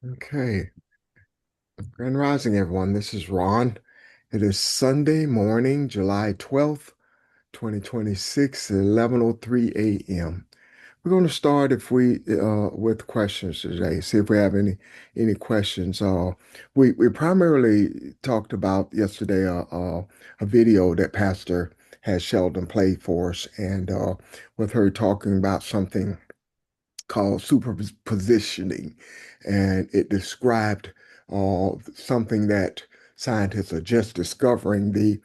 Okay. Grand Rising, everyone. This is Ron. It is Sunday morning, July 12th, 2026, at 11:03 a.m. We're going to start if we with questions today. See if we have any questions. We primarily talked about yesterday a video that Pastor had Sheldon played for us, and with her talking about something called superpositioning, and it described something that scientists are just discovering the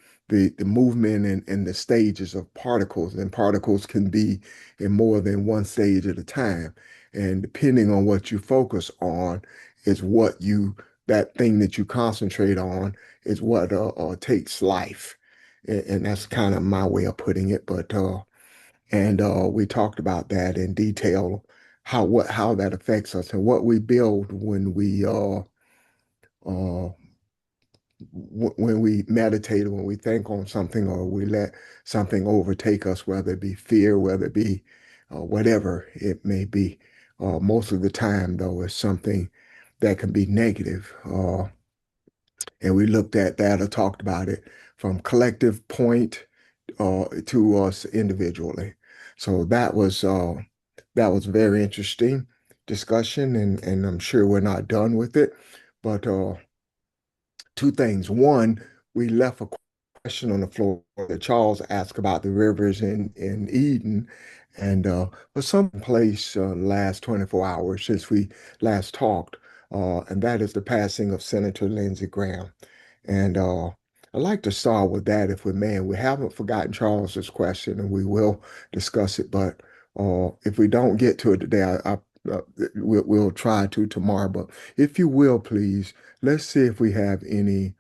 movement and the stages of particles, and particles can be in more than one stage at a time. And depending on what you focus on, is what you that thing that you concentrate on is what takes life. And that's kind of my way of putting it, but and we talked about that in detail, how that affects us and what we build uh when we meditate, or when we think on something, or we let something overtake us, whether it be fear, whether it be whatever it may be. Most of the time, though, it's something that can be negative. And we looked at that or talked about it from collective point to us individually. So that was very interesting discussion, and I'm sure we're not done with it. But two things. One, we left a question on the floor that Charles asked about the rivers in Eden, and for some place last 24 hours since we last talked, and that is the passing of Senator Lindsey Graham. And I'd like to start with that if we may. We haven't forgotten Charles's question, and we will discuss it. But if we don't get to it today, we'll try to tomorrow. But if you will, please, let's see if we have any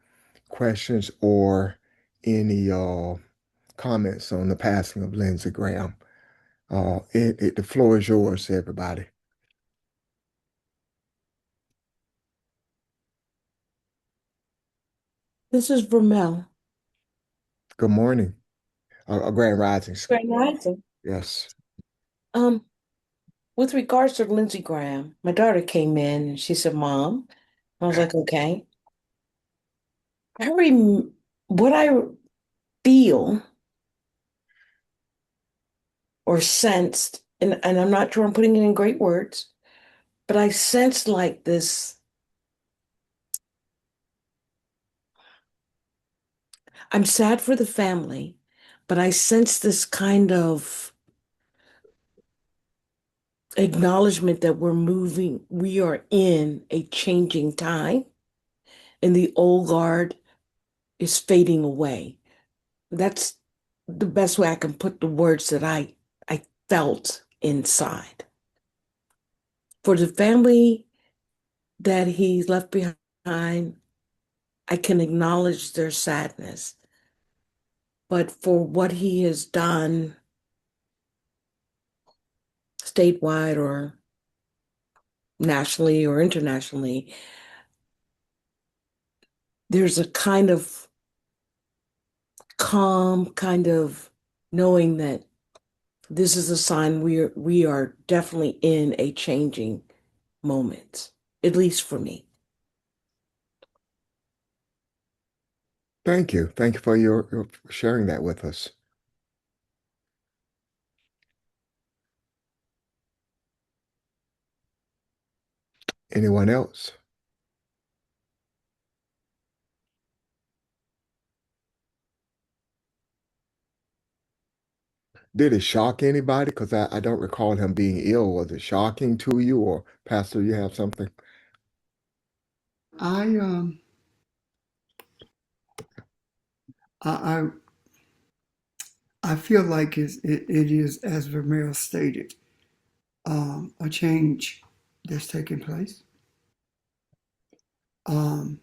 questions or any comments on the passing of Lindsey Graham. The floor is yours, everybody. This is Vermel. Good morning. Grand Rising. Grand Rising. Yes. Um, with regards to Lindsey Graham, my daughter came in and she said, "Mom," I was like, "Okay." I rem what I feel or sensed, and I'm not sure I'm putting it in great words, but I sensed like this. I'm sad for the family, but I sense this kind of acknowledgement that we are in a changing time, and the old guard is fading away. That's the best way I can put the words that I felt inside. For the family that he left behind, I can acknowledge their sadness. But for what he has done statewide or nationally or internationally, there's a kind of calm, kind of knowing that this is a sign we are definitely in a changing moment, at least for me. Thank you. Thank you for your sharing that with us. Anyone else? Did it shock anybody? Because I don't recall him being ill. Was it shocking to you, or Pastor, you have something? I um I I feel like it is, as Vermeer stated, a change that's taking place. Um,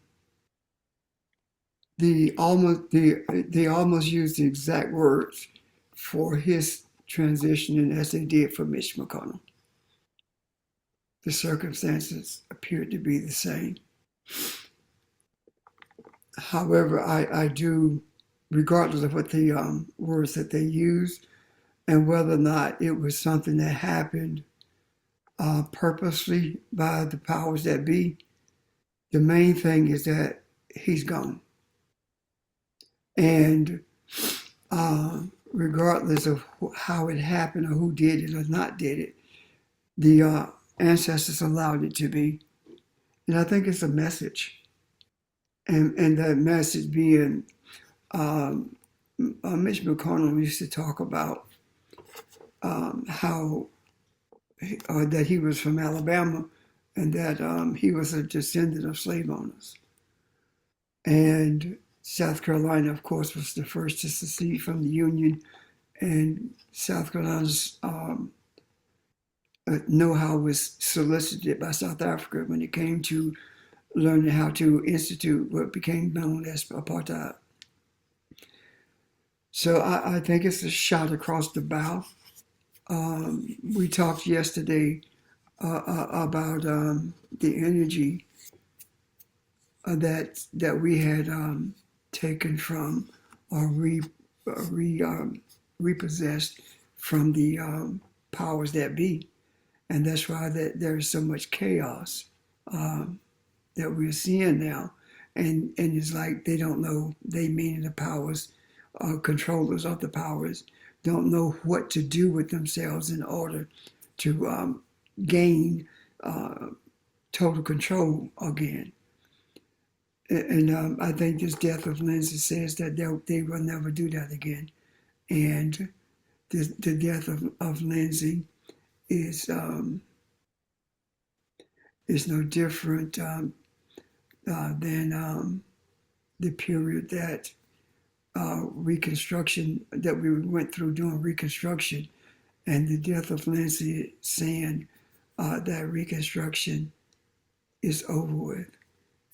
they almost used the exact words for his transitioning as they did for Mitch McConnell. The circumstances appeared to be the same. However, I do, regardless of what the words that they used and whether or not it was something that happened purposely by the powers that be. The main thing is that he's gone. And regardless of how it happened or who did it or not did it, the ancestors allowed it to be. And I think it's a message. And that message being Mitch McConnell used to talk about how that he was from Alabama and that he was a descendant of slave owners. And South Carolina, of course, was the first to secede from the Union. And South Carolina's know-how was solicited by South Africa when it came to learning how to institute what became known as apartheid. So I think it's a shot across the bow. We talked yesterday about the energy that we had taken from or repossessed from the powers that be, and that's why there is so much chaos that we're seeing now, and it's like they don't know. They, meaning the powers, controllers of the powers, don't know what to do with themselves in order to gain total control again. And I think this death of Lindsay says that they will never do that again. And the death of Lindsay is no different than the period that Reconstruction, that we went through during Reconstruction, and the death of Lindsay saying that Reconstruction is over with.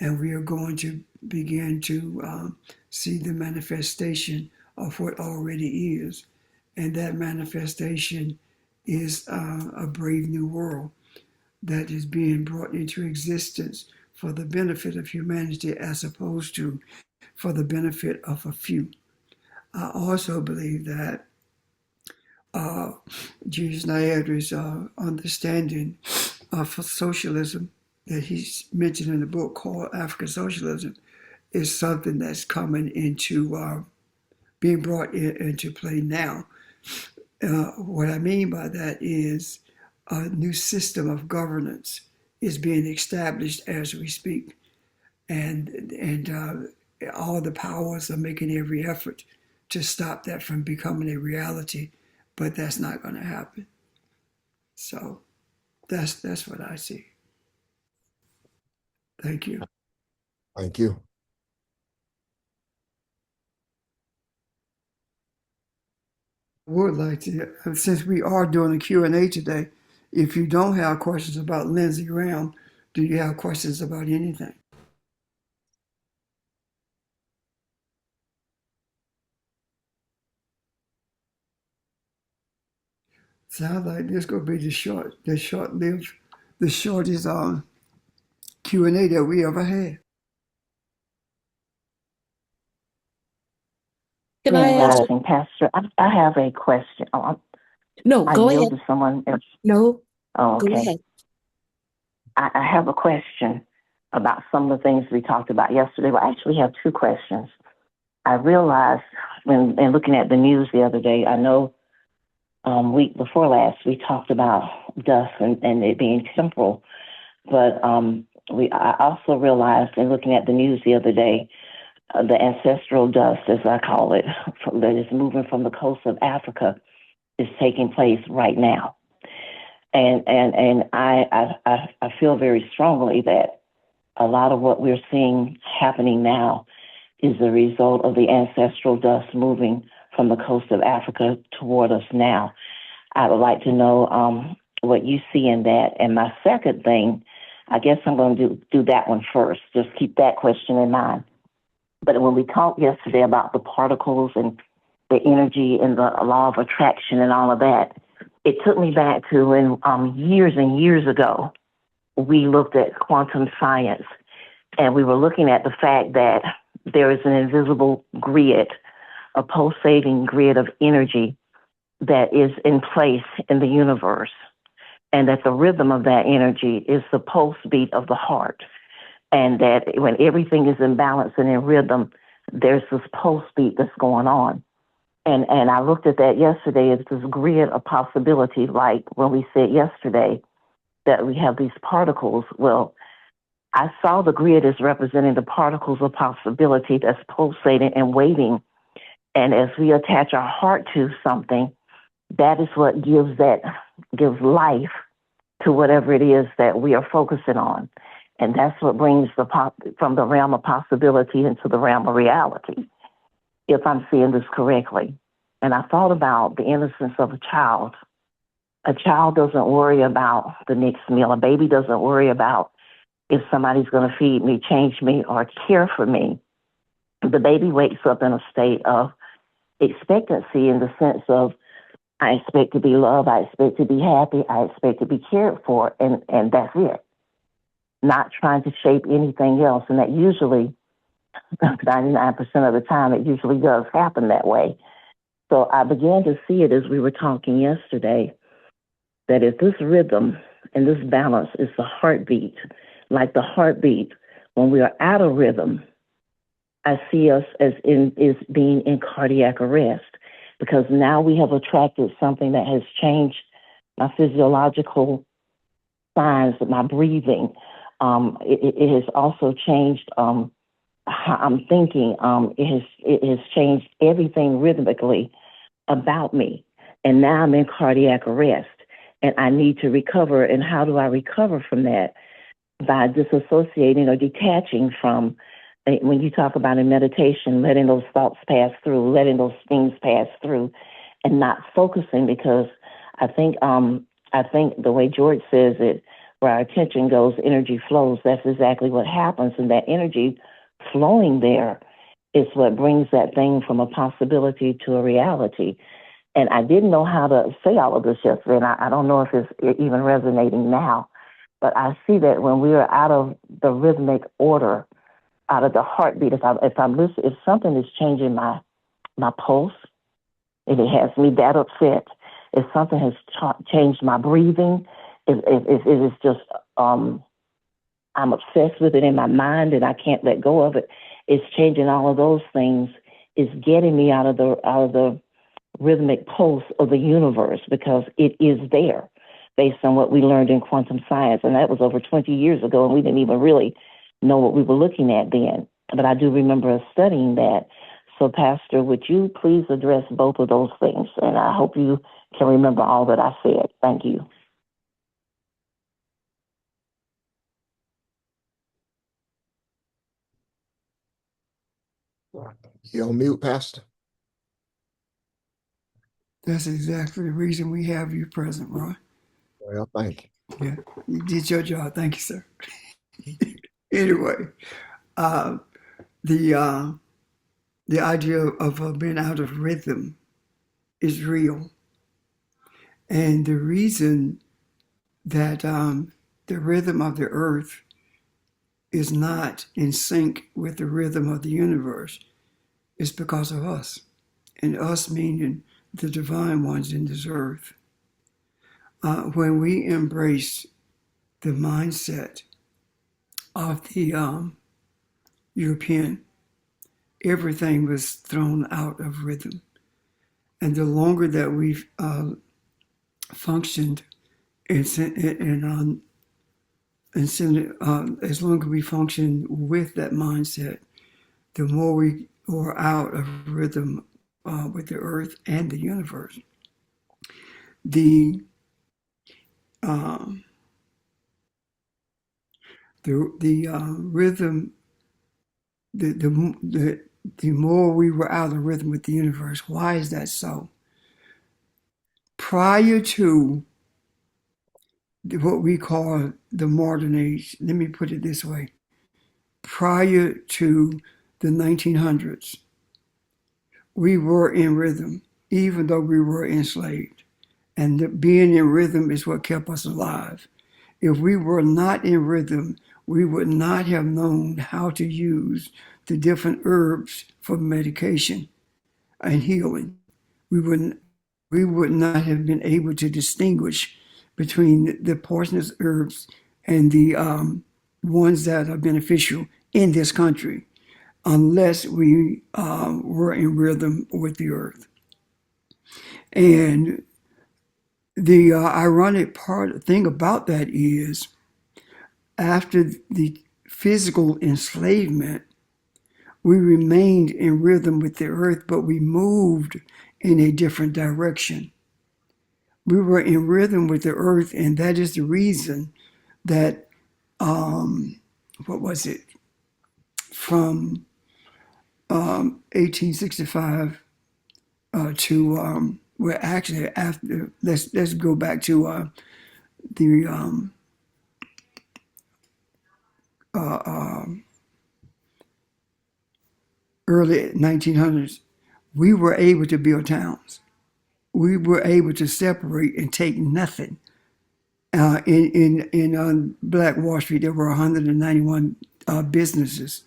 And we are going to begin to see the manifestation of what already is. And that manifestation is a brave new world that is being brought into existence for the benefit of humanity as opposed to for the benefit of a few. I also believe that Jesus Niagara's understanding of socialism that he's mentioned in the book called African Socialism is something that's coming into being brought into play now. What I mean by that is a new system of governance is being established as we speak, and all the powers are making every effort to stop that from becoming a reality, but that's not going to happen. So that's what I see. Thank you. Thank you. I would like to, since we are doing a Q&A today, if you don't have questions about Lindsey Graham, do you have questions about anything? Sounds like this gonna be the shortest Q&A that we ever had. Can I ask? Rising, Pastor. I have a question. No, I go yield ahead. to someone else. No, Oh, go okay. ahead. I have a question about some of the things we talked about yesterday. Well, I actually have two questions. I realized when looking at the news the other day, I know week before last we talked about dust and it being temporal, but I also realized in looking at the news the other day, the ancestral dust, as I call it, that is moving from the coast of Africa is taking place right now. And I feel very strongly that a lot of what we're seeing happening now is the result of the ancestral dust moving from the coast of Africa toward us now. I would like to know what you see in that. And my second thing, I guess I'm going to do that one first. Just keep that question in mind. But when we talked yesterday about the particles and the energy and the law of attraction and all of that, it took me back to when years and years ago, we looked at quantum science and we were looking at the fact that there is an invisible grid, a pulsating grid of energy that is in place in the universe. and that the rhythm of that energy is the pulse beat of the heart. And that when everything is in balance and in rhythm, there's this pulse beat that's going on. And I looked at that yesterday as this grid of possibility, like when we said yesterday that we have these particles. Well, I saw the grid as representing the particles of possibility that's pulsating and waiting. And as we attach our heart to something, that is what gives life to whatever it is that we are focusing on. And that's what brings from the realm of possibility into the realm of reality, if I'm seeing this correctly. And I thought about the innocence of a child. A child doesn't worry about the next meal. A baby doesn't worry about if somebody's going to feed me, change me, or care for me. The baby wakes up in a state of expectancy, in the sense of, I expect to be loved, I expect to be happy, I expect to be cared for, and that's it. Not trying to shape anything else. And that usually, 99% of the time, it usually does happen that way. So I began to see it as we were talking yesterday, that if this rhythm and this balance is the heartbeat, like the heartbeat, when we are out of rhythm, I see us as being in cardiac arrest, because now we have attracted something that has changed my physiological signs, my breathing. It has also changed how I'm thinking. It has changed everything rhythmically about me. And now I'm in cardiac arrest, and I need to recover. And how do I recover from that? By disassociating or detaching from, when you talk about in meditation, letting those thoughts pass through, letting those things pass through, and not focusing. Because I think the way George says it, where our attention goes, energy flows. That's exactly what happens. And that energy flowing there is what brings that thing from a possibility to a reality. And I didn't know how to say all of this yesterday, and I don't know if it's even resonating now. But I see that when we are out of the rhythmic order, out of the heartbeat, if something is changing my pulse, and it has me that upset, if something has changed my breathing, if it is just I'm obsessed with it in my mind and I can't let go of it, it's changing all of those things. It's getting me out of the rhythmic pulse of the universe, because it is there, based on what we learned in quantum science. And that was over 20 years ago, and we didn't even really know what we were looking at then. But I do remember us studying that. So, Pastor, would you please address both of those things? And I hope you can remember all that I said. Thank you. You on mute, Pastor? That's exactly the reason we have you present, Roy. Well, thank you. Yeah, you did your job. Thank you, sir. Anyway, uh, the idea of being out of rhythm is real, and the reason that the rhythm of the earth is not in sync with the rhythm of the universe is because of us, and us meaning the divine ones in this earth. When we embrace the mindset of the European, everything was thrown out of rhythm. And the longer that we've functioned as long as we function with that mindset, the more we are out of rhythm with the earth and the universe. The rhythm, the more we were out of rhythm with the universe. Why is that so? Prior to what we call the modern age, let me put it this way. Prior to the 1900s, we were in rhythm, even though we were enslaved. And being in rhythm is what kept us alive. If we were not in rhythm, we would not have known how to use the different herbs for medication and healing. We would not have been able to distinguish between the poisonous herbs and the ones that are beneficial in this country unless we were in rhythm with the earth. And the ironic thing about that is after the physical enslavement, we remained in rhythm with the earth, but we moved in a different direction. We were in rhythm with the earth, and that is the reason that, what was it, from 1865 to, well, actually, after, let's go back to the early 1900s, we were able to build towns. We were able to separate and take nothing. In Black Wall Street, there were 191 businesses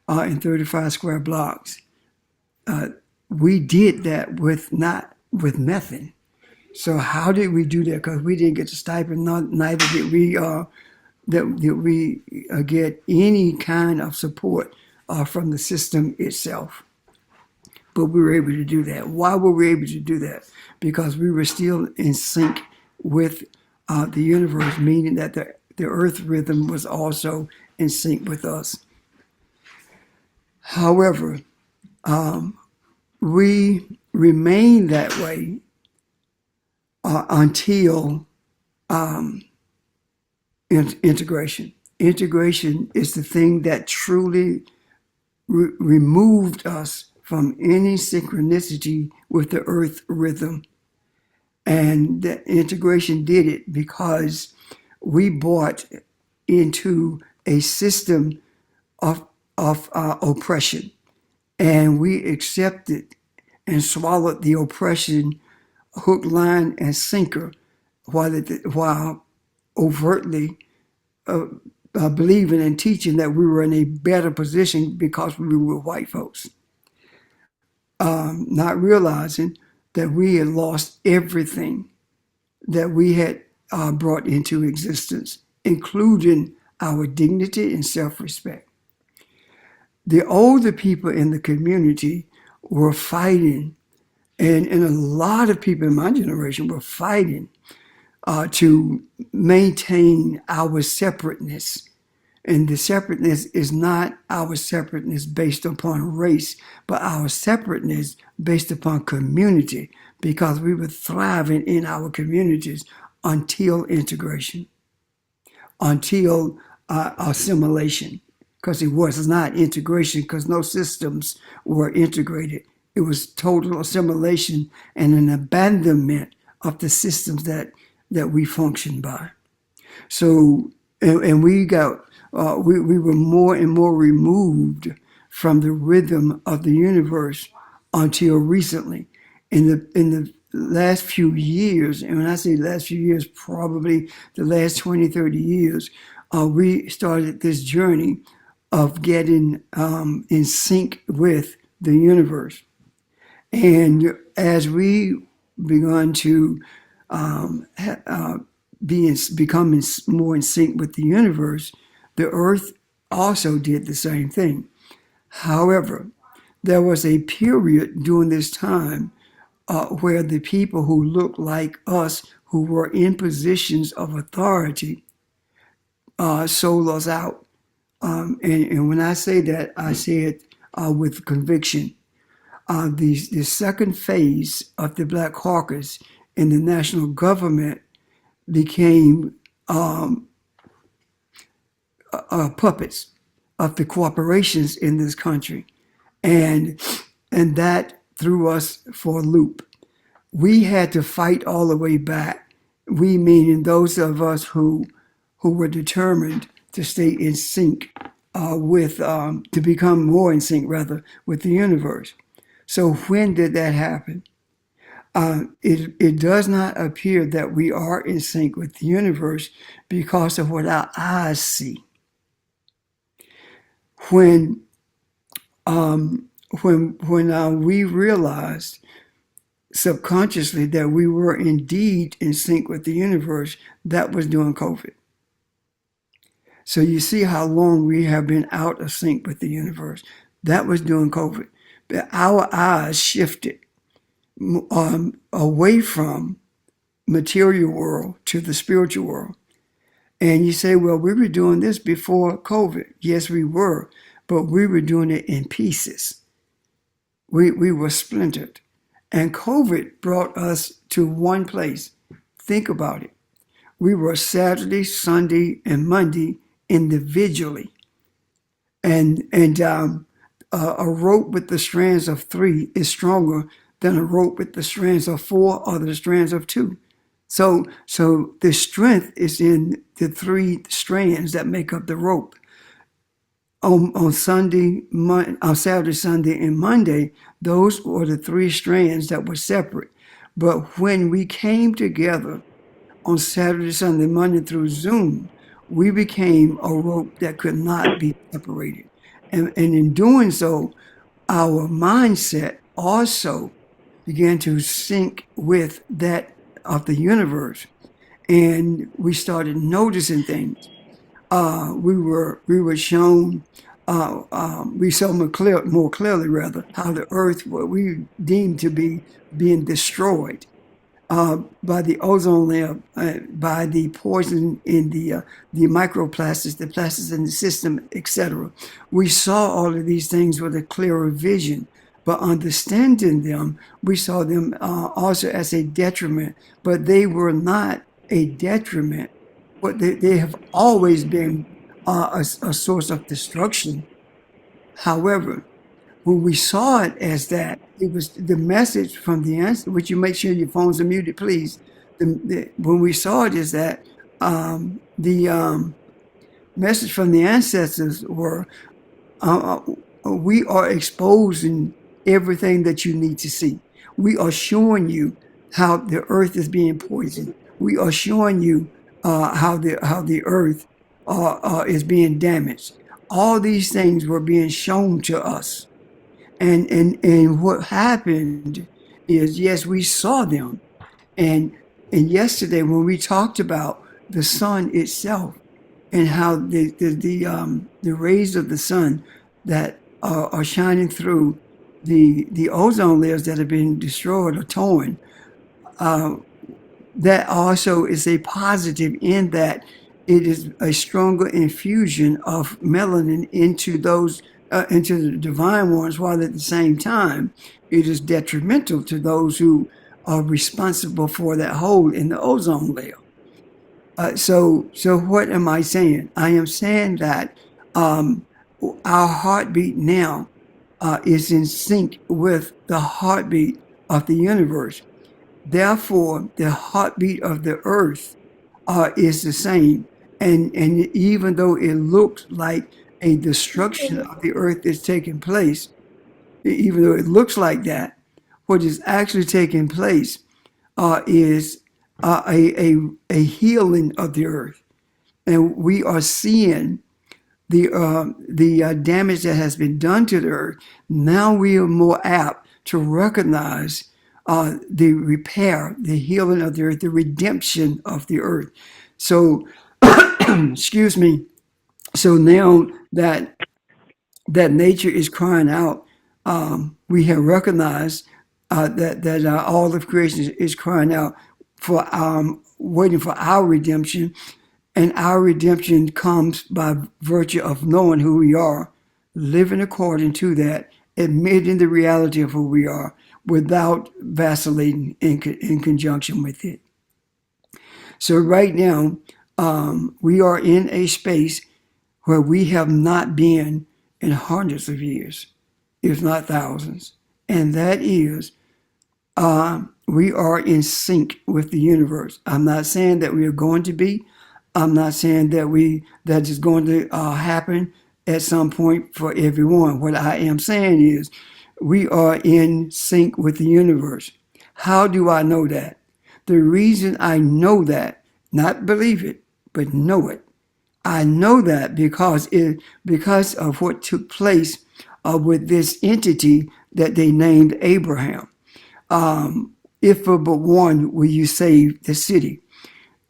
in 35 square blocks. We did that with nothing. So how did we do that? Because we didn't get the stipend, neither did we get any kind of support from the system itself. But we were able to do that. Why were we able to do that? Because we were still in sync with the universe, meaning that the earth rhythm was also in sync with us. However, we remained that way until integration. Integration is the thing that truly removed us from any synchronicity with the earth rhythm. And that integration did it because we bought into a system of oppression, and we accepted and swallowed the oppression hook, line, and sinker, while overtly believing and teaching that we were in a better position because we were white folks. Not realizing that we had lost everything that we had brought into existence, including our dignity and self-respect. The older people in the community were fighting, and a lot of people in my generation were fighting to maintain our separateness. And the separateness is not our separateness based upon race, but our separateness based upon community, because we were thriving in our communities until integration, until assimilation, because it was not integration, because no systems were integrated. It was total assimilation and an abandonment of the systems that we functioned by. So, and we got, we were more and more removed from the rhythm of the universe until recently. In the last few years, and when I say last few years, probably the last 20, 30 years, we started this journey of getting in sync with the universe. And as we begun to become more in sync with the universe, the earth also did the same thing. However, there was a period during this time where the people who looked like us, who were in positions of authority, sold us out. And when I say that, I say it with conviction. The second phase of the Black Caucus in the national government became puppets of the corporations in this country, and that threw us for a loop. We had to fight all the way back. We meaning those of us who were determined to stay in sync to become more in sync rather with the universe. So when did that happen? It does not appear that we are in sync with the universe because of what our eyes see. When we realized subconsciously that we were indeed in sync with the universe. That was during COVID. So you see how long we have been out of sync with the universe. That was during COVID. But our eyes shifted away from material world to the spiritual world. And you say, well, we were doing this before COVID. Yes, we were, but we were doing it in pieces. We were splintered. And COVID brought us to one place. Think about it. We were Saturday, Sunday, and Monday individually. And a rope with the strands of 3 is stronger than a rope with the strands of 4 or the strands of 2. So the strength is in the 3 strands that make up the rope. On Sunday, on Saturday, Sunday, and Monday, those were the 3 strands that were separate. But when we came together on Saturday, Sunday, Monday through Zoom, we became a rope that could not be separated. And in doing so, our mindset also began to sync with that of the universe. And we started noticing things. We were shown, we saw more clearly rather, how the earth, what we deemed to be being destroyed by the ozone layer, by the poison in the microplastics, the plastics in the system, etc. We saw all of these things with a clearer vision, but understanding them, we saw them also as a detriment, but they were not a detriment. But they have always been a source of destruction. However, when we saw it as that, it was the message from the answer, which you make sure your phones are muted, please. When we saw it as that, the message from the ancestors were, we are exposing everything that you need to see. We are showing you how the earth is being poisoned. We are showing you how the earth is being damaged. All these things were being shown to us. And what happened is, yes, we saw them. And yesterday when we talked about the sun itself and how the rays of the sun that are shining through the ozone layers that have been destroyed or torn, that also is a positive in that it is a stronger infusion of melanin into those into the divine ones, while at the same time it is detrimental to those who are responsible for that hole in the ozone layer. So what am I saying? I am saying that our heartbeat now is in sync with the heartbeat of the universe. Therefore, the heartbeat of the earth is the same. And even though it looks like a destruction of the earth is taking place, even though it looks like that, what is actually taking place is a healing of the earth. And we are seeing the damage that has been done to the earth. Now we are more apt to recognize the repair, the healing of the earth, the redemption of the earth. So, excuse me. So now that nature is crying out, we have recognized that all of creation is crying out for waiting for our redemption, and our redemption comes by virtue of knowing who we are, living according to that, admitting the reality of who we are, without vacillating in conjunction with it. So right now, we are in a space where we have not been in hundreds of years, if not thousands. And that is, we are in sync with the universe. I'm not saying that we are going to be. I'm not saying that is going to happen at some point for everyone. What I am saying is, we are in sync with the universe. How do I know that? The reason I know that, not believe it, but know it. I know that because of what took place with this entity that they named Abraham. If for but one will you save the city.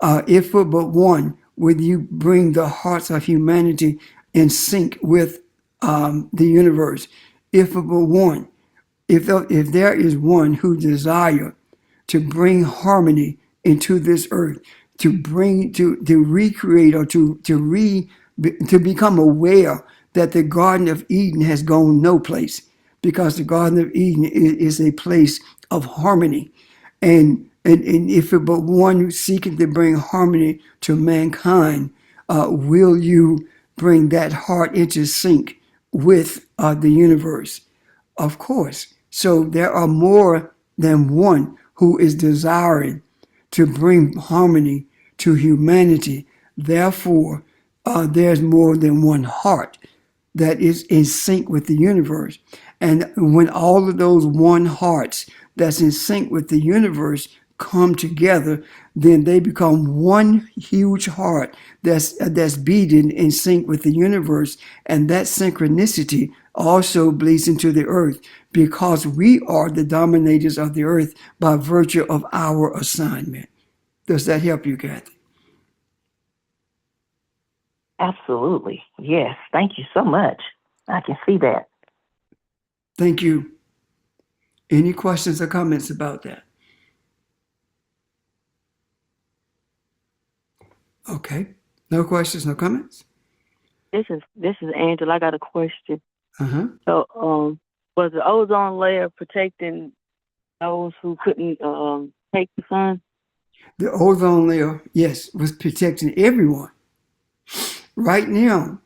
If for but one will you bring the hearts of humanity in sync with the universe. If for but one, if there is one who desire to bring harmony into this earth, to recreate or to become aware that the Garden of Eden has gone no place, because the Garden of Eden is a place of harmony. And if it but one seeking to bring harmony to mankind, will you bring that heart into sync with the universe? Of course. So there are more than one who is desiring to bring harmony to humanity. Therefore, there's more than one heart that is in sync with the universe. And when all of those one hearts that's in sync with the universe come together, then they become one huge heart that's beating in sync with the universe. And that synchronicity also bleeds into the earth, because we are the dominators of the earth by virtue of our assignment. Does that help you, Kathy? Absolutely. Yes. Thank you so much. I can see that. Thank you. Any questions or comments about that? Okay. No questions, no comments? This is Angela. I got a question. Uh-huh. So, was the ozone layer protecting those who couldn't take the sun? The ozone layer, yes, was protecting everyone. Right now,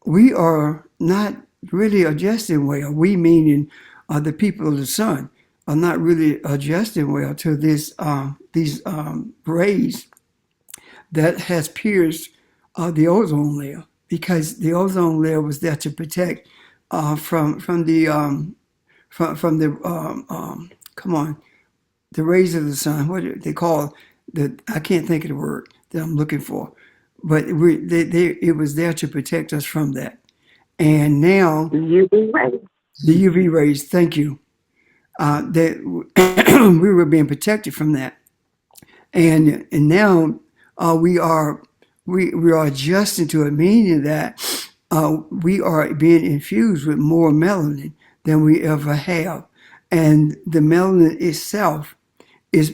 we are not really adjusting well. We, meaning the people of the sun, are not really adjusting well to these rays that has pierced the ozone layer, because the ozone layer was there to protect from the the rays of the sun. What do they call I can't think of the word that I'm looking for, but it was there to protect us from that. And now UV rays. the UV rays, thank you, that we were being protected from that. And now we are adjusting to it, meaning that we are being infused with more melanin than we ever have, and the melanin itself is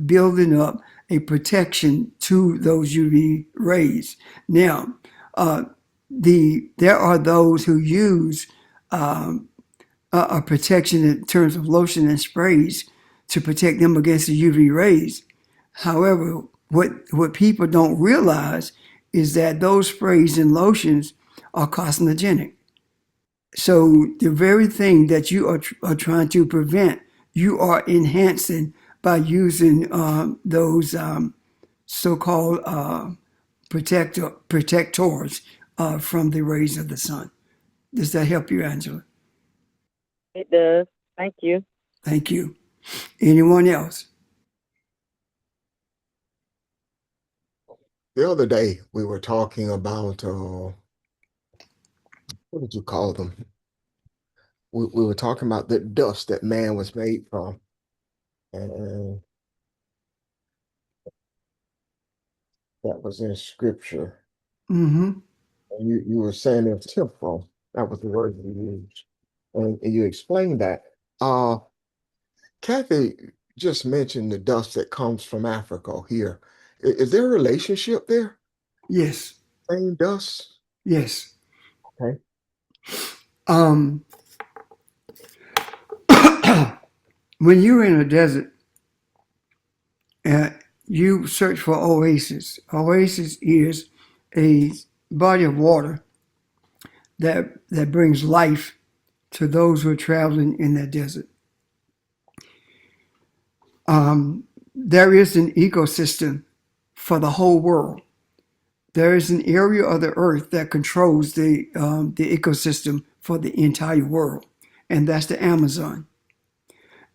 building up a protection to those UV rays. Now, there are those who use a protection in terms of lotion and sprays to protect them against the UV rays. However, what people don't realize is that those sprays and lotions are carcinogenic. So the very thing that you are trying to prevent, you are enhancing by using those so-called protectors from the rays of the sun. Does that help you, Angela? It does. Thank you. Thank you. Anyone else? The other day we were talking about what did you call them? We were talking about the dust that man was made from, and that was in scripture. Mm-hmm. And you were saying it was temporal. That was the word you used, and you explained that. Kathy just mentioned the dust that comes from Africa here. Is there a relationship there? Yes. Same dust? Yes. Okay. When you're in a desert, you search for oasis. Oasis is a body of water that brings life to those who are traveling in that desert. There is an ecosystem for the whole world. There is an area of the earth that controls the ecosystem for the entire world, and that's the Amazon.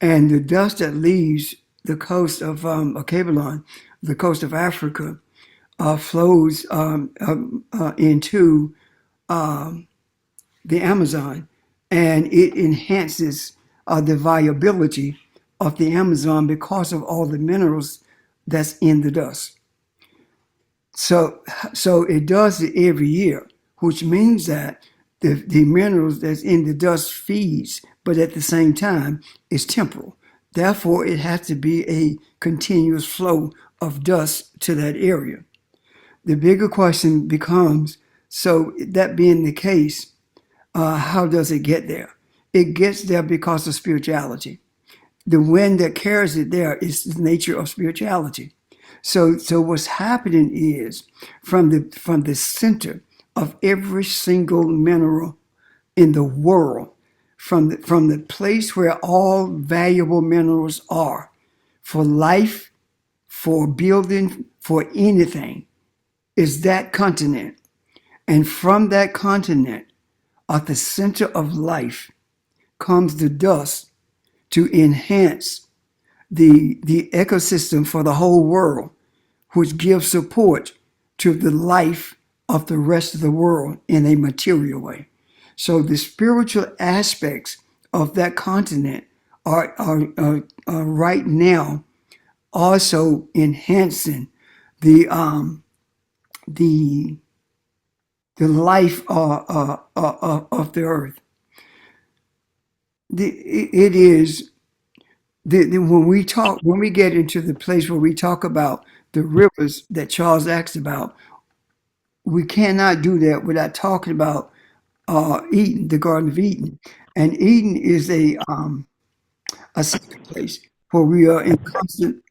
And the dust that leaves the coast of Cabelon, the coast of Africa, flows into the Amazon, and it enhances the viability of the Amazon because of all the minerals that's in the dust. So it does it every year, which means that the minerals that's in the dust feeds, but at the same time, it's temporal. Therefore, it has to be a continuous flow of dust to that area. The bigger question becomes, so that being the case, how does it get there? It gets there because of spirituality. The wind that carries it there is the nature of spirituality. So what's happening is from the center of every single mineral in the world, from the place where all valuable minerals are for life, for building, for anything, is that continent. And from that continent, at the center of life, comes the dust to enhance the ecosystem for the whole world, which gives support to the life of the rest of the world in a material way. So the spiritual aspects of that continent are right now also enhancing the the life of the earth. It is when we get into the place where we talk about the rivers that Charles asked about, we cannot do that without talking about Eden, the Garden of Eden. And Eden is a sacred place where we are in constant.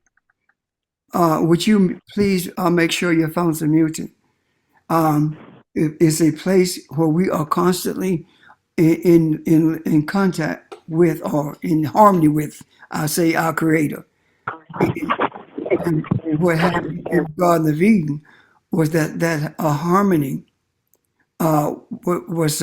Would you please make sure your phones are muted? It is a place where we are constantly in contact with, or in harmony with, I say, our Creator. And what happened in the Garden of Eden was that a harmony was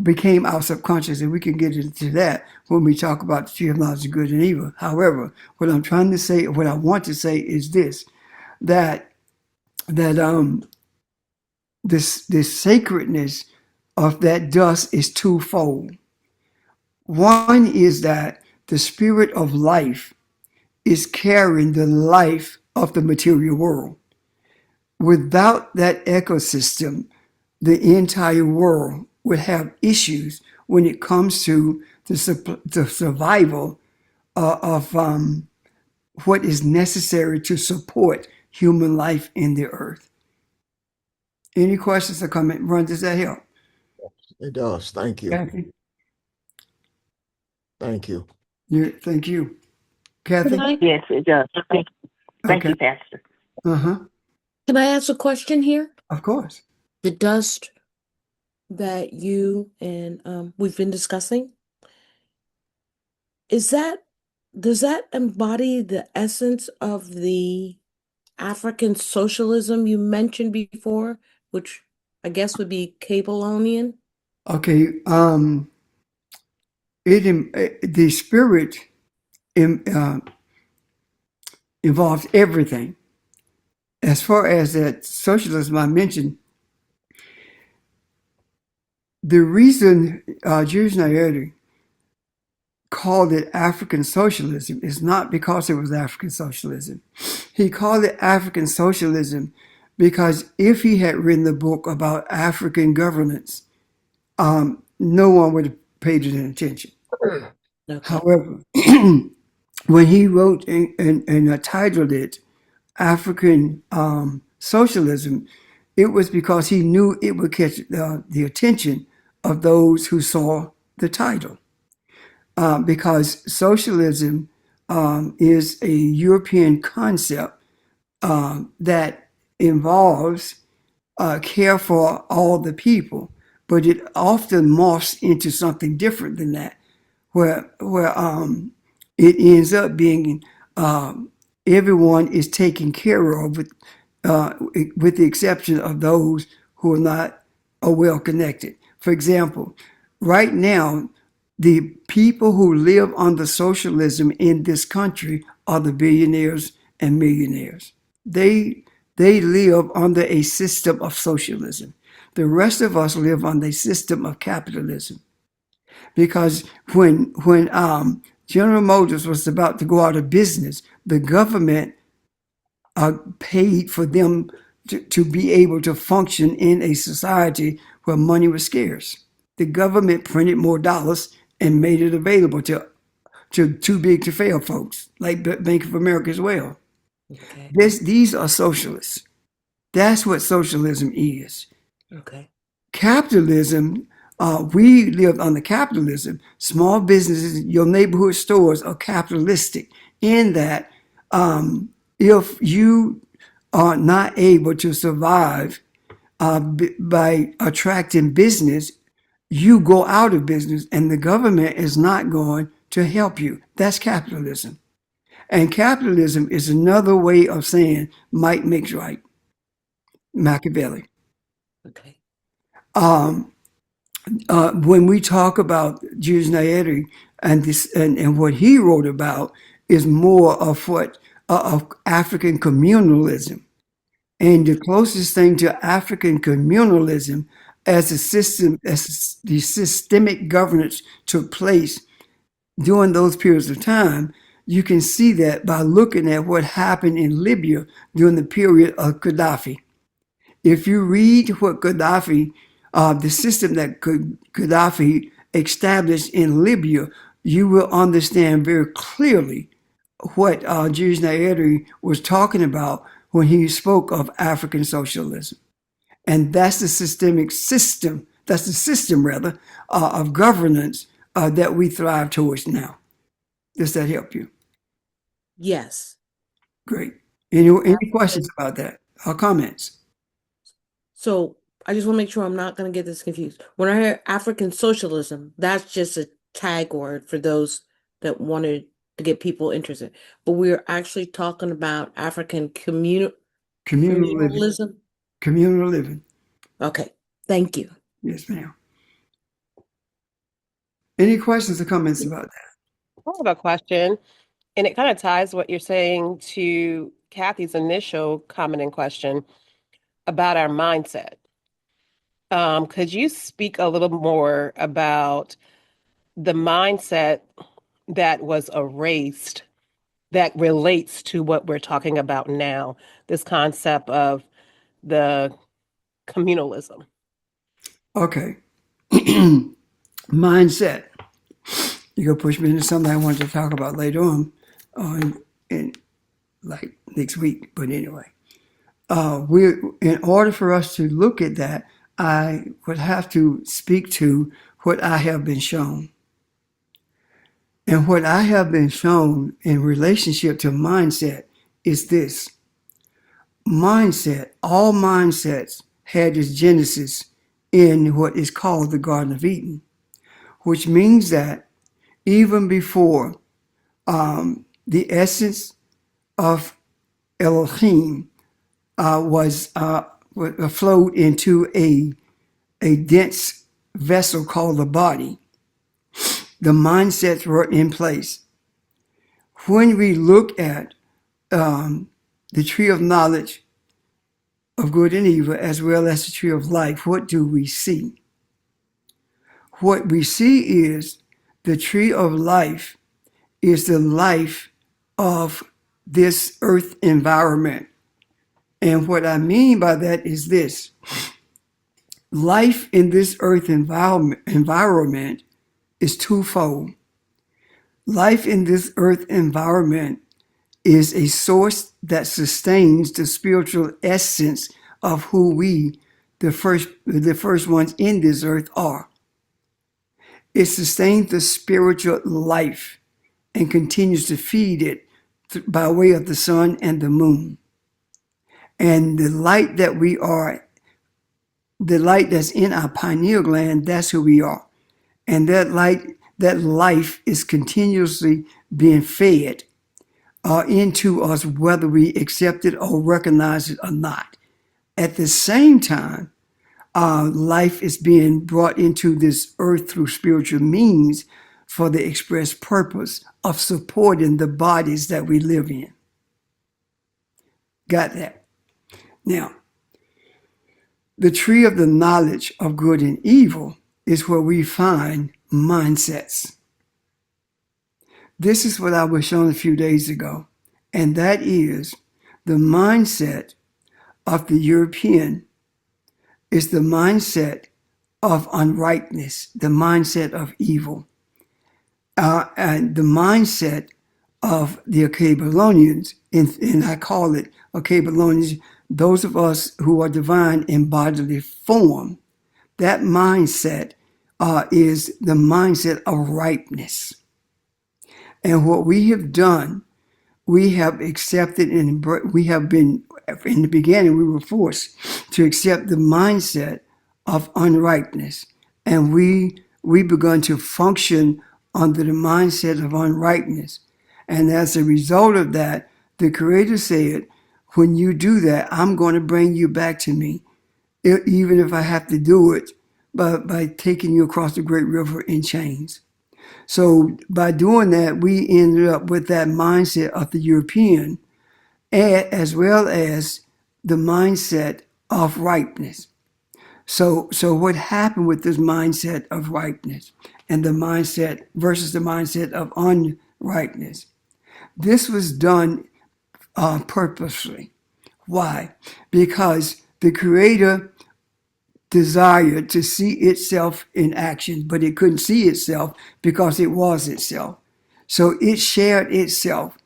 became our subconscious, and we can get into that when we talk about the tree of knowledge of good and evil. However, what I'm trying to say, what I want to say, is this: that this sacredness of that dust is twofold. One is that the spirit of life is carrying the life of the material world. Without that ecosystem, the entire world would have issues when it comes to the survival of what is necessary to support human life in the earth. Any questions or comment? Ron, does that help? It does. Thank you. Kathy? Thank you. Thank you. Kathy? Can I, Yes, it does. Thank Okay. you, Pastor. Uh-huh. can I ask a question here? Of course. The dust that you and we've been discussing, does that embody the essence of the African socialism you mentioned before, which I guess would be Cableonian? Okay. The spirit involves everything. As far as that socialism I mentioned, the reason Julius Nyerere called it African socialism is not because it was African socialism. He called it African socialism because if he had written a book about African governance, no one would have paid it any attention. Okay. However, when he wrote and titled it African socialism, it was because he knew it would catch the attention of those who saw the title. Because socialism is a European concept that involves care for all the people, but it often morphs into something different than that, where it ends up being everyone is taken care of with the exception of those who are not well connected. For example, right now, the people who live under socialism in this country are the billionaires and millionaires. They live under a system of socialism. The rest of us live under a system of capitalism. because when General Motors was about to go out of business, the government paid for them to be able to function in a society where money was scarce. The government printed more dollars and made it available to too big to fail folks, like Bank of America as well. Okay. These are socialists. That's what socialism is. Okay. Capitalism, we live under capitalism. Small businesses, your neighborhood stores are capitalistic in that if you are not able to survive by attracting business, you go out of business and the government is not going to help you. That's capitalism. And capitalism is another way of saying might makes right. Machiavelli. Okay. When we talk about Jules Nyerere and this and what he wrote about is more of what of African communalism. And the closest thing to African communalism as a system, as the systemic governance took place during those periods of time, you can see that by looking at what happened in Libya during the period of Gaddafi. If you read what Gaddafi, the system that Gaddafi established in Libya, you will understand very clearly what Jules Nyerere was talking about when he spoke of African socialism. And that's the systemic system, that's the system rather, of governance that we thrive towards now. Does that help you? Yes. Great. Any questions about that or comments? So I just want to make sure I'm not going to get this confused. When I hear African socialism, that's just a tag word for those that wanted to get people interested. But we're actually talking about African Communal living. communalism. Communal living. Okay. Thank you. Yes, ma'am. Any questions or comments about that? I have a question, and it kind of ties what you're saying to Kathy's initial comment and question about our mindset. Could you speak a little more about the mindset that was erased that relates to what we're talking about now, this concept of the communalism? Okay. Mindset. You're gonna push me into something I wanted to talk about later on, in like next week. But anyway, in order for us to look at that, I would have to speak to what I have been shown. And what I have been shown in relationship to mindset is this. Mindset, all mindsets had its genesis in what is called the Garden of Eden, which means that even before the essence of Elohim was flowed into a dense vessel called the body, the mindsets were in place. When we look at the tree of knowledge of good and evil, as well as the tree of life, what do we see? What we see is the tree of life is the life of this earth environment. And what I mean by that is this. Life in this earth environment is twofold. Life in this earth environment is a source that sustains the spiritual essence of who we, the first ones in this earth, are. It sustains the spiritual life and continues to feed it by way of the sun and the moon. And the light that we are, the light that's in our pineal gland, that's who we are. And that light, that life is continuously being fed into us, whether we accept it or recognize it or not. At the same time, life is being brought into this earth through spiritual means for the express purpose of supporting the bodies that we live in. Got that? Now, the tree of the knowledge of good and evil is where we find mindsets. This is what I was shown a few days ago, and that is the mindset of the European is the mindset of unrightness, the mindset of evil, and the mindset of the Babylonians, and I call it Babylonians, those of us who are divine in bodily form. That mindset is the mindset of ripeness. And what we have done, we have accepted and we have been, in the beginning, we were forced to accept the mindset of unripeness. And we begun to function under the mindset of unripeness. And as a result of that, the Creator said, when you do that, I'm going to bring you back to me, even if I have to do it by taking you across the great river in chains. So by doing that, we ended up with that mindset of the European, as well as the mindset of ripeness. So what happened with this mindset of ripeness and the mindset versus the mindset of unripeness? This was done purposely. Why? Because the Creator desired to see itself in action, but it couldn't see itself because it was itself. So it shared itself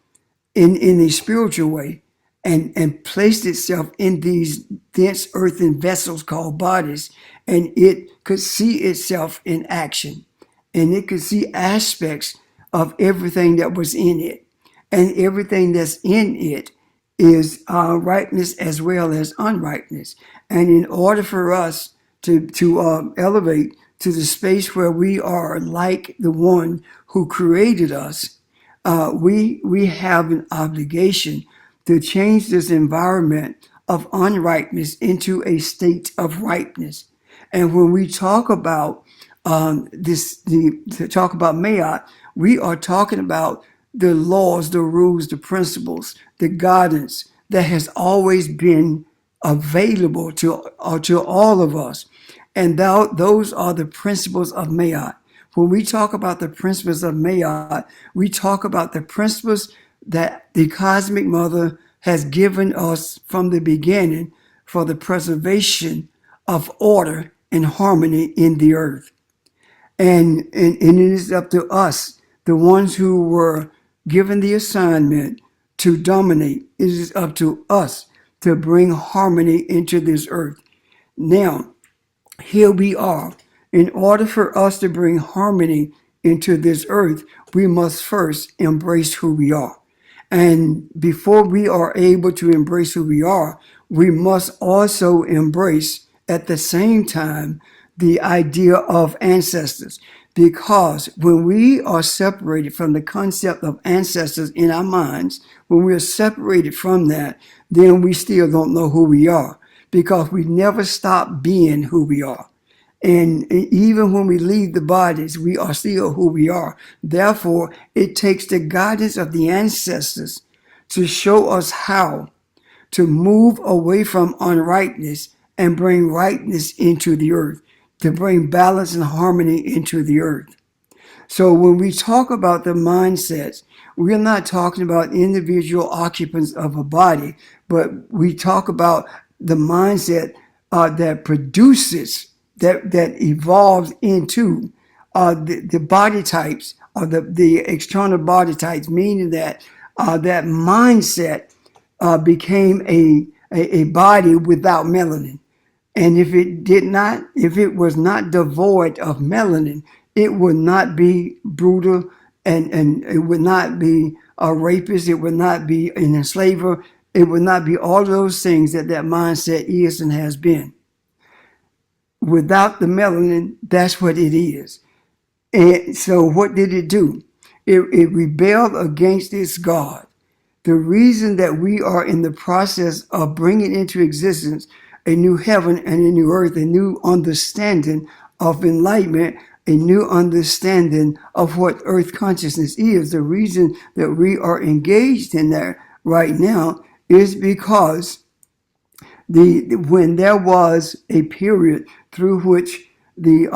in a spiritual way and placed itself in these dense earthen vessels called bodies, and it could see itself in action, and it could see aspects of everything that was in it, and everything that's in it is ripeness as well as unripeness. And in order for us to elevate to the space where we are like the one who created us, we have an obligation to change this environment of unripeness into a state of ripeness. And when we talk about to talk about Mayat, we are talking about the laws, the rules, the principles, the guidance that has always been available to all of us. And those are the principles of Mayat. When we talk about the principles of Mayat, we talk about the principles that the Cosmic Mother has given us from the beginning for the preservation of order and harmony in the earth. And it is up to us, the ones who were given the assignment to dominate. It is up to us to bring harmony into this earth. Now, here we are. In order for us to bring harmony into this earth, we must first embrace who we are. And before we are able to embrace who we are, we must also embrace at the same time the idea of ancestors. Because when we are separated from the concept of ancestors in our minds, when we are separated from that, then we still don't know who we are, because we never stop being who we are. And even when we leave the bodies, we are still who we are. Therefore, it takes the guidance of the ancestors to show us how to move away from unrightness and bring rightness into the earth, to bring balance and harmony into the earth. So when we talk about the mindsets, we're not talking about individual occupants of a body, but we talk about the mindset that produces, that evolves into the body types, or the external body types, meaning that that mindset became a body without melanin. And if it was not devoid of melanin, it would not be brutal, and it would not be a rapist, it would not be an enslaver, it would not be all those things that mindset is and has been. Without the melanin, that's what it is. And so what did it do? It rebelled against its God. The reason that we are in the process of bringing into existence a new heaven and a new earth, a new understanding of enlightenment, a new understanding of what earth consciousness is, the reason that we are engaged in that right now is because when there was a period through which the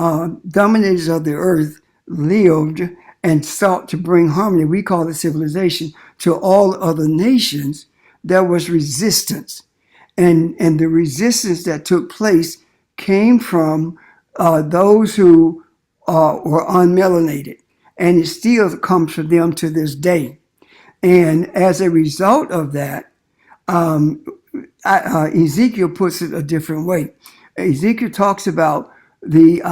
dominators of the earth lived and sought to bring harmony, we call it civilization, to all other nations, there was resistance. And the resistance that took place came from those who were unmelanated. And it still comes from them to this day. And as a result of that, Ezekiel puts it a different way. Ezekiel talks about the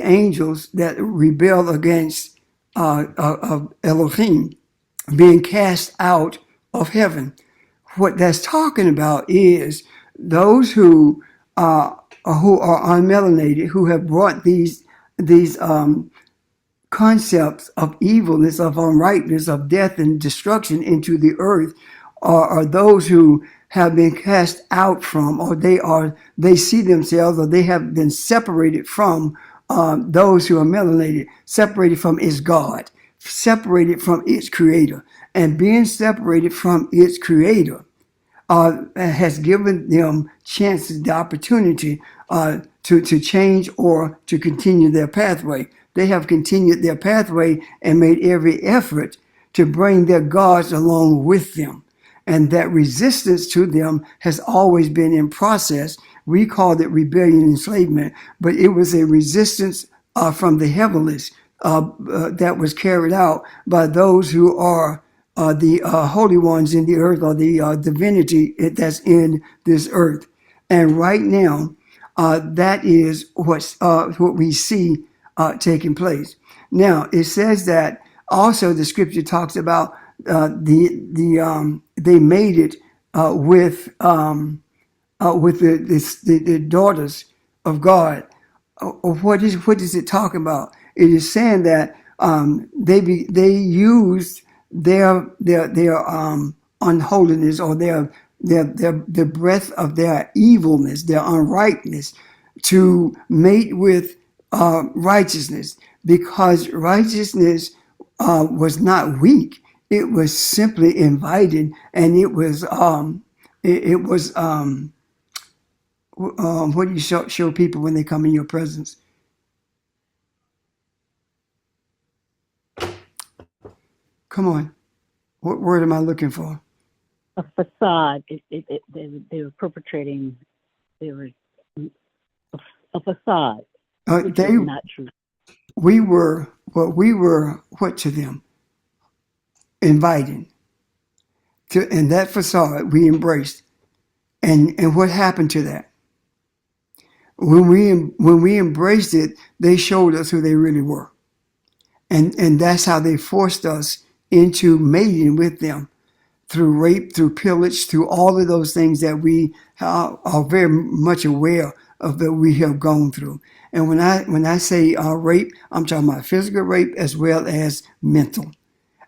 angels that rebel against Elohim being cast out of heaven. What that's talking about is those who are unmelanated, who have brought these concepts of evilness, of unrightness, of death and destruction into the earth, are those who have been cast out from, or they see themselves, or they have been separated from those who are melanated, separated from its God, separated from its creator. And being separated from its creator has given them chances, the opportunity to change or to continue their pathway. They have continued their pathway and made every effort to bring their gods along with them. And that resistance to them has always been in process. We called it rebellion and enslavement, but it was a resistance from the heavens that was carried out by those who are the holy ones in the earth, or the divinity that's in this earth. And right now, that is what we see taking place. Now, it says that also the scripture talks about they made it with the daughters of God. What is it talking about? It is saying that they used their unholiness, or the breath of their evilness, their unrightness, to mate with righteousness, because righteousness was not weak. It was simply invited, and it was what do you show people when they come in your presence? Come on, what word am I looking for? A facade. They were perpetrating. They were a facade, which is not true. We were what to them? Inviting. And that facade we embraced. And what happened to that? When we embraced it, they showed us who they really were. And that's how they forced us into mating with them, through rape, through pillage, through all of those things that we are very much aware of, that we have gone through. And when I say rape, I'm talking about physical rape as well as mental.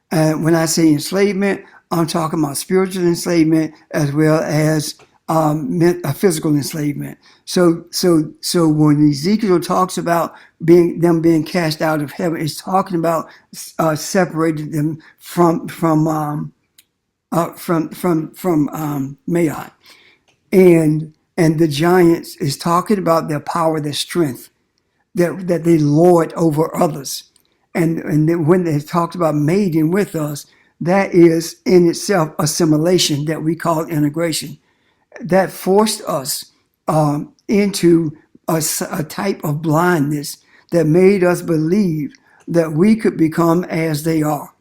When I say enslavement, I'm talking about spiritual enslavement as well as physical enslavement. So when Ezekiel talks about them being cast out of heaven, it's talking about separating them from Mai. And the giants is talking about their power, their strength, that they lord over others. And then when they talked about mating with us, that is in itself assimilation that we call integration. That forced us into a type of blindness that made us believe that we could become as they are.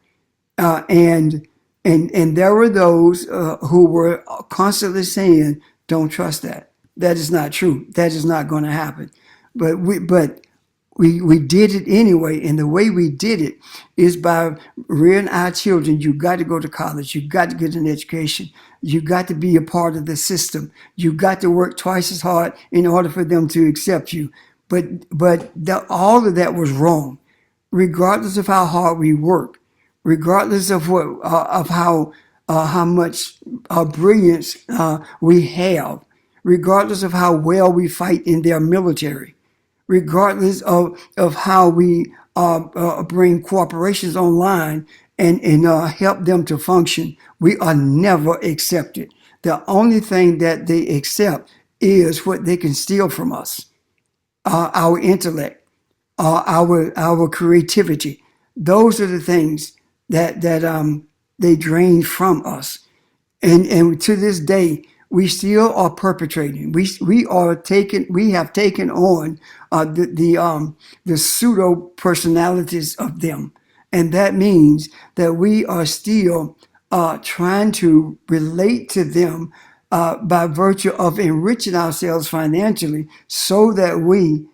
And there were those who were constantly saying, "Don't trust that. That is not true. That is not going to happen." But we did it anyway, and the way we did it is by rearing our children. You got to go to college. You got to get an education. You got to be a part of the system. You got to work twice as hard in order for them to accept you. But all of that was wrong, regardless of how hard we work, regardless of how much brilliance we have, regardless of how well we fight in their military, regardless of how we bring corporations online and help them to function. We are never accepted. The only thing that they accept is what they can steal from us, our intellect, our creativity. Those are the things that they drain from us. And to this day, we still are perpetrating. We have taken on the pseudo personalities of them, and that means that we are still trying to relate to them by virtue of enriching ourselves financially, so that we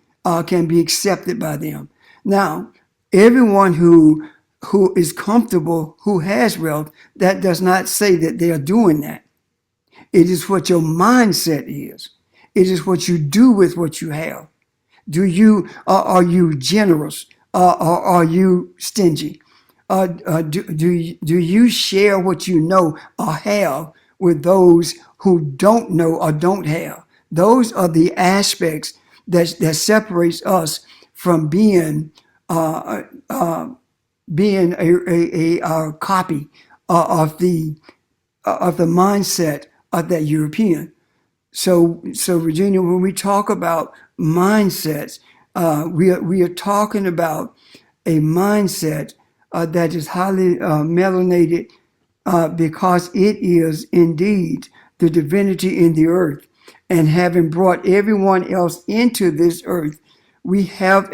can be accepted by them. Now, everyone who is comfortable, who has wealth, that does not say that they are doing that. It is what your mindset is. It is what you do with what you have. Are you generous? Or are you stingy? Do you share what you know or have with those who don't know or don't have? Those are the aspects that separates us from being a copy of the mindset of that European. So Virginia, when we talk about mindsets, we are talking about a mindset that is highly melanated, because it is indeed the divinity in the earth. And having brought everyone else into this earth, we have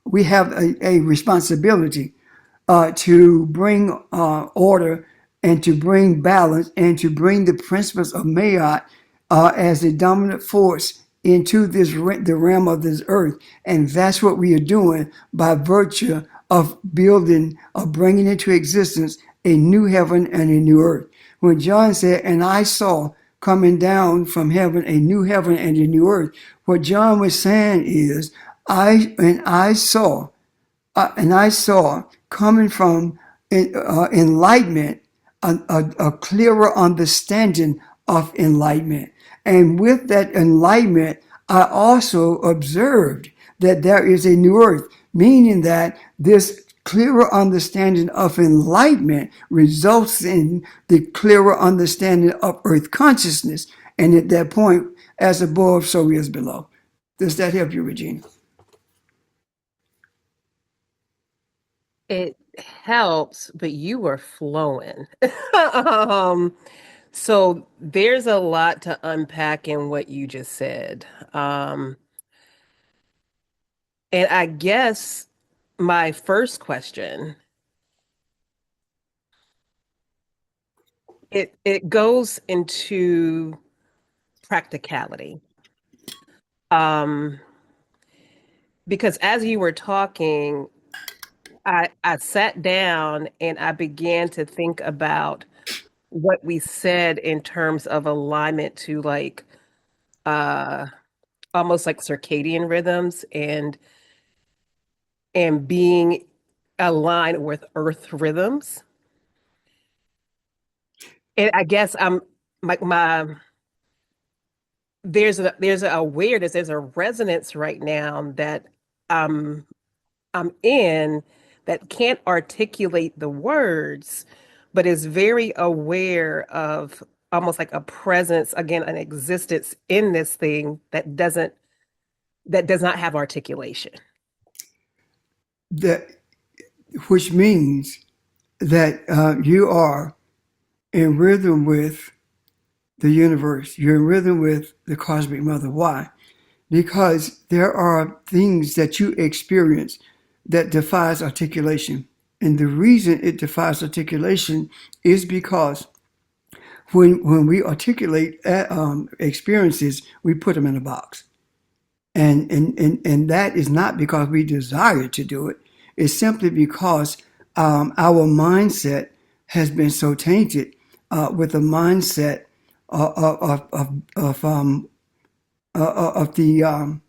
we have a responsibility to bring order and to bring balance and to bring the principles of Mayat as a dominant force into the realm of this earth. And that's what we are doing by virtue of bringing into existence a new heaven and a new earth. When John said, "And I saw coming down from heaven a new heaven and a new earth," what John was saying is, I saw coming from enlightenment, a clearer understanding of enlightenment. And with that enlightenment, I also observed that there is a new earth, meaning that this clearer understanding of enlightenment results in the clearer understanding of earth consciousness. And at that point, as above, so is below. Does that help you, Regina? It helps, but you were flowing. So there's a lot to unpack in what you just said. And I guess my first question, it goes into practicality. Because as you were talking, I sat down and I began to think about what we said in terms of alignment to like almost like circadian rhythms and being aligned with earth rhythms. And I guess I'm my there's a awareness, there's a resonance right now that I'm in that can't articulate the words, but is very aware of almost like a presence, again, an existence in this thing that does not have articulation. Which means that you are in rhythm with the universe. You're in rhythm with the cosmic mother. Why? Because there are things that you experience that defies articulation. And the reason it defies articulation is because when we articulate experiences, we put them in a box. And that is not because we desire to do it. It's simply because our mindset has been so tainted with a mindset of the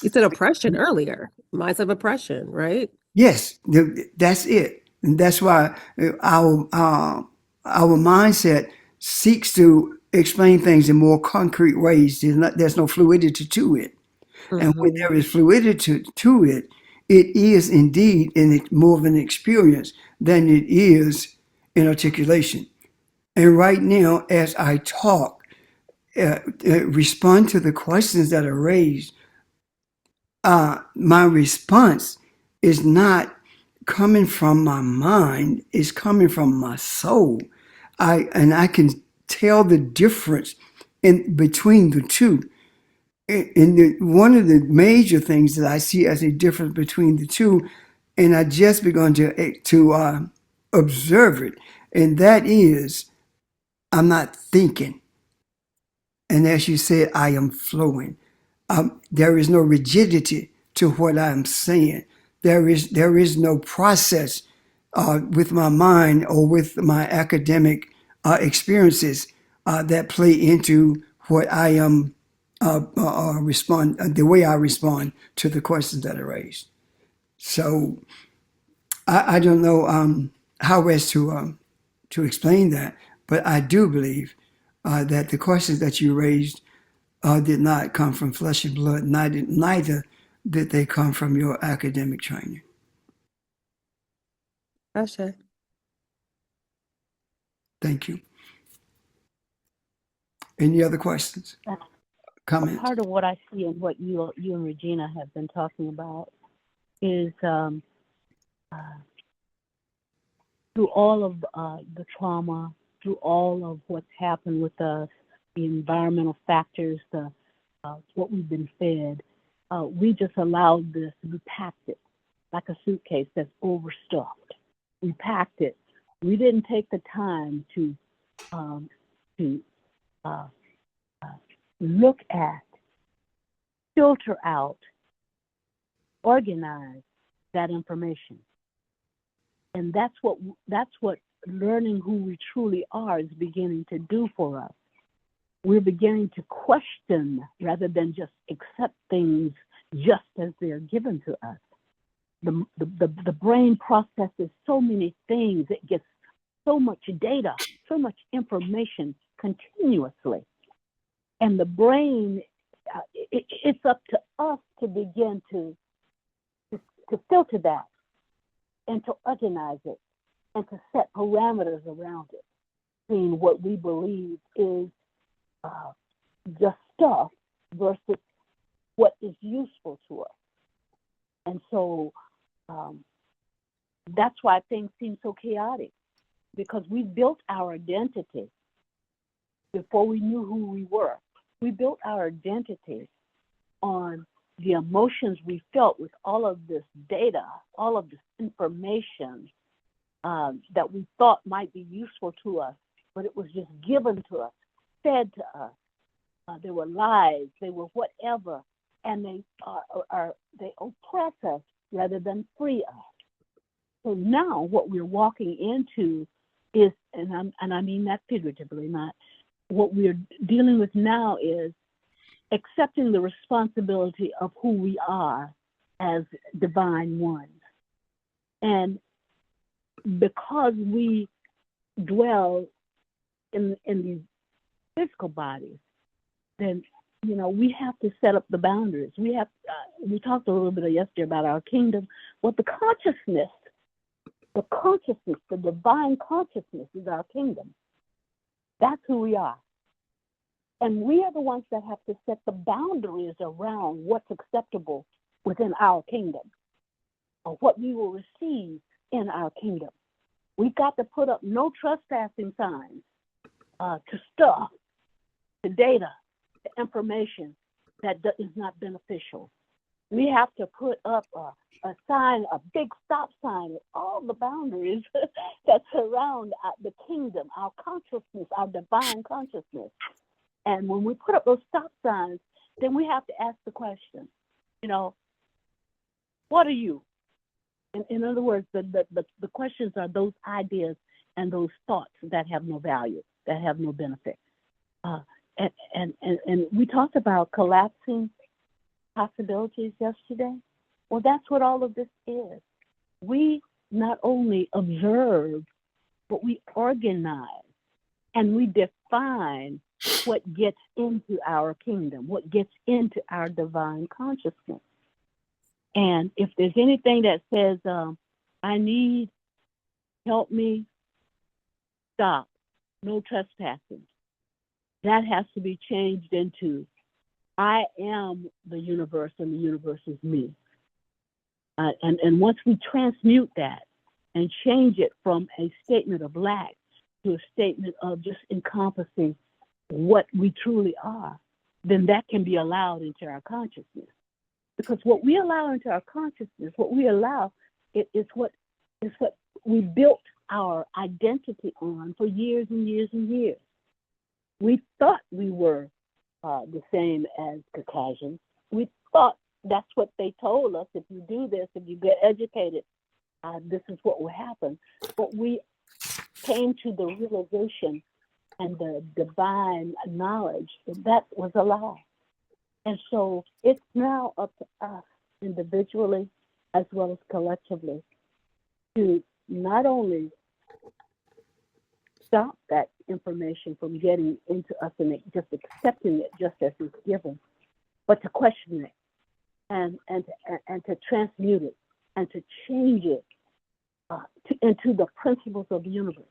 You said oppression earlier, minds of oppression, right? yes, that's it, and that's why our mindset seeks to explain things in more concrete ways. There's no fluidity to it, and when there is fluidity to it, it is indeed more of an experience than it is in articulation. And right now, as I talk, respond to the questions that are raised, my response is not coming from my mind, it's coming from my soul. I can tell the difference in between the two. One of the major things that I see as a difference between the two, and I just begun to observe it, and that is I'm not thinking, and as you said, I am flowing. There is no rigidity to what I'm saying. There is no process with my mind or with my academic experiences that play into what I am the way I respond to the questions that are raised. So I don't know how else to explain that, but I do believe that the questions that you raised did not come from flesh and blood. Neither did they come from your academic training. Asha. Thank you. Any other questions? A Comments? part of what I see and what you and Regina have been talking about is through all of the trauma, through all of what's happened with us, the environmental factors, the what we've been fed, we just allowed this. We packed it like a suitcase that's overstuffed. We packed it. We didn't take the time to look at, filter out, organize that information. And that's what learning who we truly are is beginning to do for us. We're beginning to question rather than just accept things just as they're given to us. The brain processes so many things. It gets so much data, so much information continuously. And the brain, it's up to us to begin to filter that and to organize it and to set parameters around it, seeing what we believe is just stuff versus what is useful to us. And so that's why things seem so chaotic, because we built our identity before we knew who we were. We built our identity on the emotions we felt with all of this data, all of this information that we thought might be useful to us, but it was just given to us, fed to us. They were lies, they were whatever, and they oppress us rather than free us. So now what we're walking into is, and I mean that figuratively, not what we're dealing with now is accepting the responsibility of who we are as divine ones. And because we dwell in these physical bodies, then we have to set up the boundaries. We talked a little bit yesterday about our kingdom. Well, the divine consciousness is our kingdom. That's who we are. And we are the ones that have to set the boundaries around what's acceptable within our kingdom, or what we will receive in our kingdom. We've got to put up no trespassing signs to stuff, to data, to information that is not beneficial. We have to put up a sign, a big stop sign with all the boundaries that surround the kingdom, our consciousness, our divine consciousness. And when we put up those stop signs, then we have to ask the question, what are you? In other words, the questions are those ideas and those thoughts that have no value, that have no benefit. And we talked about collapsing possibilities yesterday. Well, that's what all of this is. We not only observe, but we organize and we define what gets into our kingdom, what gets into our divine consciousness. And if there's anything that says, I need, help me, stop, no trespassing. That has to be changed into I am the universe and the universe is me. And once we transmute that and change it from a statement of lack to a statement of just encompassing what we truly are, then that can be allowed into our consciousness. Because what we allow into our consciousness, what we allow, it is what we built our identity on for years and years and years. We thought we were the same as Caucasians. We thought that's what they told us. If you do this, if you get educated, this is what will happen. But we came to the realization and the divine knowledge that was a lie. And so it's now up to us individually as well as collectively to not only stop that information from getting into us and just accepting it just as it's given, but to question it and to transmute it and to change it into the principles of the universe.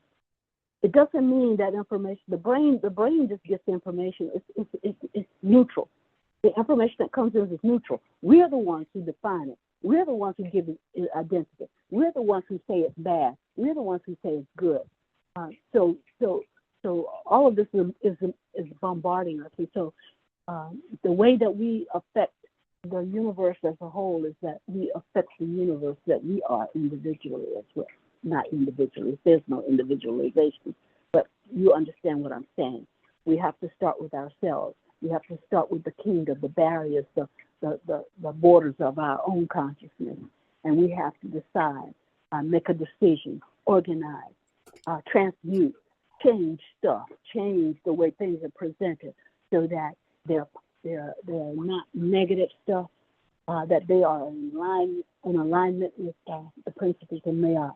It doesn't mean that information, the brain just gets the information. It's neutral. The information that comes in is neutral. We're the ones who define it. We're the ones who give it identity. We're the ones who say it's bad. We're the ones who say it's good. So all of this is bombarding us. And so the way that we affect the universe as a whole is that we affect the universe that we are individually as well. Not individually. There's no individualization. But you understand what I'm saying. We have to start with ourselves. We have to start with the kingdom, the barriers, the borders of our own consciousness. And we have to decide, make a decision, organize, transmute, change stuff, change the way things are presented so that they're not negative stuff, that they are in alignment with the principles of Mayat.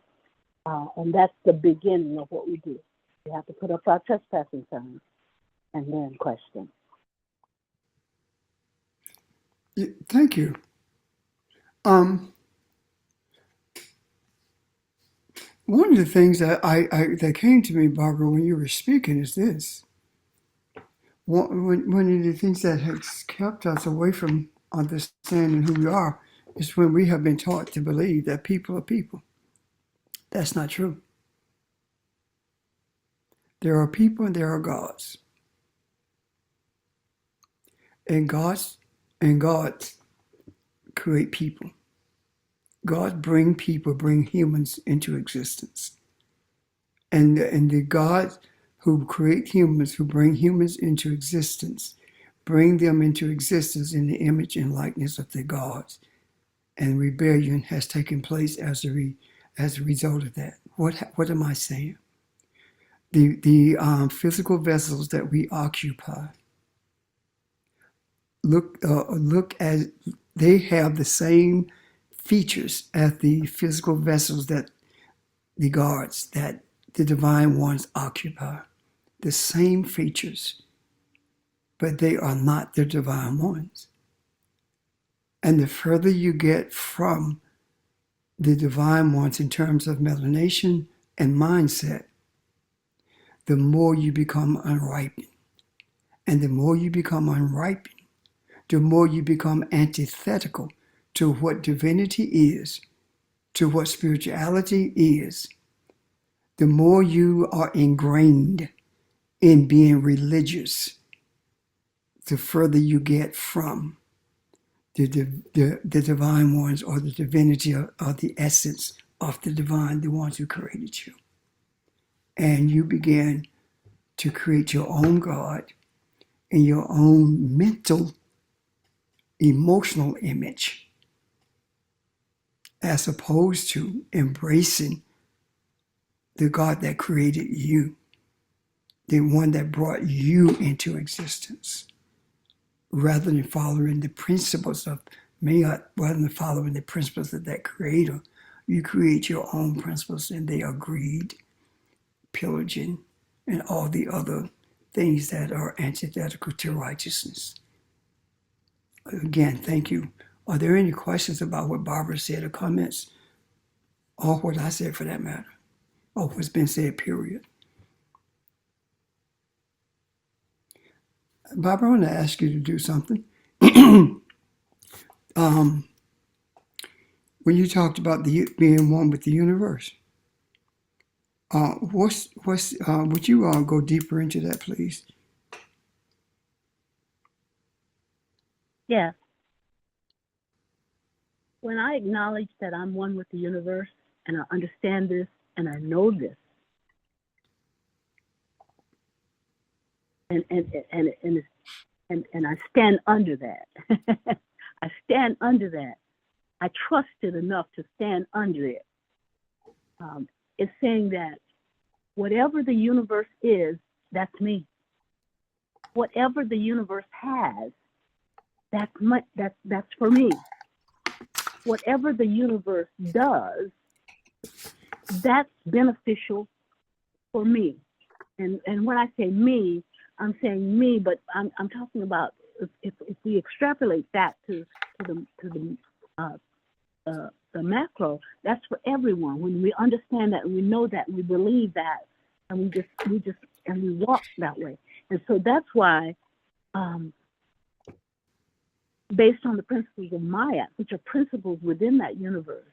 And that's the beginning of what we do. We have to put up our trespassing signs and then question. Thank you. One of the things that that came to me, Barbara, when you were speaking is this. One of the things that has kept us away from understanding who we are is when we have been taught to believe that people are people. That's not true. There are people and there are gods. And gods create people. God bring humans into existence. And the gods who create humans, who bring humans into existence, bring them into existence in the image and likeness of the gods. And rebellion has taken place as a result of that. What am I saying? The physical vessels that we occupy, look at, they have the same features as the physical vessels that the gods, that the divine ones occupy. The same features, but they are not the divine ones. And the further you get from the divine ones in terms of melanation and mindset, the more you become unripened. And the more you become unripened, the more you become antithetical to what divinity is, to what spirituality is, the more you are ingrained in being religious, the further you get from the divine ones or the divinity or the essence of the divine, the ones who created you. And you begin to create your own God in your own mental, emotional image, as opposed to embracing the God that created you, the one that brought you into existence, rather than following the principles of Mayat, rather than following the principles of that creator. You create your own principles, and they are greed, pillaging, and all the other things that are antithetical to righteousness. Again, thank you. Are there any questions about what Barbara said or comments, or what I said for that matter, or what's been said, period? Barbara, I want to ask you to do something. When you talked about being one with the universe, would you go deeper into that, please? Yes. When I acknowledge that I'm one with the universe and I understand this and I know this, and I stand under that. I stand under that. I trust it enough to stand under it. It's saying that whatever the universe is, that's me. Whatever the universe has, that's for me. Whatever the universe does, that's beneficial for me. And when I say me, I'm saying me, but I'm talking about if we extrapolate that to the macro, that's for everyone. When we understand that and we know that and we believe that, and we just and we walk that way. And so that's why, based on the principles of Maya, which are principles within that universe,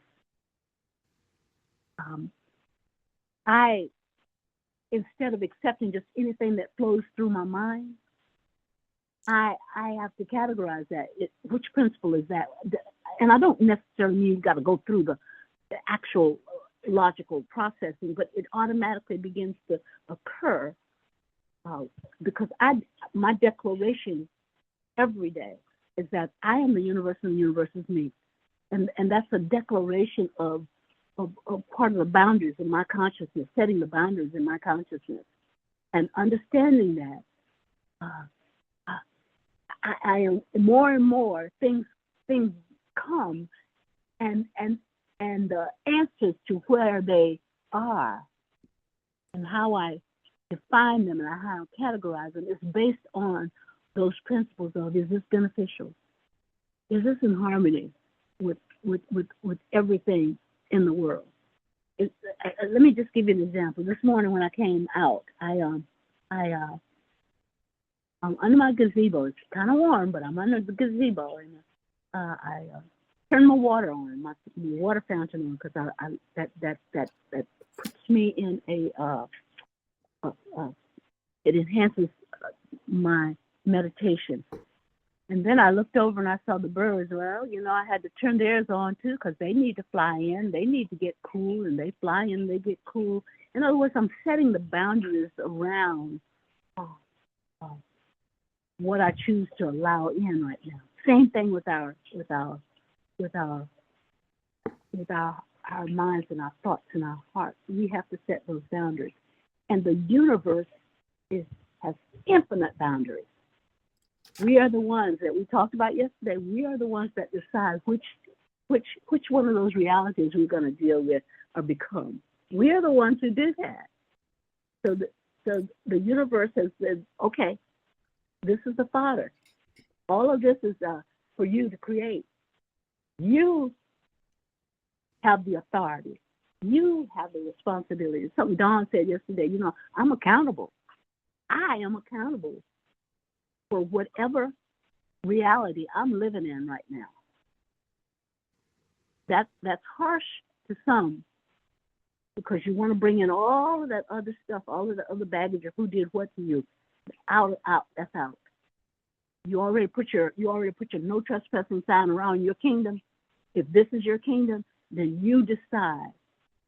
I, instead of accepting just anything that flows through my mind, I have to categorize that. Which principle is that? And I don't necessarily mean you got to go through the actual logical processing, but it automatically begins to occur because my declaration every day is that I am the universe and the universe is me. And that's a declaration of part of the boundaries in my consciousness, setting the boundaries in my consciousness, and understanding that I am more and more things come, and the answers to where they are and how I define them and how I categorize them is based on those principles of, is this beneficial? Is this in harmony with everything in the world? Let me just give you an example. This morning when I came out, I'm under my gazebo. It's kind of warm, but I'm under the gazebo, and I turned my water on, my water fountain on, because that puts me in it enhances my meditation. And then I looked over and I saw the birds. Well, I had to turn theirs on too, because they need to fly in. They need to get cool, and they fly in, they get cool. In other words, I'm setting the boundaries around what I choose to allow in right now. Same thing with our minds and our thoughts and our hearts. We have to set those boundaries. And the universe has infinite boundaries. We are the ones that we talked about yesterday. We are the ones that decide which one of those realities we're going to deal with or become. We are the ones who do that. So the universe has said, okay, this is the fodder. All of this is for you to create. You have the authority. You have the responsibility. Something Dawn said yesterday, I'm accountable. I am accountable for whatever reality I'm living in right now. That's harsh to some, because you want to bring in all of that other stuff, all of the other baggage of who did what to you. Out, that's out. You already put your no trespassing sign around your kingdom. If this is your kingdom, then you decide.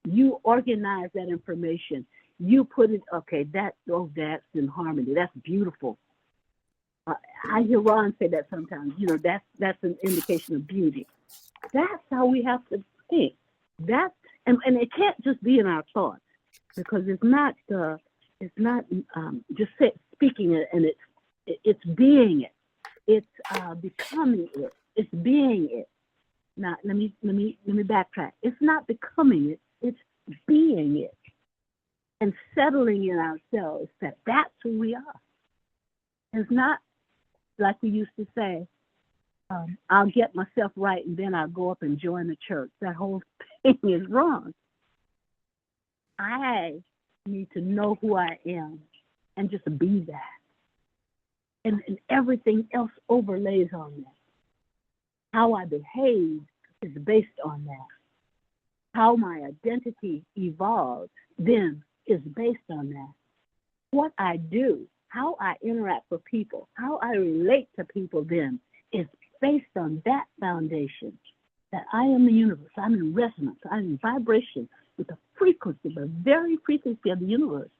You organize that information. You put it, okay, that's in harmony. That's beautiful. I hear Ron say that sometimes. That's an indication of beauty. That's how we have to think. And it can't just be in our thoughts, because it's not just speaking it, and it's being it. It's becoming it. It's being it. Now let me backtrack. It's not becoming it. It's being it, and settling in ourselves that that's who we are. It's not like we used to say, I'll get myself right and then I'll go up and join the church. That whole thing is wrong. I need to know who I am and just be that. and everything else overlays on that. How I behave is based on that. How my identity evolves then is based on that. What I do, how I interact with people, how I relate to people then is based on that foundation. That I am the universe. I'm in resonance. I'm in vibration with the frequency, the very frequency of the universe.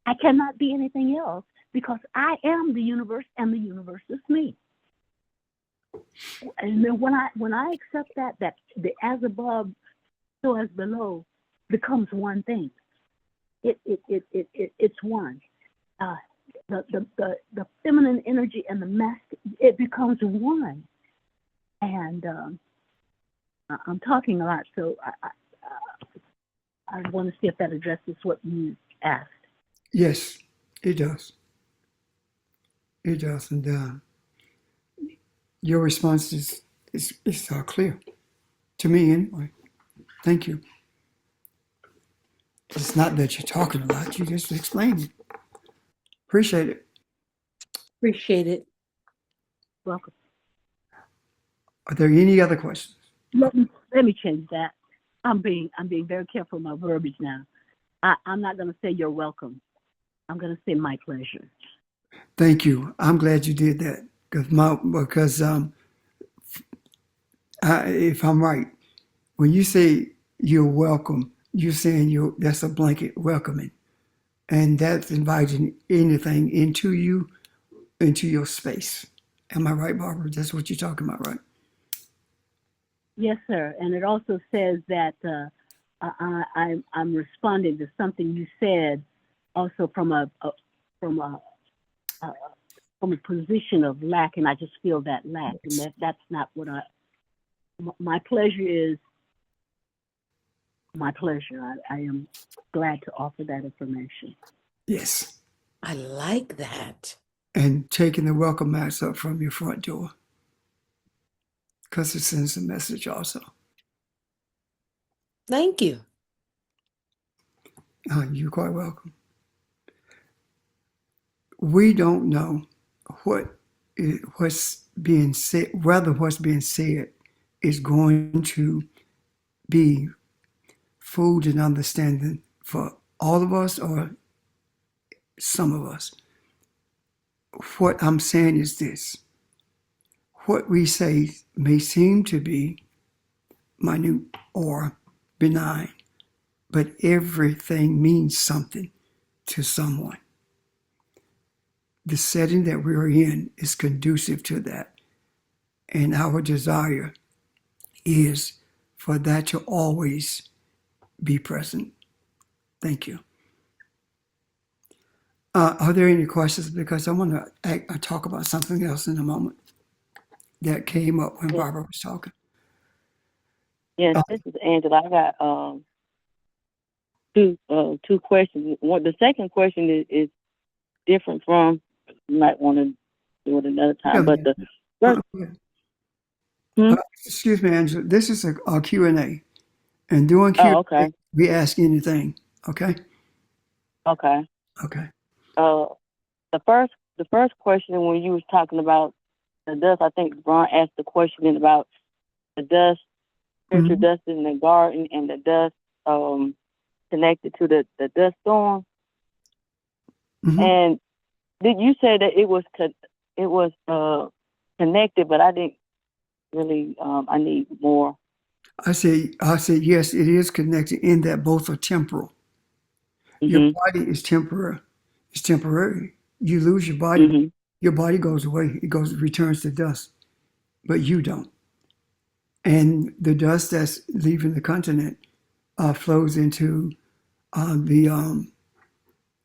I cannot be anything else because I am the universe and the universe is me. And then when I accept that the as above, so as below becomes one thing. It's one. The feminine energy and the masculine, it becomes one. And I'm talking a lot, so I want to see if that addresses what you asked. Yes, it does. It does. And your response is clear to me anyway. Thank you. It's not that you're talking about, you just explained it. Appreciate it. Appreciate it. Welcome. Are there any other questions? Let me change that. I'm being very careful with my verbiage now. I'm not going to say you're welcome. I'm going to say my pleasure. Thank you. I'm glad you did that because if I'm right, when you say you're welcome, you're saying that's a blanket welcoming, and that's inviting anything into you, into your space. Am I right, Barbara? That's what you're talking about, right? Yes, sir. And it also says that I'm responding to something you said, also from a position of lack, and I just feel that lack, and that's not what my pleasure is. My pleasure. I am glad to offer that information. Yes. I like that. And taking the welcome mats up from your front door, because it sends a message also. Thank you. You're quite welcome. We don't know what's being said, whether what's being said is going to be food and understanding for all of us or some of us. What I'm saying is this. What we say may seem to be minute or benign, but everything means something to someone. The setting that we're in is conducive to that. And our desire is for that to always be present. Thank you. Are there any questions? Because I want to talk about something else in a moment that came up when Barbara was talking. Yes, this is Angela. I got two questions. The second question is different from. You might want to do it another time. But the first, excuse me, Angela. This is a Q&A, and doing Q&A, okay. we ask anything. Okay. Okay. Okay. The first question when you was talking about the dust, I think Ron asked the question about the dust, spiritual dust in the garden, and the dust connected to the dust storm. And did you say that it was connected? But I didn't really. I need more. I say yes. It is connected in that both are temporal. Your body is temporary. It's temporary. You lose your body. Your body goes away. It returns to dust, but you don't. And the dust that's leaving the continent flows into the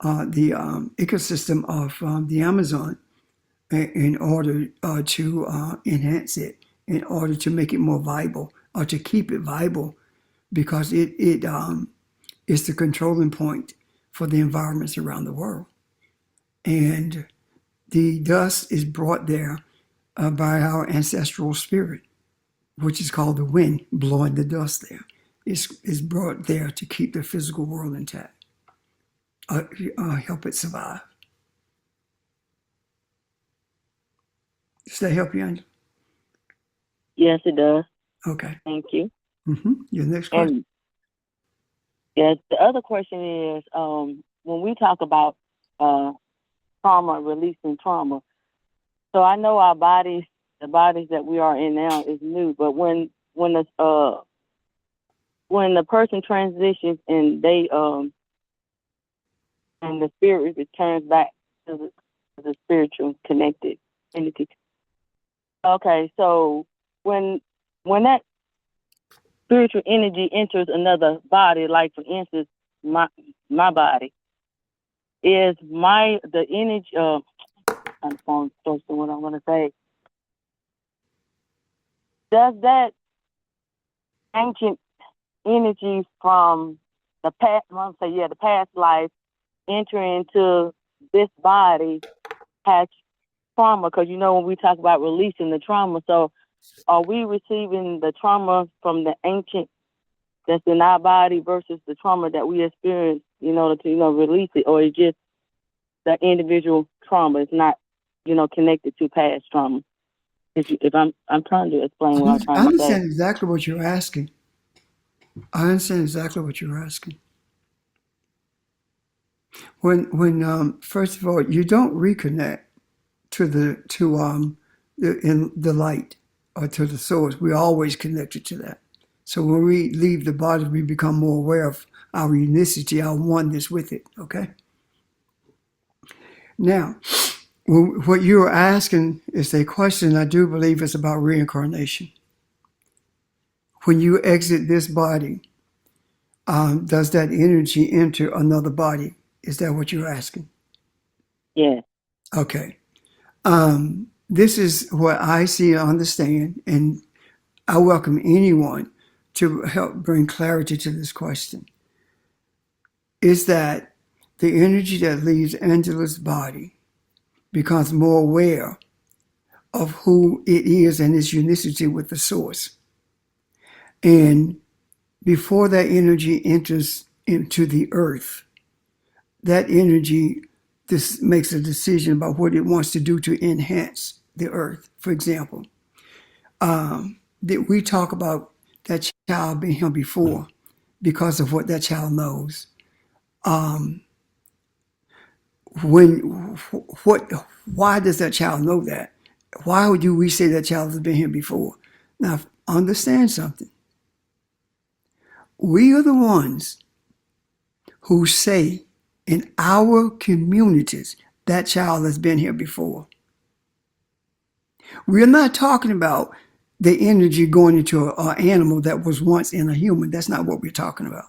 ecosystem of the Amazon in order to enhance it, in order to make it more viable or to keep it viable, because it is the controlling point for the environments around the world. And the dust is brought there by our ancestral spirit, which is called the wind blowing the dust there. Is brought there to keep the physical world intact, help it survive. Does that help you, Angela? Yes, it does. Okay. Thank you. Your next question. And yeah, the other question is, when we talk about trauma, releasing trauma. So I know our bodies, the bodies that we are in now, is new. But when the person transitions and they and the spirit returns back to the spiritual connected entity. Okay, so when that spiritual energy enters another body, like for instance, my body, is the energy I'm phone close to what I'm gonna say. Does that ancient energy from the past, the past life enter into this body has trauma? Because when we talk about releasing the trauma, so are we receiving the trauma from the ancient that's in our body versus the trauma that we experience, to release it, or is just the individual trauma? It's not, connected to past trauma. If I'm trying to explain what I'm I trying to understand say. exactly what you're asking. I understand exactly what you're asking. When first of all, you don't reconnect to the light or to the source. We're always connected to that. So when we leave the body, we become more aware of our unicity, our oneness with it. Okay. Now, what you're asking is a question I do believe is about reincarnation. When you exit this body, does that energy enter another body? Is that what you're asking? Yeah. Okay. This is what I see and understand, and I welcome anyone to help bring clarity to this question. Is that the energy that leaves Angela's body becomes more aware of who it is and its unicity with the source. And before that energy enters into the earth, that energy makes a decision about what it wants to do to enhance the earth. For example, that we talk about that child being here before because of what that child knows. Why does that child know that? Why would we say that child has been here before? Now, understand something. We are the ones who say in our communities that child has been here before. We're not talking about the energy going into an animal that was once in a human. That's not what we're talking about.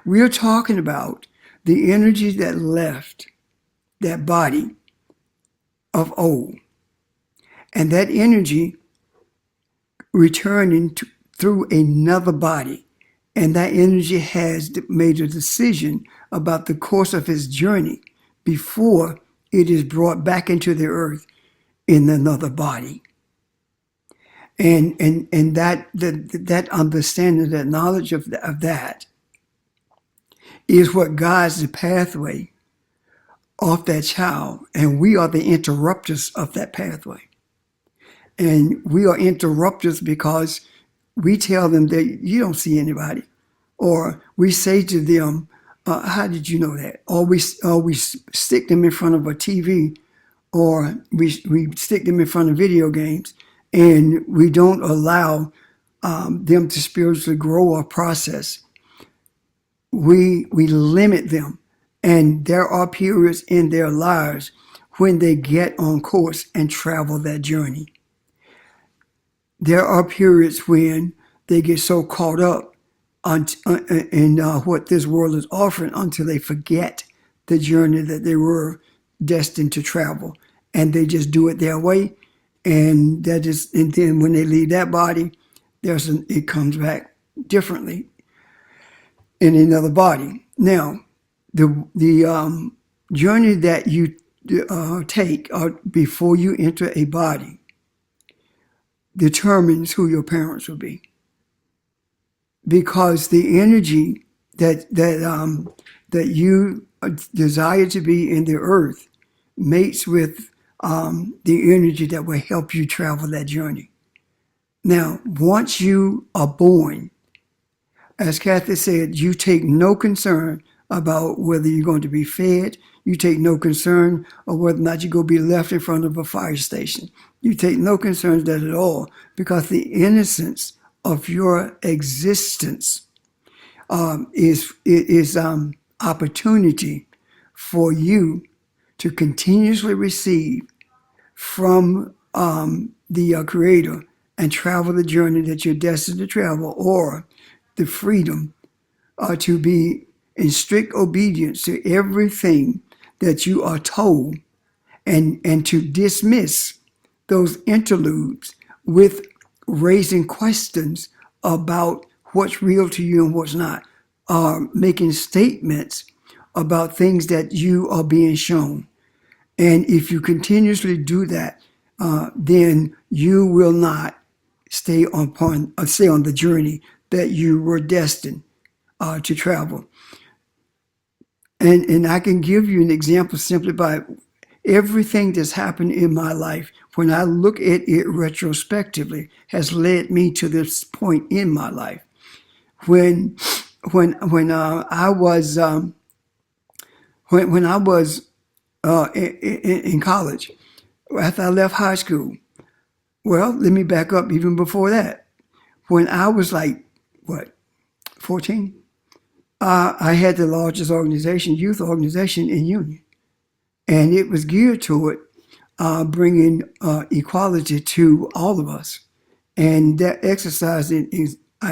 We're talking about the energy that left that body of old, and that energy returning through another body. And that energy has made a decision about the course of his journey before it is brought back into the earth in another body. And that understanding, that knowledge of that is what guides the pathway of that child. And we are the interrupters of that pathway. And we are interrupters because we tell them that you don't see anybody. Or we say to them, how did you know that? Or we stick them in front of a TV, or we stick them in front of video games, and we don't allow them to spiritually grow or process. We limit them. And there are periods in their lives when they get on course and travel that journey. There are periods when they get so caught up in what this world is offering until they forget the journey that they were destined to travel, and they just do it their way. And then when they leave that body, it comes back differently in another body. Now, the journey that you take before you enter a body determines who your parents will be, because the energy that you desire to be in the earth mates with the energy that will help you travel that journey. Now, once you are born, as Kathy said, you take no concern about whether you're going to be fed. You take no concern of whether or not you're going to be left in front of a fire station. You take no concerns that at all, because the innocence of your existence is opportunity for you to continuously receive from the Creator and travel the journey that you're destined to travel, or the freedom to be in strict obedience to everything that you are told, and to dismiss those interludes with raising questions about what's real to you and what's not, making statements about things that you are being shown. And if you continuously do that, then you will not stay on the journey that you were destined to travel. And I can give you an example simply by everything that's happened in my life. When I look at it retrospectively, has led me to this point in my life. When I was in college, after I left high school. Well, let me back up even before that. When I was 14, I had the largest youth organization in Union. And it was geared toward bringing equality to all of us. And that I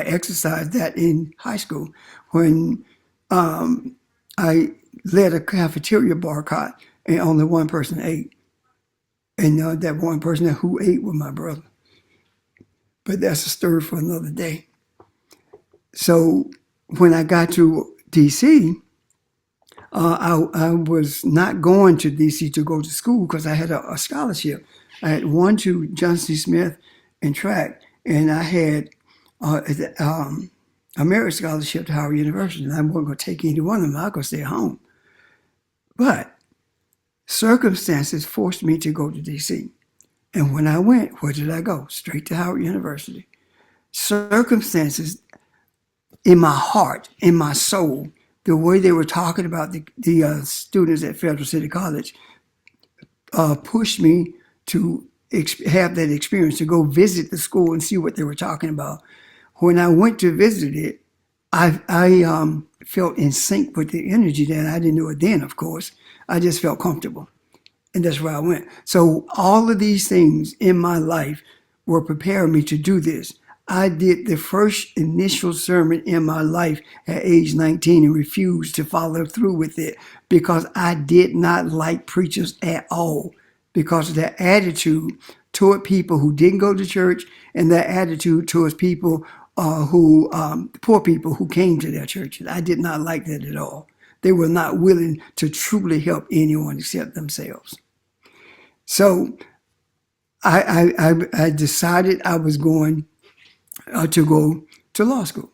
exercised that in high school when I led a cafeteria boycott and only one person ate. And that one person who ate was my brother. But that's a story for another day. So when I got to D.C., I was not going to D.C. to go to school because I had a scholarship. I had won to Johnson C. Smith in track, and I had a merit scholarship to Howard University. And I wasn't going to take any one of them. I was going to stay at home. But circumstances forced me to go to D.C. And when I went, where did I go? Straight to Howard University. Circumstances in my heart, in my soul, the way they were talking about the students at Federal City College pushed me to have that experience, to go visit the school and see what they were talking about. When I went to visit it, I felt in sync with the energy there. I didn't know it then, of course. I just felt comfortable. And that's where I went. So all of these things in my life were preparing me to do this. I did the first initial sermon in my life at age 19 and refused to follow through with it because I did not like preachers at all, because of their attitude toward people who didn't go to church and their attitude towards people poor people who came to their churches. I did not like that at all. They were not willing to truly help anyone except themselves. So I decided I was going to go to law school.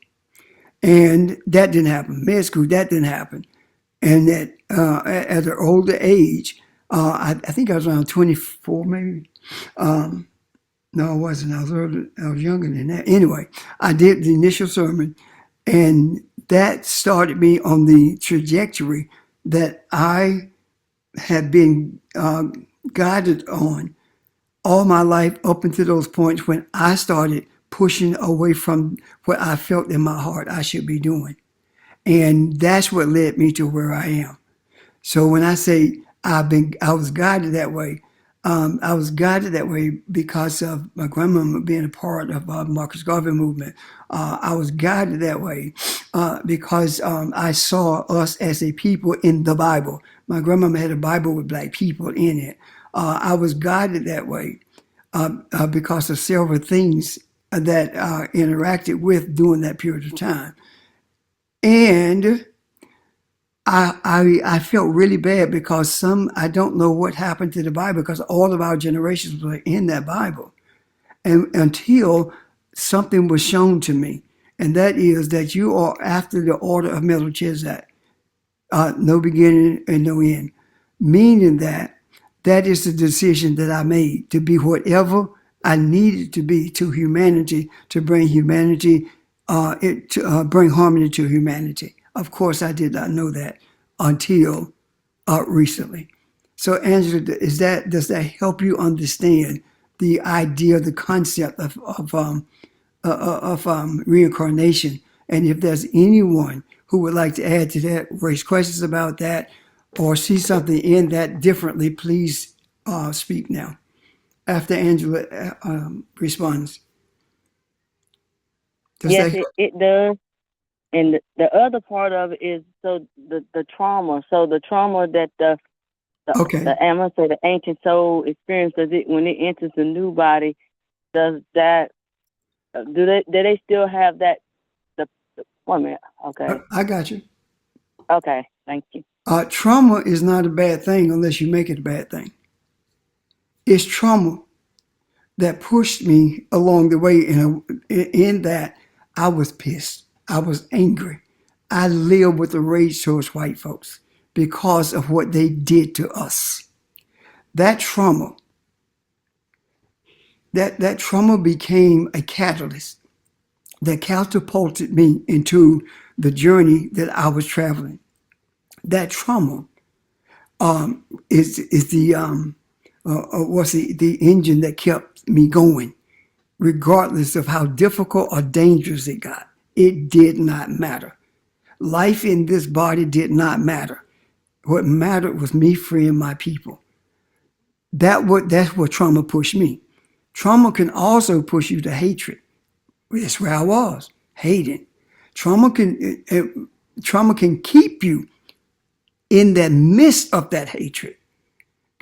And that didn't happen. Med school, that didn't happen. And that at an older age, I think I was around 24 maybe. No, I wasn't. I was younger than that. Anyway, I did the initial sermon, and that started me on the trajectory that I had been guided on all my life up until those points when I started pushing away from what I felt in my heart I should be doing. And that's what led me to where I am. So when I say I was guided that way, I was guided that way because of my grandmama being a part of the Marcus Garvey movement. I was guided that way because I saw us as a people in the Bible. My grandmama had a Bible with black people in it. I was guided that way because of several things that interacted with during that period of time. And I felt really bad because I don't know what happened to the Bible because all of our generations were in that Bible. And until something was shown to me, and that is that you are after the order of Melchizedek, no beginning and no end, meaning that That is the decision that I made to be whatever I needed to be to humanity, to bring humanity, to bring harmony to humanity. Of course, I did not know that until recently. So, Angela, does that help you understand the idea, the concept of reincarnation? And if there's anyone who would like to add to that, raise questions about that, or see something in that differently, please speak now. After Angela responds, does Yes, that? it does. And the other part of it is so the trauma. So the trauma that Okay. I'm gonna say the ancient soul experiences it when it enters the new body. Does that do they still have that? The 1 minute. Okay. I got you. Okay. Thank you. Trauma is not a bad thing unless you make it a bad thing. It's trauma that pushed me along the way in that I was pissed. I was angry. I lived with a rage towards white folks because of what they did to us. That trauma, that trauma became a catalyst that catapulted me into the journey that I was traveling. That trauma is was the engine that kept me going, regardless of how difficult or dangerous it got. It did not matter. Life in this body did not matter. What mattered was me freeing my people. That's what trauma pushed me. Trauma can also push you to hatred. That's where I was, hating. Trauma can keep you in the midst of that hatred.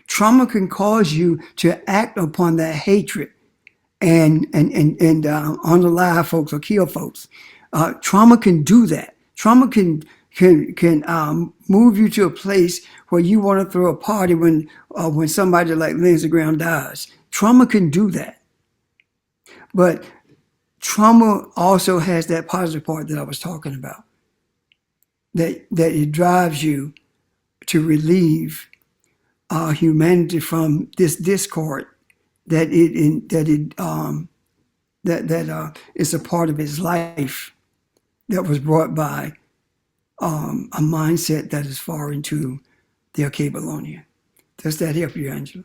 Trauma can cause you to act upon that hatred and unalive folks or kill folks. Trauma can do that. Trauma can move you to a place where you want to throw a party when somebody like Lindsey Graham dies. Trauma can do that. But trauma also has that positive part that I was talking about. That it drives you to relieve humanity from this discord that is a part of his life that was brought by a mindset that is foreign to the Babylonian. Does that help you, Angela?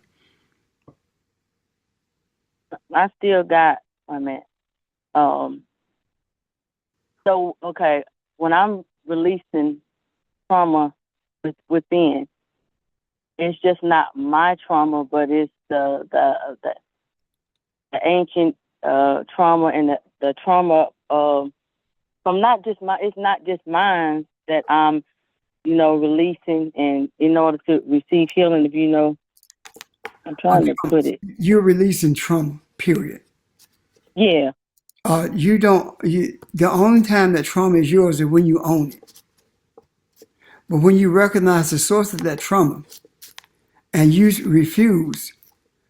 I still got. I mean, so okay, when I'm releasing trauma within, it's just not my trauma, but it's the ancient trauma and the trauma from not just it's not just mine that I'm releasing, and in order to receive healing, if I'm trying to put it. You're releasing trauma, period. Yeah. The only time that trauma is yours is when you own it. But when you recognize the source of that trauma and you refuse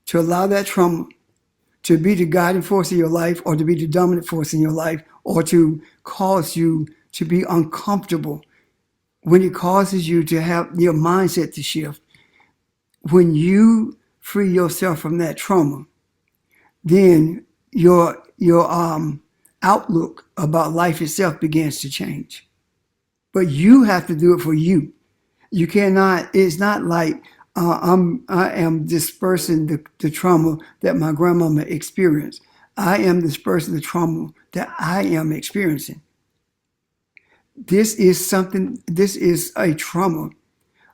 to allow that trauma to be the guiding force of your life or to be the dominant force in your life or to cause you to be uncomfortable, when it causes you to have your mindset to shift, when you free yourself from that trauma, then your outlook about life itself begins to change. But you have to do it for you. You cannot. It's not like I am dispersing the trauma that my grandmama experienced. I am dispersing the trauma that I am experiencing. This is a trauma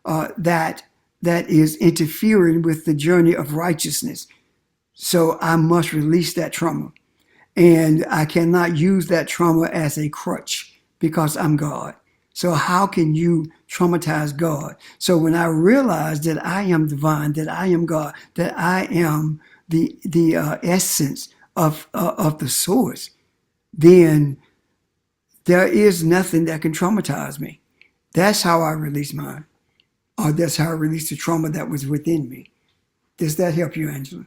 that is interfering with the journey of righteousness. So I must release that trauma. And I cannot use that trauma as a crutch because I'm God. So how can you traumatize God? So when I realize that I am divine, that I am God, that I am the essence of the source, then there is nothing that can traumatize me. That's how I release mine. Or that's how I release the trauma that was within me. Does that help you, Angela?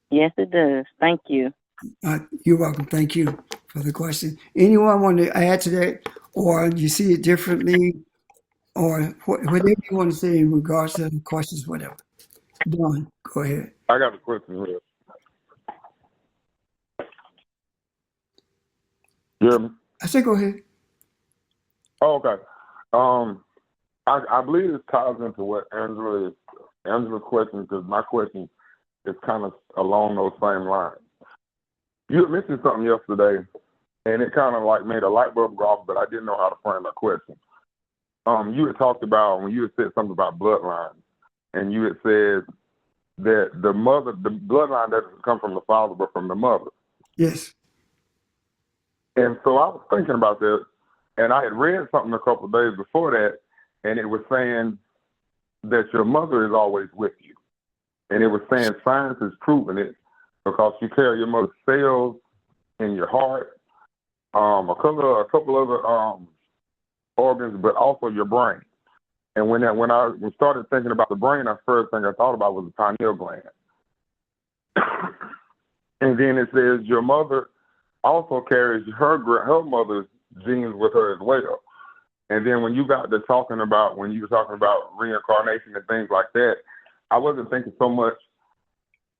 Yes, it does. Thank you. You're welcome. Thank you for the question. Anyone want to add to that, or you see it differently, or whatever you want to say in regards to the questions, whatever. Don, go ahead. I got a question here. You hear me? I said, go ahead. Oh, okay. I believe this ties into what Angela's question, because my question is kind of along those same lines. You had mentioned something yesterday, and it kind of like made a light bulb go off, but I didn't know how to frame my question. You had talked about, when you had said something about bloodline, and you had said that the bloodline doesn't come from the father, but from the mother. Yes. And so I was thinking about this, and I had read something a couple of days before that, and it was saying that your mother is always with you. And it was saying science has proven it because you carry your mother's cells in your heart, a couple other organs, but also your brain. And when I started thinking about the brain, the first thing I thought about was the pineal gland. And then it says your mother also carries her mother's genes with her as well. And then when you were talking about reincarnation and things like that, I wasn't thinking so much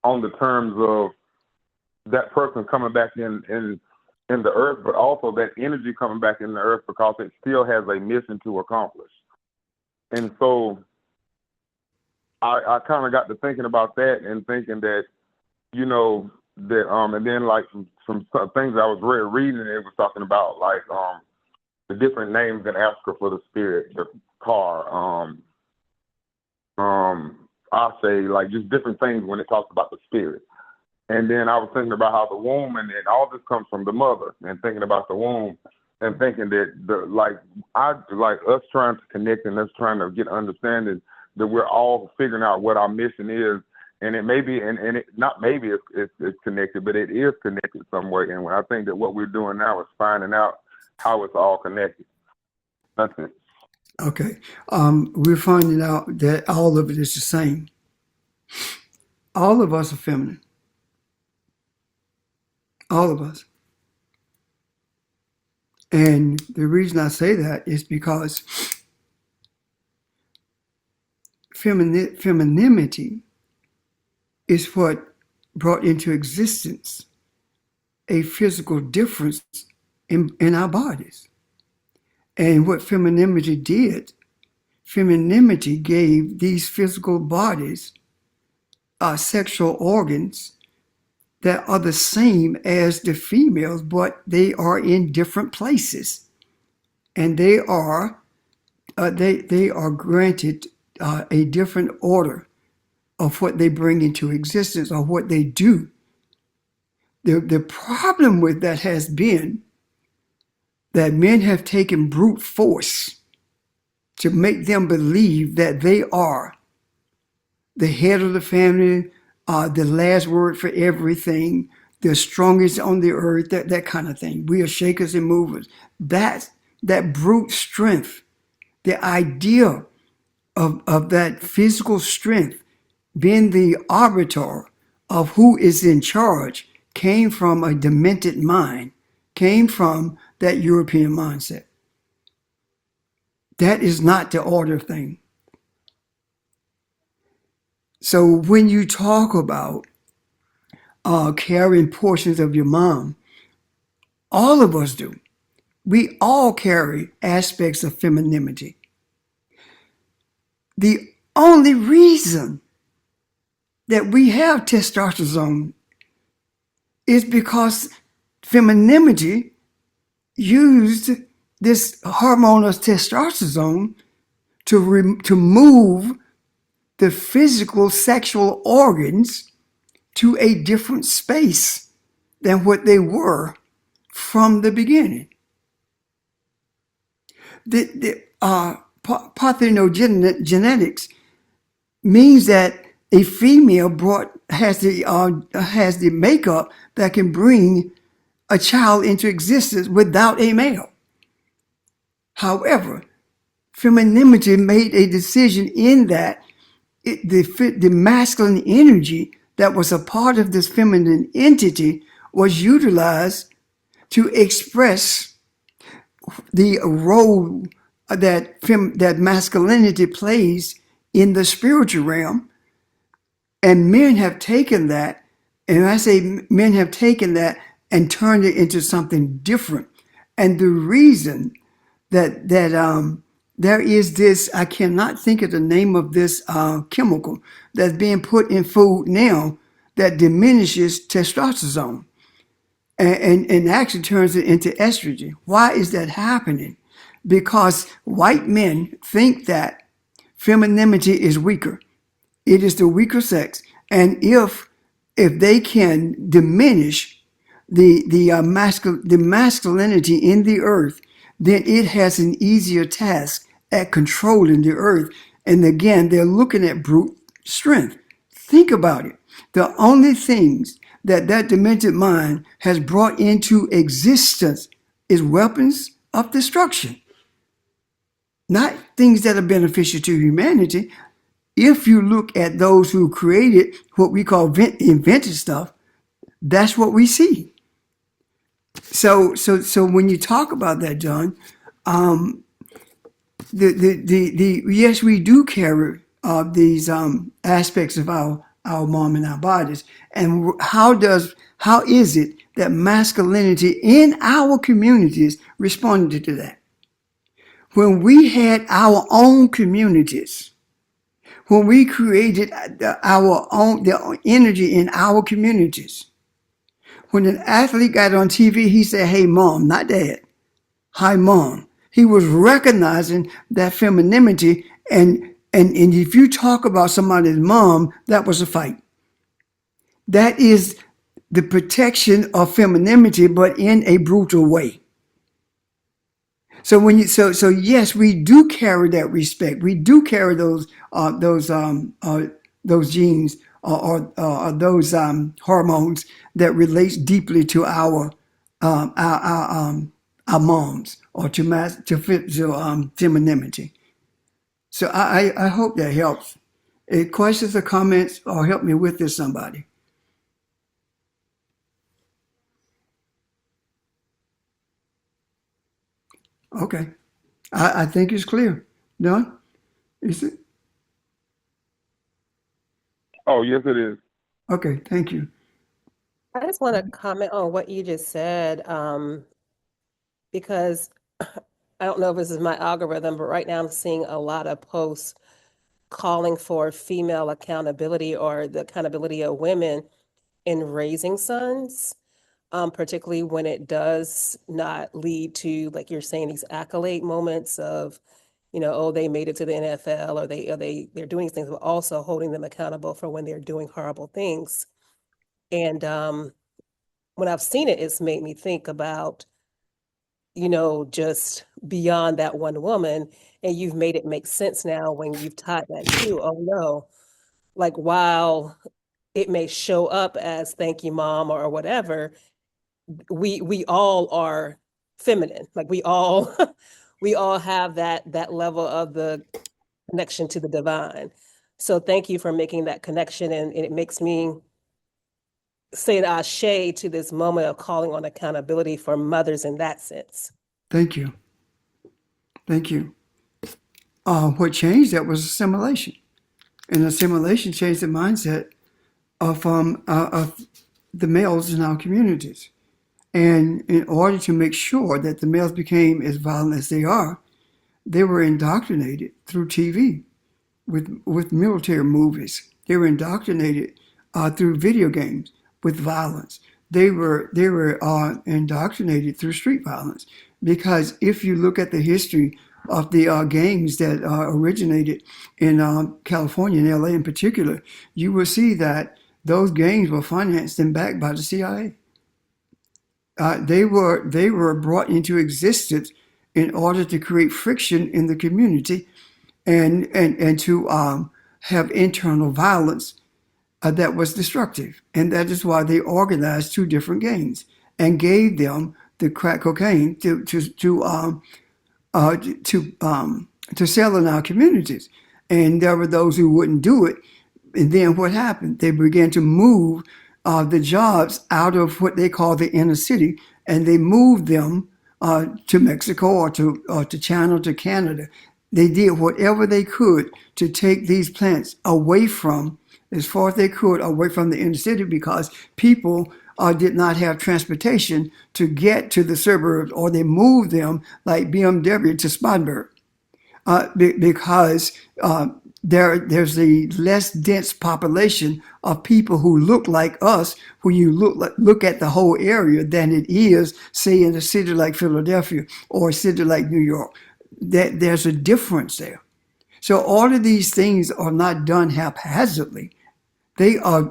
on the terms of that person coming back in the earth, but also that energy coming back in the earth because it still has a mission to accomplish. And so I kind of got to thinking about that and thinking that, and then like some things I was reading, it was talking about like the different names in Africa for the spirit, the car, I say like just different things when it talks about the spirit. And then I was thinking about how the womb and all this comes from the mother, and thinking about the womb and thinking that us trying to connect and us trying to get understanding that we're all figuring out what our mission is. And it may be, and it not maybe it's connected, but it is connected some way. And I think that what we're doing now is finding out how it's all connected. That's it. Okay. We're finding out that all of it is the same. All of us are feminine. All of us. And the reason I say that is because femininity is what brought into existence a physical difference in our bodies. And what femininity did, femininity gave these physical bodies sexual organs that are the same as the females, but they are in different places. And they are granted a different order of what they bring into existence or what they do. The problem with that has been that men have taken brute force to make them believe that they are the head of the family, the last word for everything, the strongest on the earth, that kind of thing. We are shakers and movers. That brute strength, the idea of that physical strength being the arbiter of who is in charge came from a demented mind, came from that European mindset. That is not the order thing. So when you talk about carrying portions of your mom, all of us do. We all carry aspects of femininity. The only reason that we have testosterone is because femininity used this hormone of testosterone to move the physical sexual organs to a different space than what they were from the beginning. The parthenogenetics means that a female has the makeup that can bring a child into existence without a male. However, femininity made a decision in that the masculine energy that was a part of this feminine entity was utilized to express the role that masculinity plays in the spiritual realm, And men have taken that, and I say men have taken that and turned it into something different. And the reason that there is this, I cannot think of the name of this chemical that's being put in food now that diminishes testosterone and actually turns it into estrogen. Why is that happening? Because white men think that femininity is weaker. It is the weaker sex, and if they can diminish the masculinity in the earth, then it has an easier task at controlling the earth. And again, they're looking at brute strength. Think about it. The only things that demented mind has brought into existence is weapons of destruction, not things that are beneficial to humanity. If you look at those who created what we call invented stuff, that's what we see. So when you talk about that, John, yes, we do carry these aspects of our mom and our bodies. And how is it that masculinity in our communities responded to that? When we had our own communities, when we created the energy in our communities, when an athlete got on TV, he said, "Hey, mom," not dad. "Hi, mom." He was recognizing that femininity, and if you talk about somebody's mom, that was a fight. That is the protection of femininity, but in a brutal way. So yes, we do carry that respect. We do carry those genes or those hormones that relates deeply to our moms or to femininity. So I hope that helps. Questions or comments, or help me with this, somebody. Okay. I think it's clear. Done? Is it? Oh, yes, it is. Okay, thank you. I just want to comment on what you just said, because I don't know if this is my algorithm, but right now I'm seeing a lot of posts calling for female accountability or the accountability of women in raising sons, particularly when it does not lead to, like you're saying, these accolade moments of, oh, they made it to the NFL, or they're doing these things, but also holding them accountable for when they're doing horrible things. And when I've seen it, it's made me think about, just beyond that one woman, and you've made it make sense now when you've tied that to, oh no, like while it may show up as "thank you, mom," or whatever, we all are feminine. Like we all we all have that level of the connection to the divine. So thank you for making that connection, and it makes me say an ashe to this moment of calling on accountability for mothers in that sense. Thank you. Thank you. What changed that was assimilation. And assimilation changed the mindset of the males in our communities. And in order to make sure that the males became as violent as they are, they were indoctrinated through TV with military movies. They were indoctrinated through video games with violence. They were indoctrinated through street violence. Because if you look at the history of the gangs that originated in California and LA in particular, you will see that those gangs were financed and backed by the CIA. They were brought into existence in order to create friction in the community and to have internal violence that was destructive. And that is why they organized two different gangs and gave them the crack cocaine to sell in our communities. And there were those who wouldn't do it. And then what happened? They began to move the jobs out of what they call the inner city, and they moved them to Mexico or to China, to Canada. They did whatever they could to take these plants away from as far as they could away from the inner city because people did not have transportation to get to the suburbs, or they moved them like BMW to Spartanburg because there's a less dense population of people who look like us when you look at the whole area than it is, say, in a city like Philadelphia or a city like New York. There's a difference there. So all of these things are not done haphazardly. They are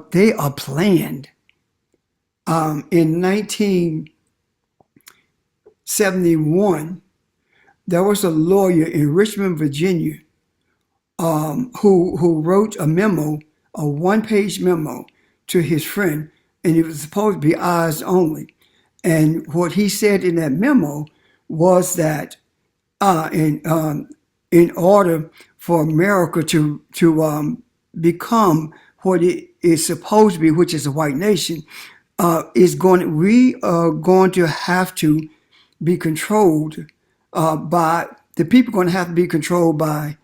planned. In 1971, there was a lawyer in Richmond, Virginia, who wrote a memo, a one-page memo to his friend, and it was supposed to be eyes only. And what he said in that memo was that in order for America to become what it is supposed to be, which is a white nation, we are going to have to be controlled by the people. Going to have to be controlled by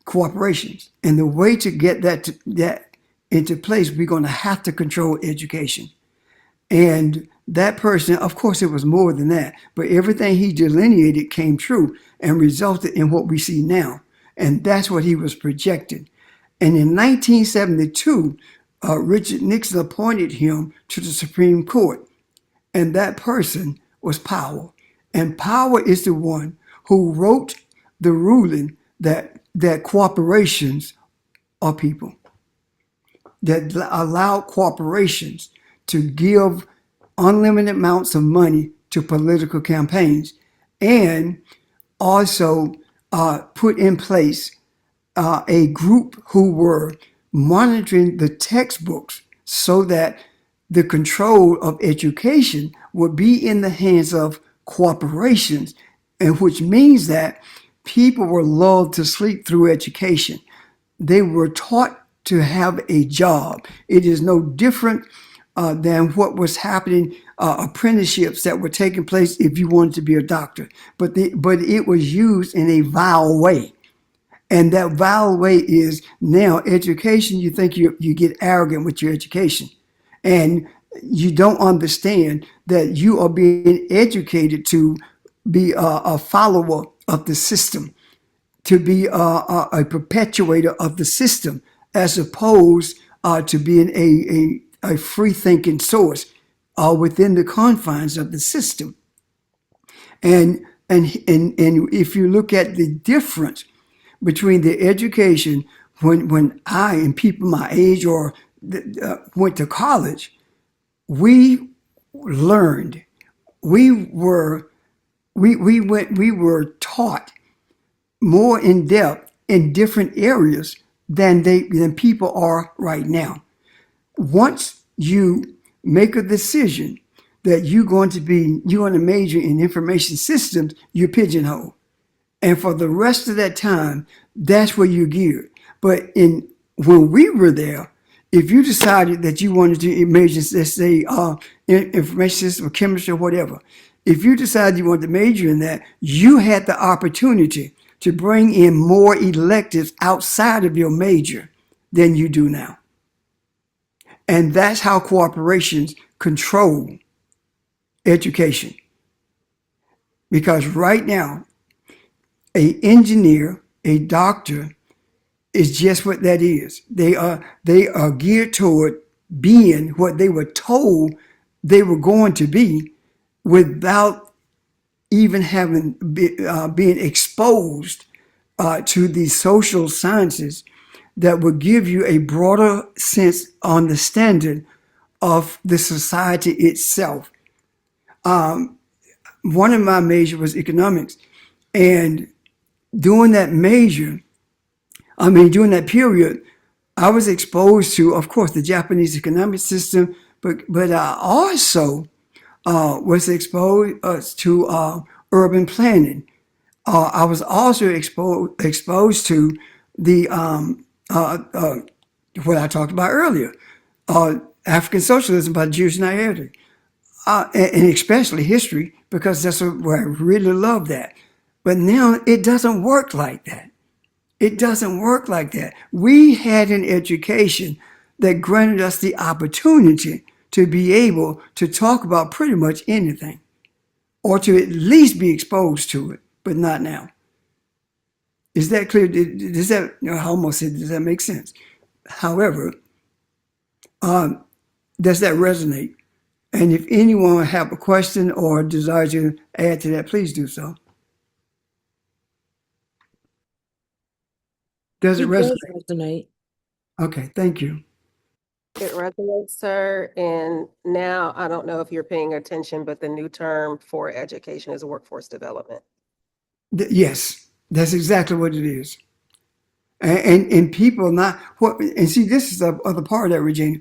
corporations, and the way to get that into place, we're going to have to control education. And that person, of course, it was more than that, but everything he delineated came true and resulted in what we see now. And that's what he was projecting. And in 1972, Richard Nixon appointed him to the Supreme Court. And that person was Powell. And Powell is the one who wrote the ruling that corporations are people, that allowed corporations to give unlimited amounts of money to political campaigns, and also put in place a group who were monitoring the textbooks so that the control of education would be in the hands of corporations, and which means that people were lulled to sleep through education. They were taught to have a job. It is no different than what was happening, apprenticeships that were taking place if you wanted to be a doctor. But it was used in a vile way. And that vile way is now education. You think you get arrogant with your education. And you don't understand that you are being educated to be a follower of the system, to be a perpetuator of the system, as opposed to being a free-thinking source within the confines of the system. And if you look at the difference between the education when I and people my age or went to college, we learned, we were taught more in depth in different areas than people are right now. Once you make a decision that you're going to major in information systems, you're pigeonholed. And for the rest of that time, that's where you're geared. But when we were there, if you decided that you wanted to major, let's say, information system or chemistry or whatever, if you decided you wanted to major in that, you had the opportunity to bring in more electives outside of your major than you do now. And that's how corporations control education. Because right now, an engineer, a doctor, is just what that is. They are geared toward being what they were told they were going to be, without even having being exposed to the social sciences that would give you a broader sense understanding of the society itself. One of my majors was economics, and during that period, I was exposed to, of course, the Japanese economic system, but I also was exposed to urban planning. I was also exposed to the what I talked about earlier, African socialism by the Jewish narrative, and especially history, because that's where I really love that. But now it doesn't work like that. It doesn't work like that. We had an education that granted us the opportunity to be able to talk about pretty much anything, or to at least be exposed to it, but not now. Is that clear? Does that, I almost said, does that make sense? However, does that resonate? And if anyone have a question or desire to add to that, please do so. Does it It does resonate? resonate. Okay, thank you. It resonates, sir. And now I don't know if you're paying attention, but the new term for education is workforce development. Yes, that's exactly what it is. And people not what, and see, this is the other part of that, Regina.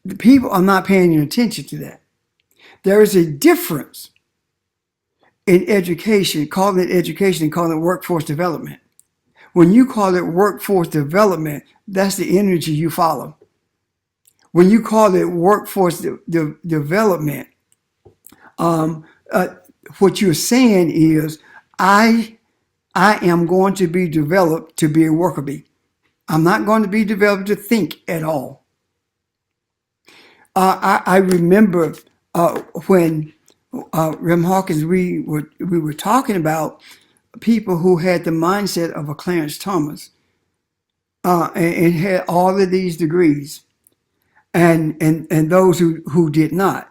The people are not paying any attention to that. There is a difference in education, calling it education and calling it workforce development. When you call it workforce development, that's the energy you follow. When you call it workforce development, what you're saying is, I am going to be developed to be a worker bee. I'm not going to be developed to think at all. I remember when Rem Hawkins, we were talking about people who had the mindset of a Clarence Thomas, and had all of these degrees, and those who did not.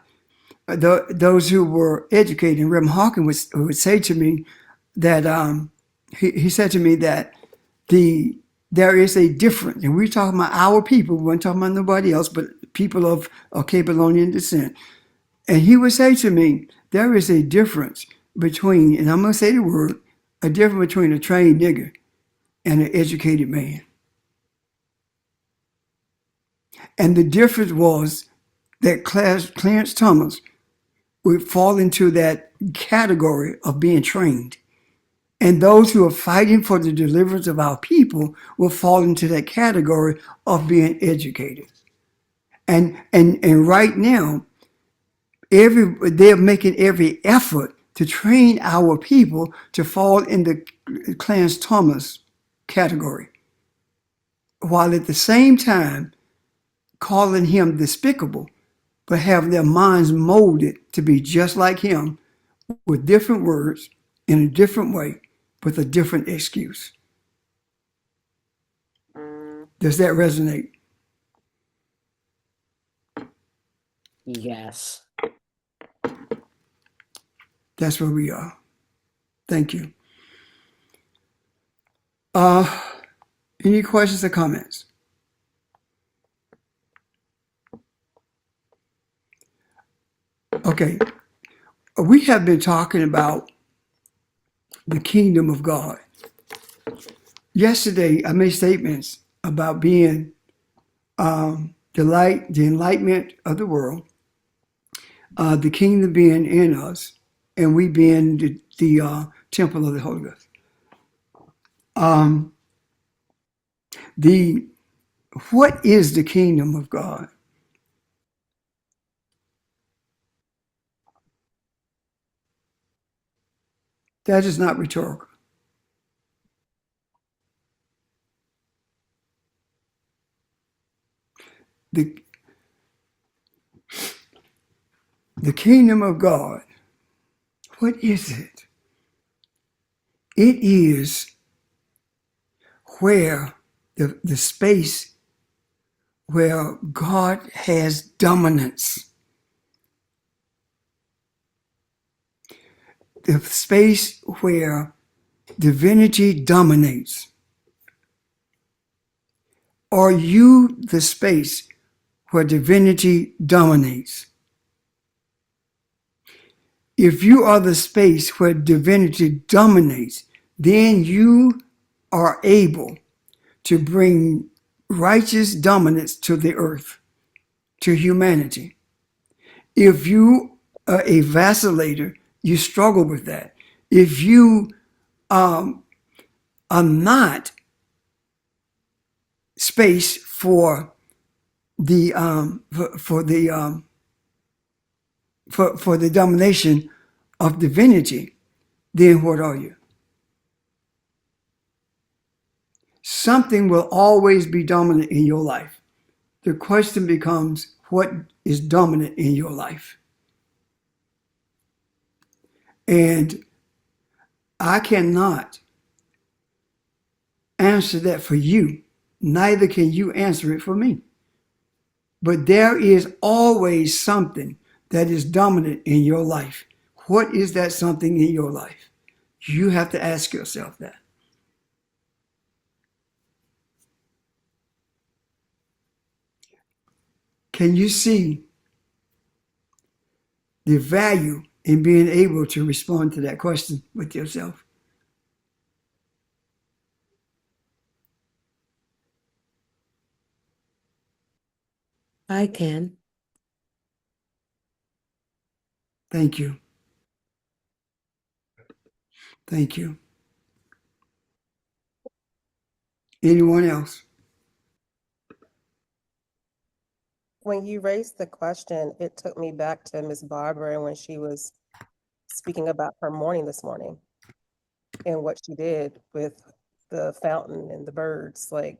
Those who were educated. And Rem Hawkins would say to me that he said to me that there is a difference, and we're talking about our people. We weren't talking about nobody else, but people of Cape Colonian descent. And he would say to me, there is a difference between, and I'm going to say the word, a difference between a trained nigger and an educated man. And the difference was that Clarence Thomas would fall into that category of being trained. And those who are fighting for the deliverance of our people will fall into that category of being educated. And right now, they're making every effort to train our people to fall in the Clarence Thomas category, while at the same time calling him despicable, but have their minds molded to be just like him, with different words, in a different way, with a different excuse. Does that resonate? Yes. That's where we are. Thank you. Any questions or comments? Okay. We have been talking about the kingdom of God. Yesterday, I made statements about being the light, the enlightenment of the world, the kingdom being in us, and we being the temple of the Holy Ghost. What is the kingdom of God? That is not rhetorical. The kingdom of God, what is it? It is where the space where God has dominance. The space where divinity dominates. Are you the space where divinity dominates? If you are the space where divinity dominates, then you are able to bring righteous dominance to the earth, to humanity. If you are a vacillator, you struggle with that. If you are not space for the for the domination of divinity, then what are you? something will always be dominant in your life. The question becomes, what is dominant in your life? And I cannot answer that for you. Neither can you answer it for me. But there is always something that is dominant in your life. What is that something in your life? You have to ask yourself that. Can you see the value in being able to respond to that question with yourself? I can. Thank you. Thank you. Anyone else? When you raised the question, it took me back to Miss Barbara when she was speaking about her morning this morning and what she did with the fountain and the birds. Like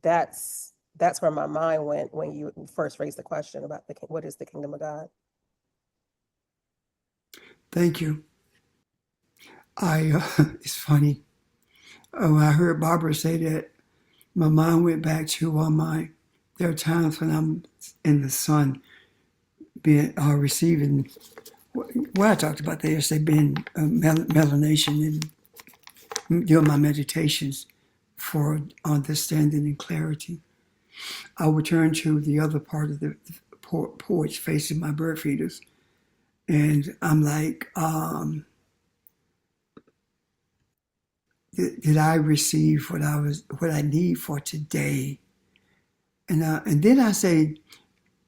that's where my mind went when you first raised the question about what is the kingdom of God. Thank you. It's funny. When I heard Barbara say that, my mind went back to there are times when I'm in the sun being receiving what I talked about there yesterday, being melanation and doing my meditations for understanding and clarity. I would turn to the other part of the porch facing my bird feeders, and I'm like, did I receive what I need for today? And then I say,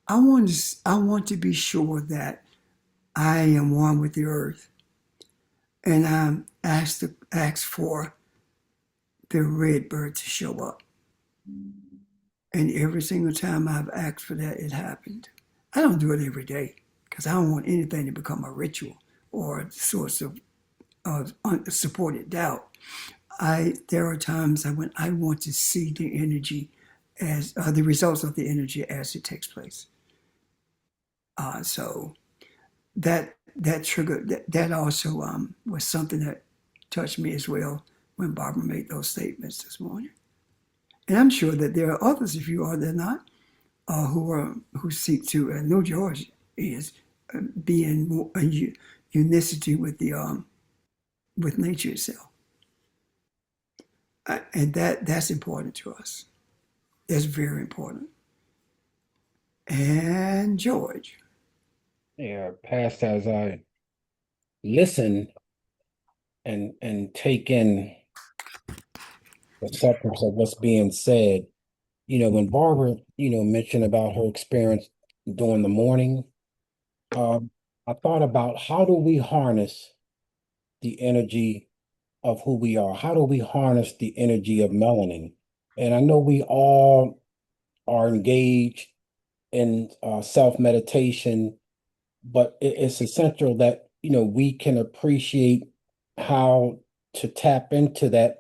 I want to be sure that I am one with the earth, and I ask for the red bird to show up. And every single time I've asked for that, it happened. I don't do it every day because I don't want anything to become a ritual or a source of unsupported doubt. There are times when I want to see the energy as the results of the energy as it takes place. So that triggered that also was something that touched me as well when Barbara made those statements this morning. And I'm sure that there are others, if you are there not, who seek to. I know George is being more unicity with the with nature itself, and that's important to us. That's very important. And George, Yeah, past as I listen and take in the substance of what's being said, when Barbara, mentioned about her experience during the morning, I thought about how do we harness the energy of who we are? How do we harness the energy of melanin? And I know we all are engaged in self-meditation, but it's essential that we can appreciate how to tap into that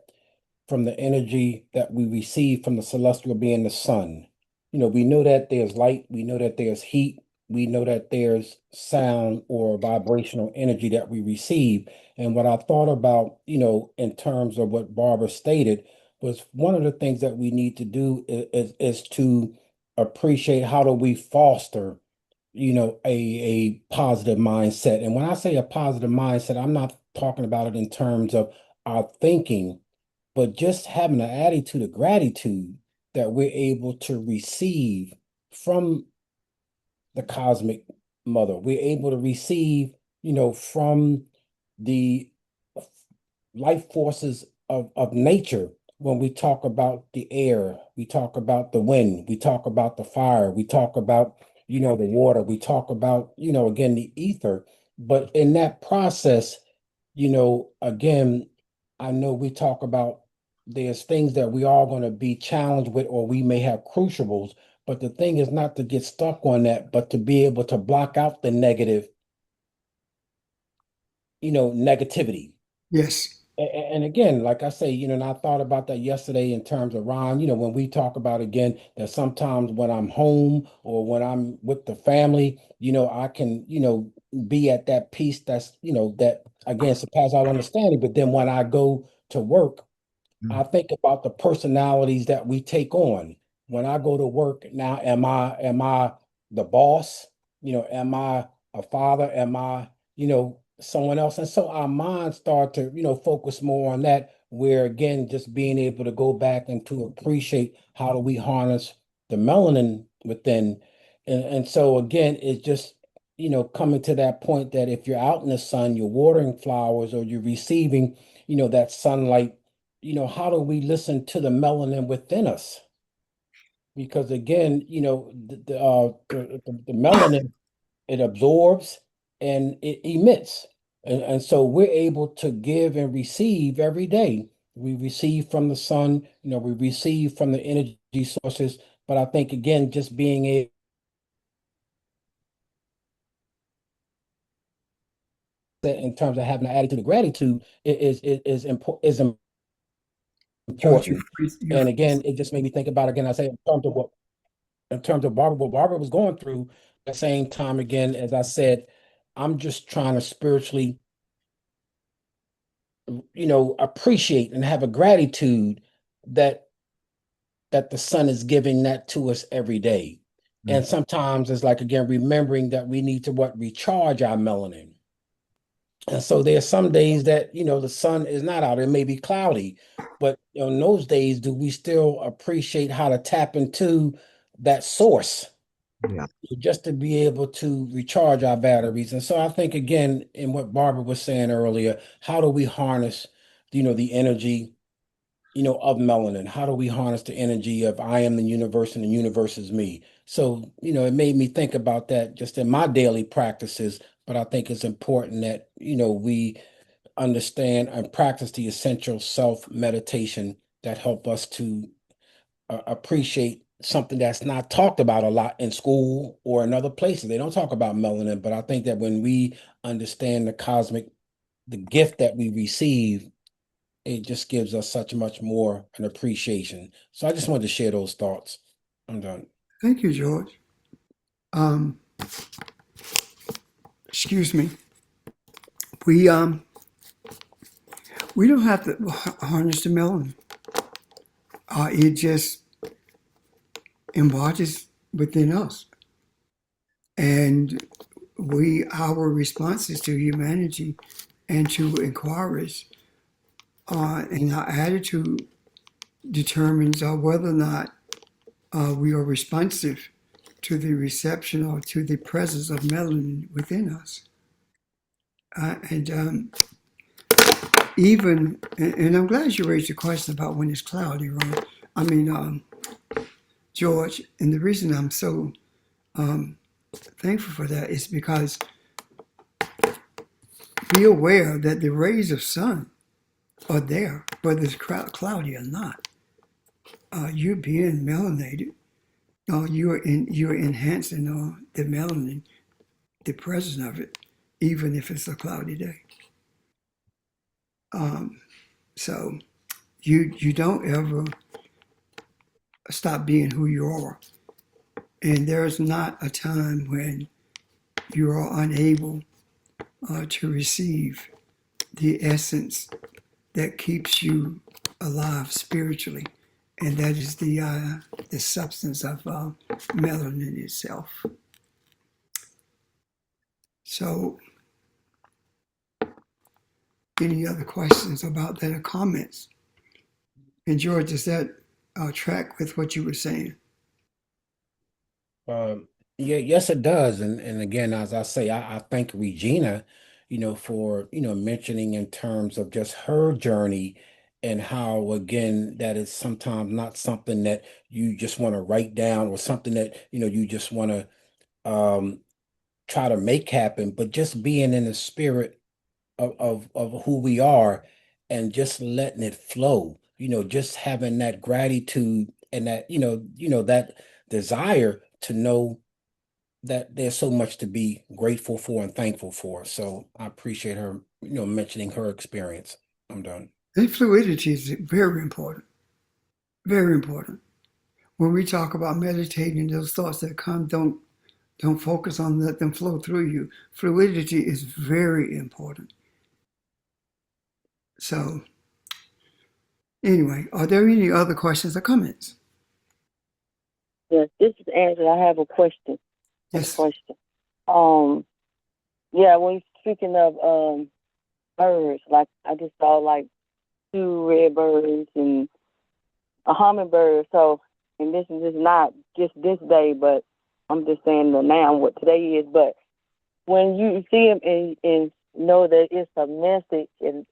from the energy that we receive from the celestial being the sun. We know that there's light, we know that there's heat, we know that there's sound or vibrational energy that we receive. And what I thought about, in terms of what Barbara stated, was one of the things that we need to do is to appreciate how do we foster a positive mindset. And when I say a positive mindset, I'm not talking about it in terms of our thinking, but just having an attitude of gratitude that we're able to receive from the cosmic mother. We're able to receive, from the life forces of nature. When we talk about the air, we talk about the wind, we talk about the fire, we talk about, the water, we talk about, again, the ether. But in that process, again, I know we talk about there's things that we are going to be challenged with, or we may have crucibles. But the thing is not to get stuck on that, but to be able to block out the negative, negativity. yes, And again, like I say, and I thought about that yesterday in terms of Ron, when we talk about again that sometimes when I'm home or when I'm with the family, I can, be at that peace that's, that again surpass all understanding. But then when I go to work, I think about the personalities that we take on. When I go to work now, am I the boss? Am I a father? Am I, someone else? And so our minds start to, focus more on that, where again, just being able to go back and to appreciate how do we harness the melanin within. And so again, it's just, coming to that point that if you're out in the sun, you're watering flowers or you're receiving, that sunlight, how do we listen to the melanin within us? Because again, the melanin, it absorbs and it emits. And so we're able to give and receive every day. We receive from the sun, we receive from the energy sources. But I think again, just being able in terms of having an attitude of gratitude is important. George, And again, it just made me think about again, I say in terms of Barbara, what Barbara was going through at the same time, again, as I said, I'm just trying to spiritually, appreciate and have a gratitude that the sun is giving that to us every day. And sometimes it's like again, remembering that we need to recharge our melanin. And so there's some days that, the sun is not out, it may be cloudy, but in those days, do we still appreciate how to tap into that source? Yeah. Just to be able to recharge our batteries. And so I think again, in what Barbara was saying earlier, how do we harness, the energy, of melanin? How do we harness the energy of I am the universe and the universe is me? So, it made me think about that just in my daily practices, but I think it's important that, we understand and practice the essential self meditation that help us to appreciate something that's not talked about a lot in school or in other places. They don't talk about melanin, but I think that when we understand the gift that we receive, it just gives us such much more an appreciation. So I just wanted to share those thoughts. I'm done. Thank you, George. Um, excuse me. We don't have to harness the melanin. It just embodies within us, and our responses to humanity and to inquiries and our attitude determines whether or not we are responsive to the reception or to the presence of melanin within us. And I'm glad you raised the question about when it's cloudy, Ron. I mean, George, and the reason I'm so thankful for that is because be aware that the rays of sun are there, whether it's cloudy or not. You're being melanated. You're enhancing the melanin, the presence of it, even if it's a cloudy day. So you don't ever stop being who you are. And there's not a time when you are unable to receive the essence that keeps you alive spiritually, and that is the substance of melanin itself. So, any other questions about that or comments? And George, does that track with what you were saying? Yeah, yes, it does. And again, as I say, I thank Regina, for, mentioning in terms of just her journey and how, again, that is sometimes not something that you just want to write down or something that, you just want to try to make happen, but just being in the spirit of who we are and just letting it flow, just having that gratitude and that, that desire to know that there's so much to be grateful for and thankful for. So I appreciate her, mentioning her experience. I'm done. And fluidity is very important. Very important. When we talk about meditating, those thoughts that come, don't focus on them, let them flow through you. Fluidity is very important. So anyway, are there any other questions or comments? Yes, this is Angela. I have a question. Yes. Yeah, when you're speaking of birds, like I just saw like 2 red birds and a hummingbird. So, and this is just not just this day, but I'm just saying the now what today is. But when you see them and know that it's a message, and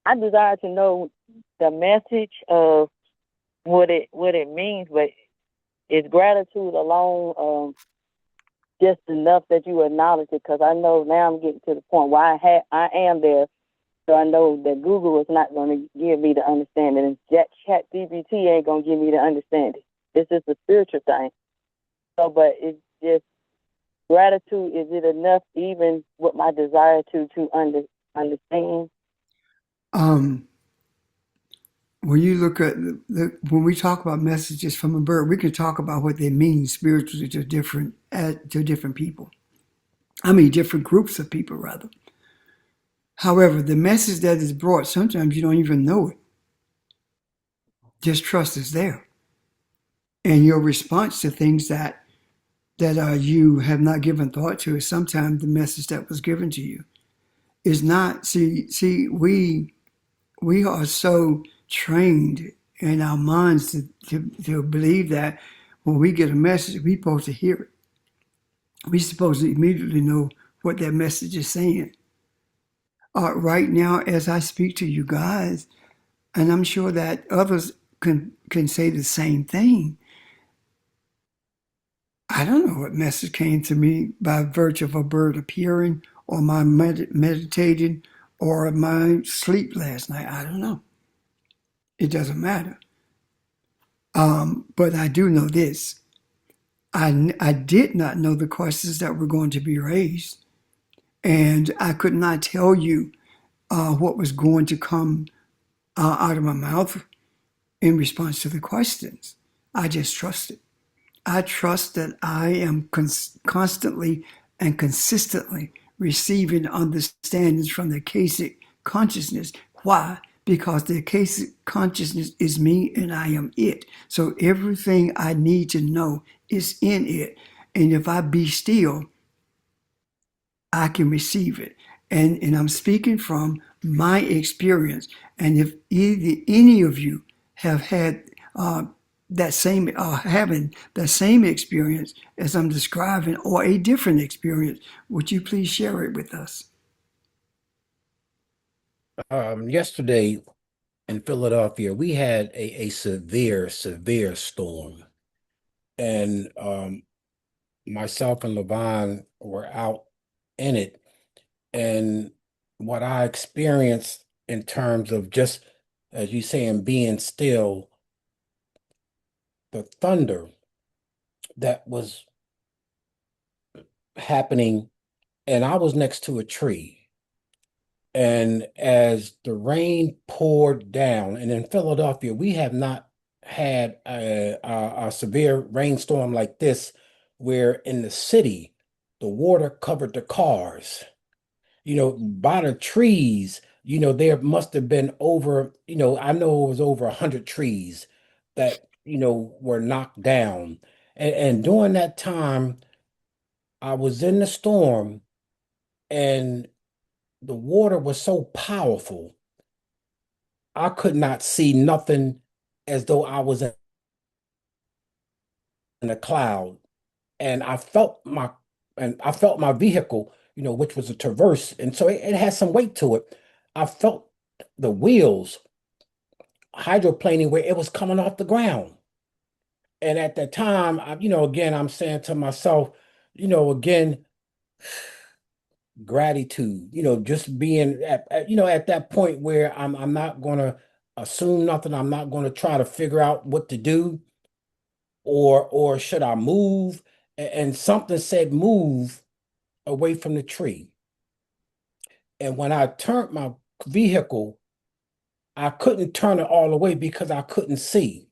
I desire to know the message of what it means, but is gratitude alone just enough that you acknowledge it? Because I know now I'm getting to the point where I am there, so I know that Google is not going to give me the understanding, and ChatGPT ain't going to give me the understanding. It's just a spiritual thing. So, but it's just gratitude. Is it enough, even with my desire to understand? When you look at when we talk about messages from a bird, we can talk about what they mean spiritually to different people. I mean, different groups of people, rather. However, the message that is brought, sometimes you don't even know it. Just trust is there, and your response to things that you have not given thought to is sometimes the message that was given to you is not. See, we are so trained in our minds to believe that when we get a message, we're supposed to hear it. We're supposed to immediately know what that message is saying. Right now, as I speak to you guys, and I'm sure that others can say the same thing, I don't know what message came to me by virtue of a bird appearing or my meditating or my sleep last night. I don't know. It doesn't matter. But I do know this. I did not know the questions that were going to be raised. And I could not tell you what was going to come out of my mouth in response to the questions. I just trusted. I trust that I am constantly and consistently receiving understandings from the Akashic consciousness. Why? Because the Akashic consciousness is me and I am it. So everything I need to know is in it. And if I be still, I can receive it. And I'm speaking from my experience. And if any of you have had having that same experience as I'm describing, or a different experience, would you please share it with us? Yesterday in Philadelphia, we had a severe storm, and myself and Levon were out in it. And what I experienced in terms of just, as you saying, being still, the thunder that was happening, and I was next to a tree. And as the rain poured down, and in Philadelphia, we have not had a severe rainstorm like this, where in the city, the water covered the cars. By the trees, there must have been over, I know it was over 100 trees that, were knocked down. And during that time, I was in the storm, and the water was so powerful, I could not see nothing, as though I was in a cloud. And I felt my vehicle, which was a Traverse, and so it had some weight to it. I felt the wheels hydroplaning where it was coming off the ground. And at that time, again, I'm saying to myself, again, gratitude, just being at that point where I'm not gonna assume nothing. I'm not gonna try to figure out what to do, or should I move? And something said move away from the tree. And when I turned my vehicle I couldn't turn it all away because I couldn't see.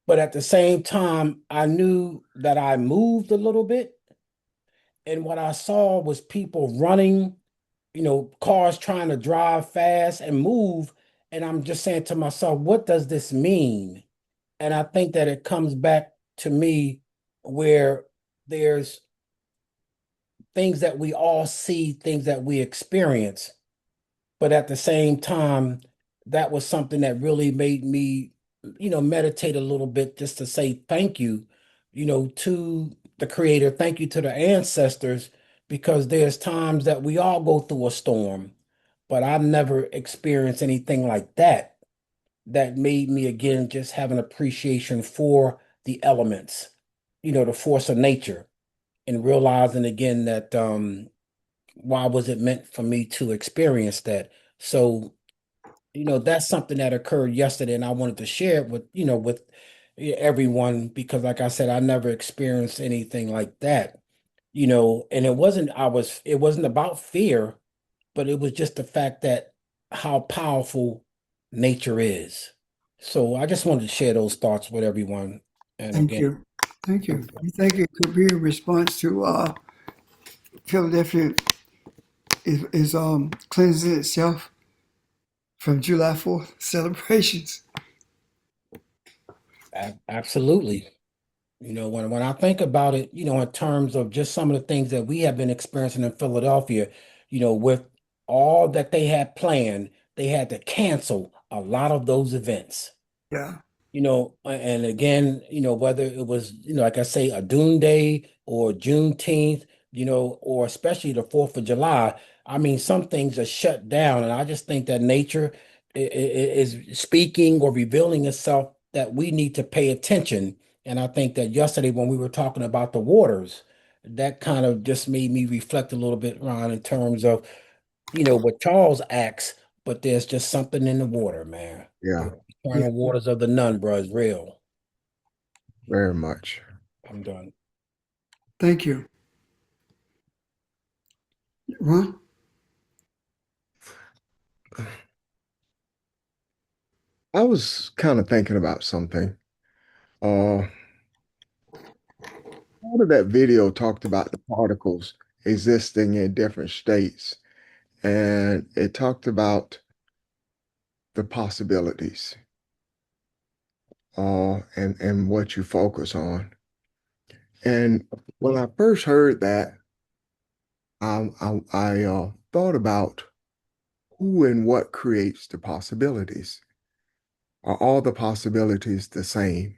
But at the same time, I knew that I moved a little bit. And what I saw was people running, cars trying to drive fast and move. And I'm just saying to myself, what does this mean? And I think that it comes back to me where there's things that we all see, things that we experience. But at the same time, that was something that really made me, meditate a little bit just to say thank you, to the creator, thank you to the ancestors, because there's times that we all go through a storm, but I've never experienced anything like that that made me again just have an appreciation for the elements, the force of nature, and realizing again that why was it meant for me to experience that? So, that's something that occurred yesterday, and I wanted to share it with everyone because, like I said, I never experienced anything like that, and it wasn't about fear, but it was just the fact that how powerful nature is. So I just wanted to share those thoughts with everyone. And Thank again, you. Thank you. You think it could be a response to Philadelphia is cleansing itself from July 4th celebrations? absolutely. When I think about it, in terms of just some of the things that we have been experiencing in Philadelphia, with all that they had planned, they had to cancel a lot of those events. Yeah. And again, whether it was, like I say, a Doom Day or Juneteenth, or especially the 4th of July, I mean, some things are shut down. And I just think that nature is speaking or revealing itself that we need to pay attention. And I think that yesterday when we were talking about the waters, that kind of just made me reflect a little bit, Ron, in terms of, what Charles acts, but there's just something in the water, man. Yeah, The eternal waters of the nun, bro, is real. very much. I'm done. Thank you. Ron? I was kind of thinking about something. Part of that video talked about the particles existing in different states, and it talked about the possibilities, and what you focus on. And when I first heard that, I thought about who and what creates the possibilities. Are all the possibilities the same?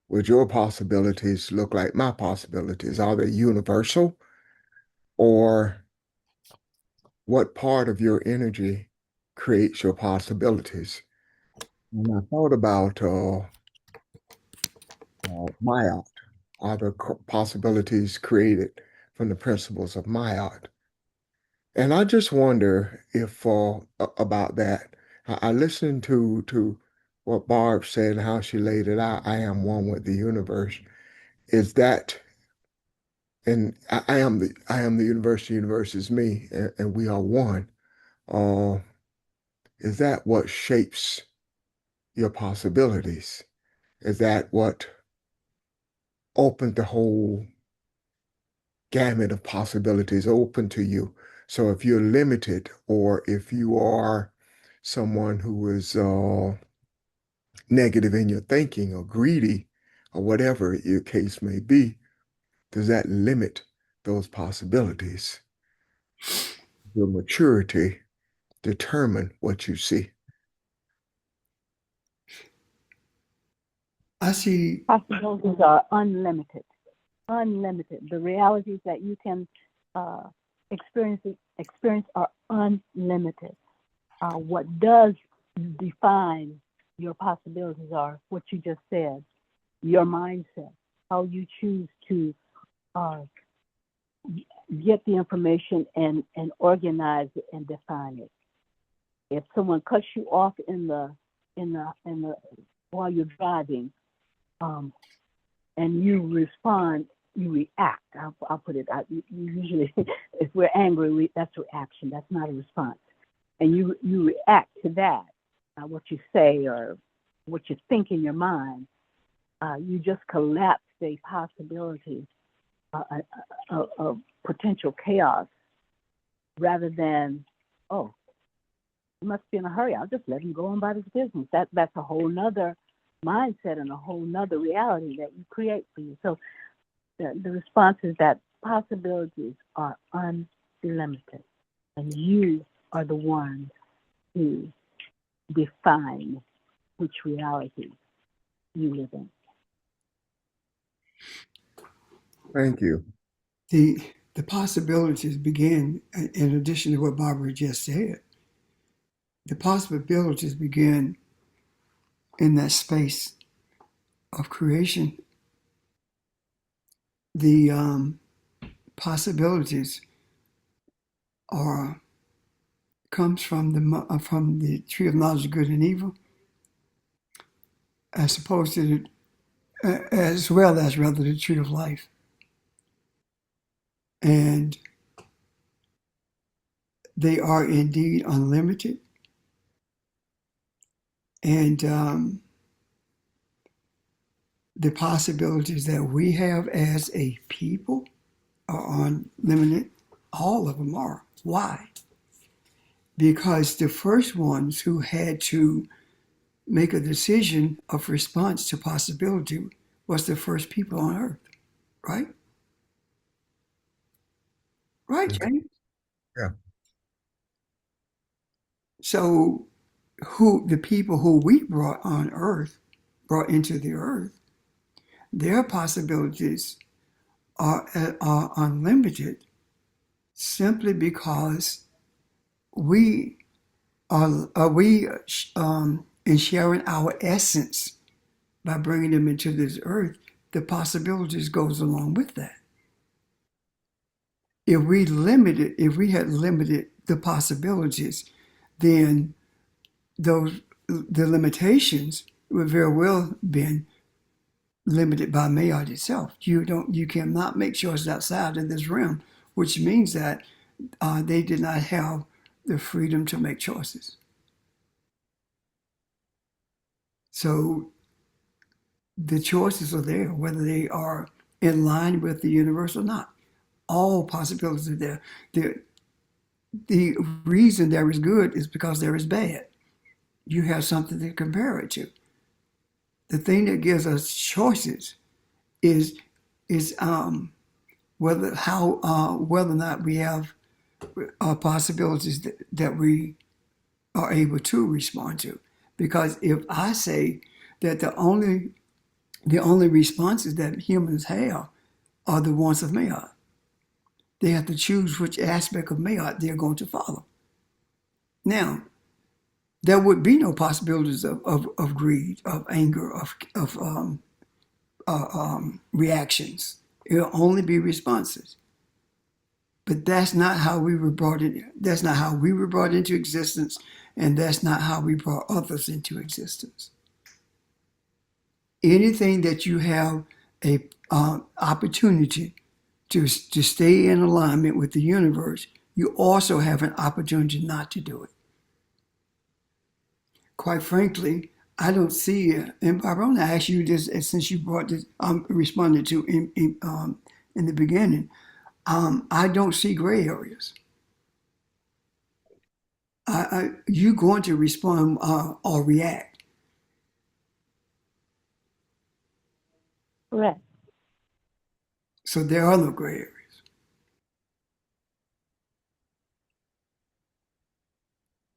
Would your possibilities look like my possibilities? Are they universal? Or what part of your energy creates your possibilities? And I thought about Ma'at. Are the possibilities created from the principles of Ma'at? And I just wonder if about that. I listened to what Barb said and how she laid it out. I am one with the universe. Is that, and I am the universe. The universe is me, and we are one. Uh, is that what shapes your possibilities? Is that what opens the whole gamut of possibilities open to you? So if you're limited, or if you are someone who is negative in your thinking or greedy or whatever your case may be, does that limit those possibilities? Your maturity determine what you see. I see. Possibilities are unlimited. Unlimited. The realities that you can experience are unlimited. What does define your possibilities are what you just said, your mindset, how you choose to get the information and organize it and define it. If someone cuts you off in the while you're driving, and you respond, you react. I'll put it out. Usually, if we're angry, that's reaction. That's not a response. and you react to that, what you say or what you think in your mind, you just collapse the possibility of potential chaos rather than, oh, he must be in a hurry. I'll just let him go on about his business. That's a whole nother mindset and a whole nother reality that you create for you. So the response is that possibilities are unlimited, and you are the one who define which reality you live in. Thank you. The possibilities begin, in addition to what Barbara just said, the possibilities begin in that space of creation. The possibilities comes from the tree of knowledge of good and evil, as opposed to as well as rather the tree of life. And they are indeed unlimited. And the possibilities that we have as a people are unlimited. All of them are. Why? Because the first ones who had to make a decision of response to possibility was the first people on earth, right? Right, James? Yeah. So the people who we brought into the earth, their possibilities are unlimited simply because we in sharing our essence by bringing them into this earth, the possibilities goes along with that. If we had limited the possibilities, then the limitations would very well been limited by Mayard itself. You cannot make choices outside of this realm, which means that they did not have the freedom to make choices. So the choices are there, whether they are in line with the universe or not. All possibilities are there. The reason there is good is because there is bad. You have something to compare it to. The thing that gives us choices is whether or not we have possibilities that we are able to respond to. Because if I say that the only responses that humans have are the ones of Mayard, they have to choose which aspect of Mayard they're going to follow. Now, there would be no possibilities of greed, of anger, of reactions. It'll only be responses. But that's not how we were brought in. That's not how we were brought into existence, and that's not how we brought others into existence. Anything that you have a opportunity to stay in alignment with the universe, you also have an opportunity not to do it. Quite frankly, I don't see, and Barbara, I want to ask you this, since you brought this, responded to in the beginning. I don't see gray areas. You're going to respond or react. Correct. So there are no gray areas.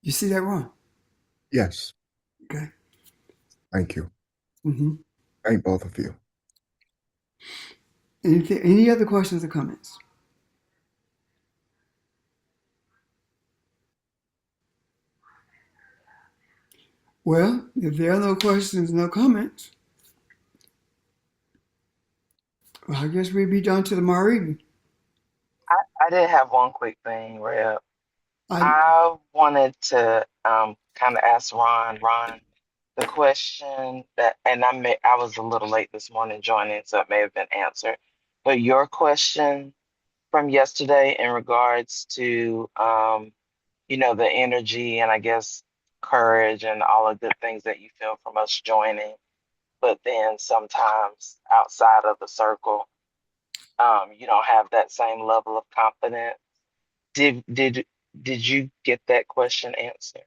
You see that, Ron? Yes. Okay. Thank you. Mm-hmm. Thank both of you. Any other questions or comments? Well, if there are no questions, no comments, well, I guess we'd be done to tomorrow evening. I did have one quick thing, Reb. I I wanted to kind of ask Ron, the question that, and I was a little late this morning joining, so it may have been answered. But your question from yesterday in regards to the energy and I guess courage and all the good things that you feel from us joining. But then sometimes outside of the circle, you don't have that same level of confidence. Did did did you get that question answered?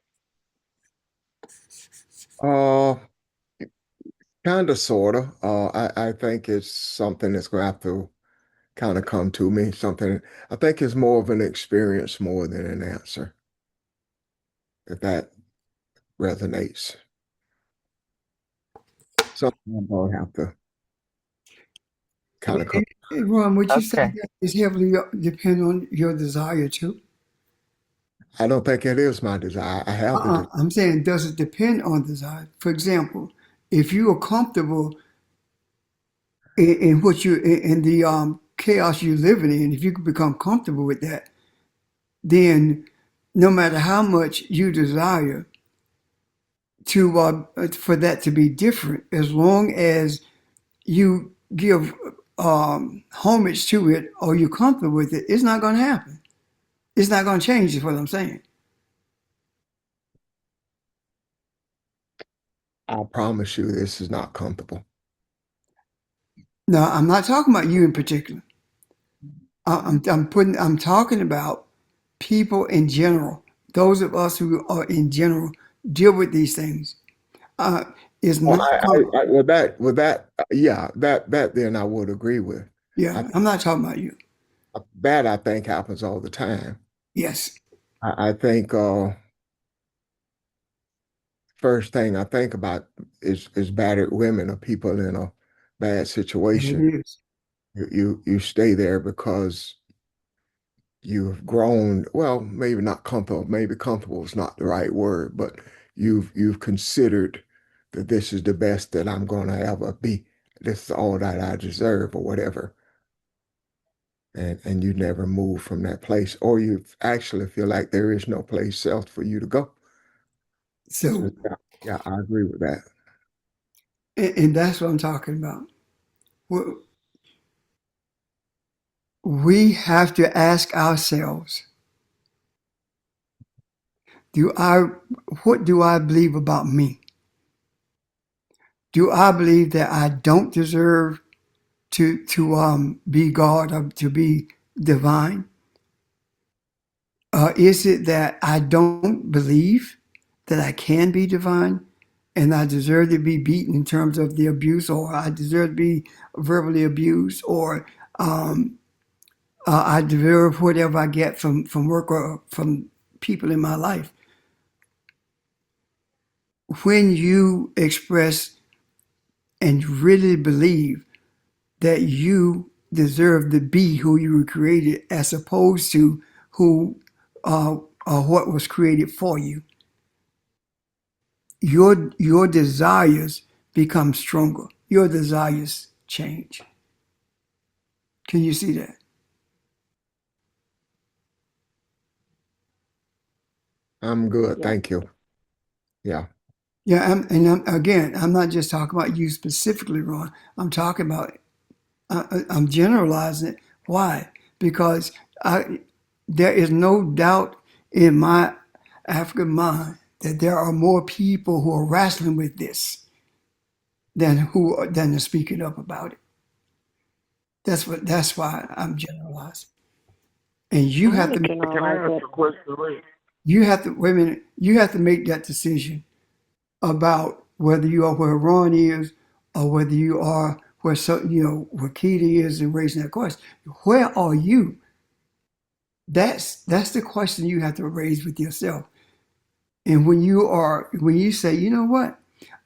Uh, kind of, sort of. I think it's something that's going to have to kind of come to me. Something I think is more of an experience more than an answer, if that resonates. Something I'm going to have to kind of come. Hey, Ron, would you say Okay. that is heavily depend on your desire too? I don't think it is my desire. I have the desire. I'm saying, does it depend on desire? For example, if you are comfortable in what you in the chaos you're living in, if you can become comfortable with that, then no matter how much you desire to for that to be different, as long as you give homage to it or you're comfortable with it, it's not going to happen. It's not going to change. Is what I'm saying. I promise you, this is not comfortable. No, I'm not talking about you in particular. I'm talking about people in general. Those of us who are in general deal with these things. Uh, it's Well, not. Com- yeah, that then I would agree with. I, yeah, I'm not talking about you. that I think happens all the time. Yes, I think first thing I think about is battered women or people in a bad it situation. is. You stay there because you've grown. Well, maybe not comfortable. Maybe comfortable is not the right word, but you've considered that this is the best that I'm going to ever be. This is all that I deserve, or whatever. And you never move from that place, or you actually feel like there is no place else for you to go. So So, yeah, I agree with that. and that's what I'm talking about. We have to ask ourselves: Do I? What do I believe about me? Do I believe that I don't deserve to be God or to be divine? Is it that I don't believe that I can be divine and I deserve to be beaten in terms of the abuse, or I deserve to be verbally abused, or um, I deserve whatever I get from work or from people in my life? When you express and really believe that you deserve to be who you were created as opposed to who what was created for you, your desires become stronger. Your desires change. Can you see that? I'm good, Yeah. thank you. Yeah. Yeah, again, I'm not just talking about you specifically, Ron. I'm talking about, I'm generalizing it. Why? Because there is no doubt in my African mind that there are more people who are wrestling with this than are speaking up about it. That's why I'm generalizing. And you I'm have gonna to Can I generalize ask that. a question, Ray? you have to wait a minute. You have to make that decision about whether you are where Ron is or whether you are where Keita is and raising that question. Where are you? That's the question you have to raise with yourself. And when you say, you know what,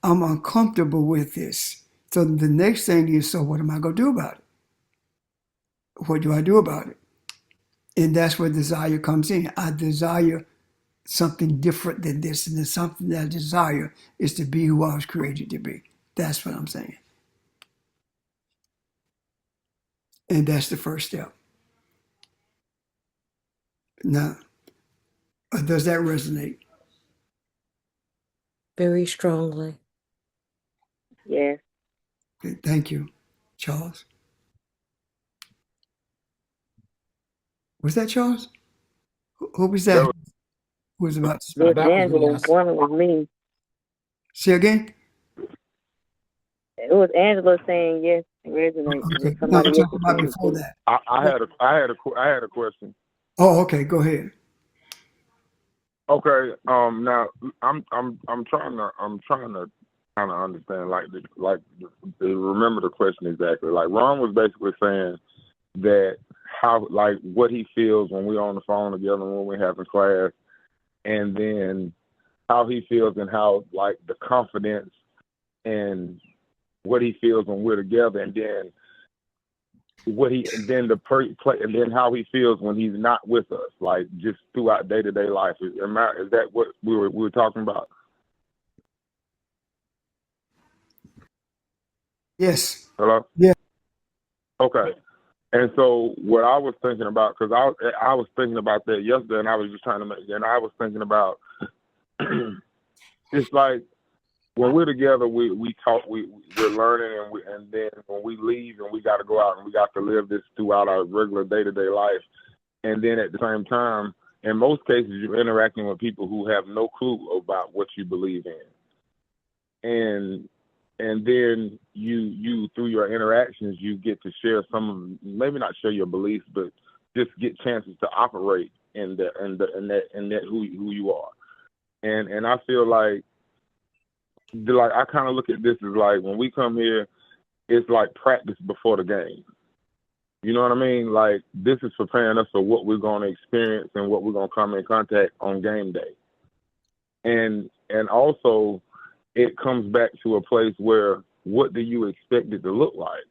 I'm uncomfortable with this. So the next thing is, so what am I gonna do about it? What do I do about it? And that's where desire comes in. I desire something different than this, and the something that I desire is to be who I was created to be. That's what I'm saying. And that's the first step. Now, does that resonate? Very strongly. Yes. Okay, thank you, Charles. Was that Charles? Who was That that? was who was about to It was speak. That was me. Angela. One was me. Say again? It was Angela saying yes, and Reggie, and Okay. No, somebody I'm else talking was about saying before too. that. I had a question. Oh, okay. Go ahead. Okay. Now I'm trying to kind of understand remember the question exactly. Like Ron was basically saying that how like what he feels when we're on the phone together when we're having class, and then how he feels and how like the confidence and what he feels when we're together, and then and then how he feels when he's not with us, like just throughout day-to-day life. Is that what we were talking about? Yes. Hello? Yeah. Okay. And so what I was thinking about, because I was thinking about that yesterday, and I was just trying to make, and I was thinking about, it's like when we're together, we talk, we're learning, and then when we leave and we got to go out and we got to live this throughout our regular day-to-day life, and then at the same time, in most cases, you're interacting with people who have no clue about what you believe in, and then you through your interactions, you get to share some of, maybe not share your beliefs, but just get chances to operate in that who you are, and I feel like I kind of look at this as like when we come here, it's like practice before the game. You know what I mean? Like this is preparing us for what we're going to experience and what we're going to come in contact on game day. And also it comes back to a place where what do you expect it to look like?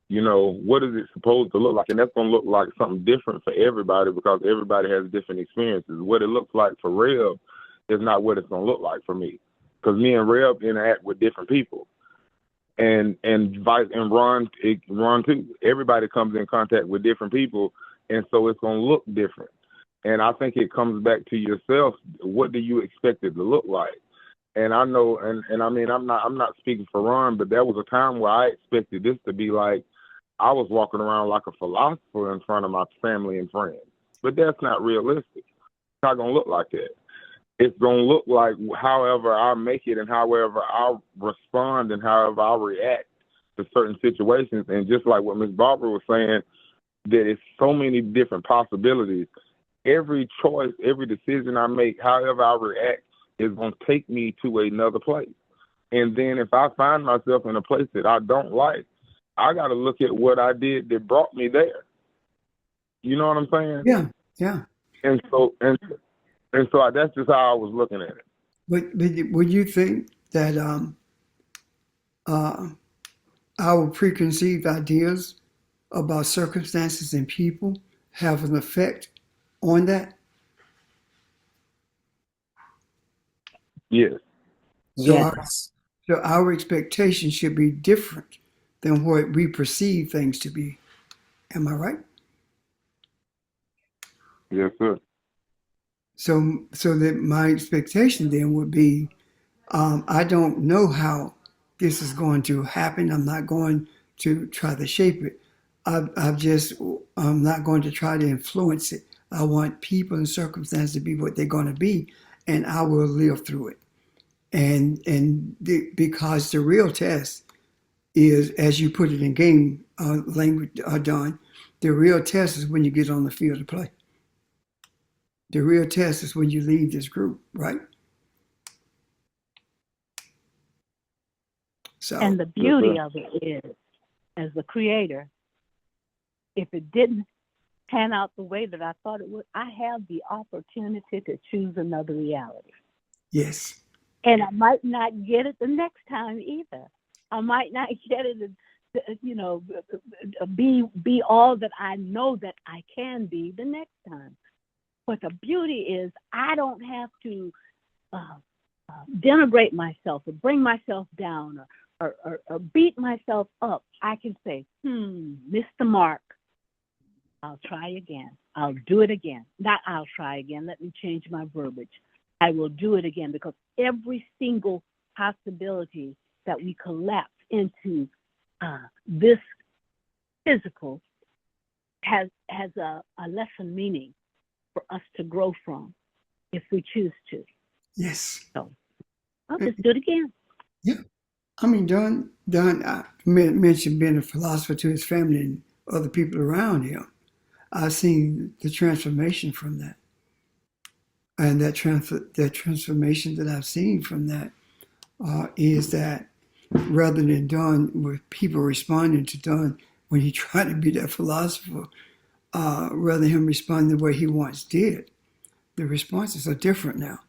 You know, what is it supposed to look like? And that's going to look like something different for everybody because everybody has different experiences. What it looks like for Rev is not what it's going to look like for me. Because me and Rev interact with different people, and Ron too. Everybody comes in contact with different people, and so it's gonna look different. And I think it comes back to yourself. What do you expect it to look like? And I know, and I mean, I'm not speaking for Ron, but there was a time where I expected this to be like I was walking around like a philosopher in front of my family and friends. But that's not realistic. It's not gonna look like that. It's going to look like however I make it and however I respond and however I react to certain situations. And just like what Ms. Barbara was saying, that it's so many different possibilities. Every choice, every decision I make, however I react, is going to take me to another place. And then if I find myself in a place that I don't like, I got to look at what I did that brought me there. You know what I'm saying? Yeah. Yeah. And so that's just how I was looking at it. But would you think that our preconceived ideas about circumstances and people have an effect on that? Yes. Yes. So our expectations should be different than what we perceive things to be. Am I right? Yes, sir. So that my expectation then would be, I don't know how this is going to happen. I'm not going to try to shape it. I'm not going to try to influence it. I want people and circumstances to be what they're going to be, and I will live through it. Because the real test is, as you put it in game language, Don, the real test is when you get on the field to play. The real test is when you leave this group, right? So, And the beauty of it is, as the creator, if it didn't pan out the way that I thought it would, I have the opportunity to choose another reality. yes. And I might not get it the next time either. I might not get it, be all that I know that I can be the next time. But the beauty is I don't have to denigrate myself or bring myself down or beat myself up. I can say, missed the mark. I'll try again. I'll do it again. Not I'll try again. Let me change my verbiage. I will do it again, because every single possibility that we collapse into this physical has a lesson meaning for us to grow from. if we choose to. Yes. So I'll just do it again. Yeah. I mean, Don mentioned being a philosopher to his family and other people around him. I've seen the transformation from that. And that transformation that I've seen from that is that rather than Don, with people responding to Don when he tried to be that philosopher, rather than him responding the way he once did, the responses are different now.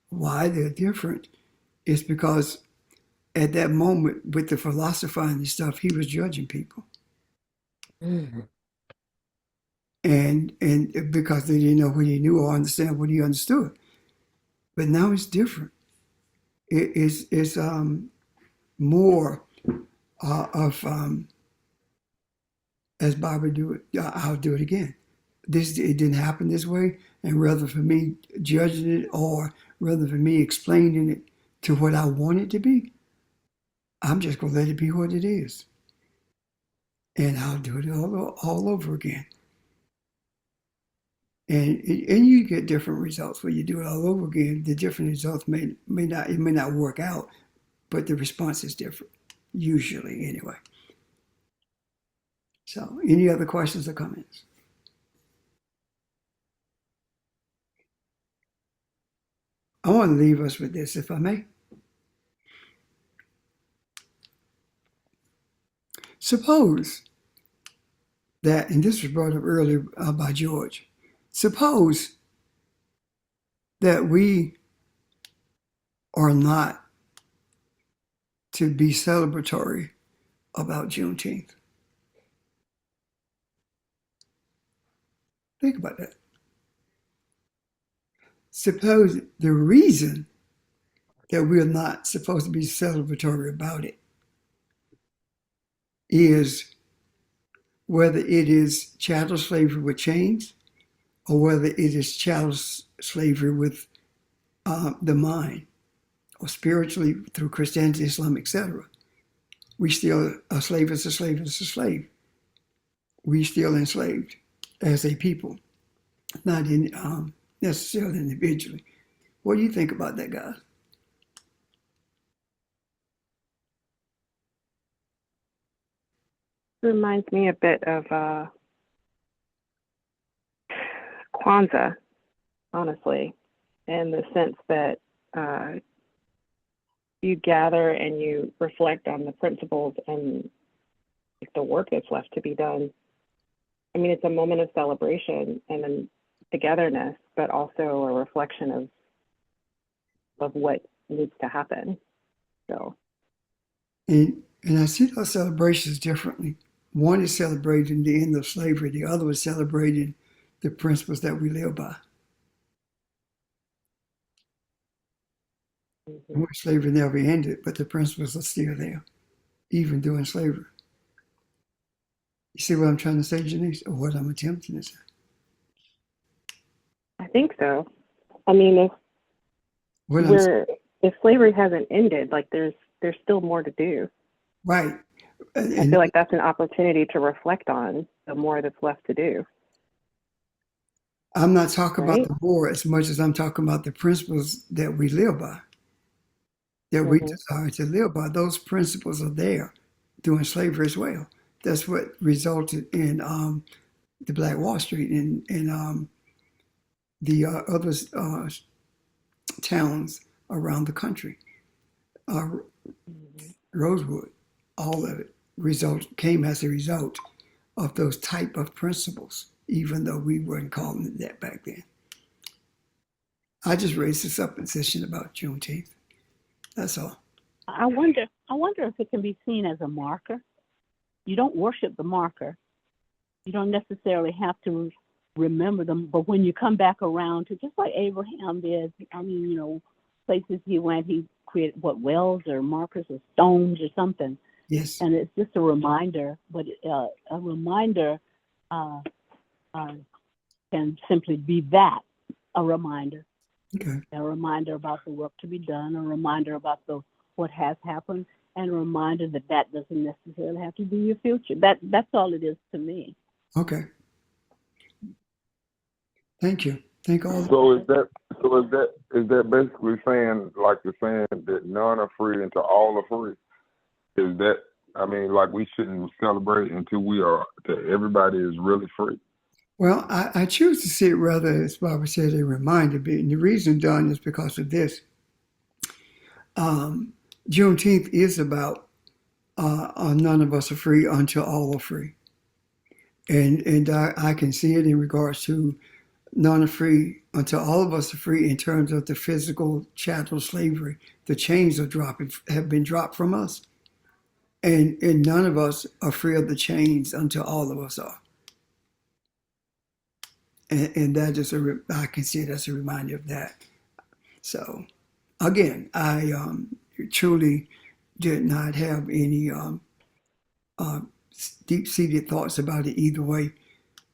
Why they're different is because at that moment with the philosophizing and stuff, he was judging people. Mhm. And because they didn't know what he knew or understand what he understood. But now it's different. It's more of as Barbara do it, I'll do it again. It didn't happen this way, and rather for me judging it or rather for me explaining it to what I want it to be, I'm just gonna let it be what it is, and I'll do it all over again. And you get different results when you do it all over again. The different results may not work out, but the response is different, usually anyway. So, any other questions or comments? I want to leave us with this, if I may. Suppose that, and this was brought up earlier by George, suppose that we are not to be celebratory about Juneteenth. Think about that. Suppose the reason that we're not supposed to be celebratory about it is whether it is chattel slavery with chains or whether it is chattel slavery with the mind or spiritually through Christianity, Islam, etc. We still, a slave is a slave is a slave. We still enslaved as a people, not in, necessarily individually. What do you think about that, guys? Reminds me a bit of Kwanzaa, honestly, in the sense that you gather and you reflect on the principles and the work that's left to be done. I mean, it's a moment of celebration and then togetherness, but also a reflection of what needs to happen. So, And I see those celebrations differently. One is celebrating the end of slavery. The other is celebrating the principles that we live by. Where slavery never ended, but the principles are still there, even during slavery. You see what I'm trying to say, Janice, or what I'm attempting to say? I think so. I mean, if slavery hasn't ended, like there's still more to do. Right. I feel like that's an opportunity to reflect on the more that's left to do. I'm not talking about the war as much as I'm talking about the principles that we live by, that we desire to live by. Those principles are there during slavery as well. That's what resulted in the Black Wall Street and the other towns around the country. Rosewood, all of it came as a result of those type of principles, even though we weren't calling it that back then. I just raised this supposition about Juneteenth. That's all. I wonder if it can be seen as a marker. You don't worship the marker. You don't necessarily have to remember them, but when you come back around to, just like Abraham did, I mean, you know, places he went, he created wells or markers or stones or something. Yes. And it's just a reminder, but a reminder can simply be that, a reminder. Okay. A reminder about the work to be done, a reminder about what has happened, and a reminder that doesn't necessarily have to be your future. That's all it is to me. Okay. Thank you. Think all. So is that basically saying, like you're saying, that none are free until all are free? Is that, I mean, like we shouldn't celebrate until that everybody is really free? Well, I choose to see it rather, as Barbara said, a reminder. And the reason, Don, is because of this. Juneteenth is about none of us are free until all are free. And I can see it in regards to none are free until all of us are free in terms of the physical chattel slavery. The chains have been dropped from us. And none of us are free of the chains until all of us are. And that is I can see it as a reminder of that. So again, I truly did not have any deep-seated thoughts about it either way.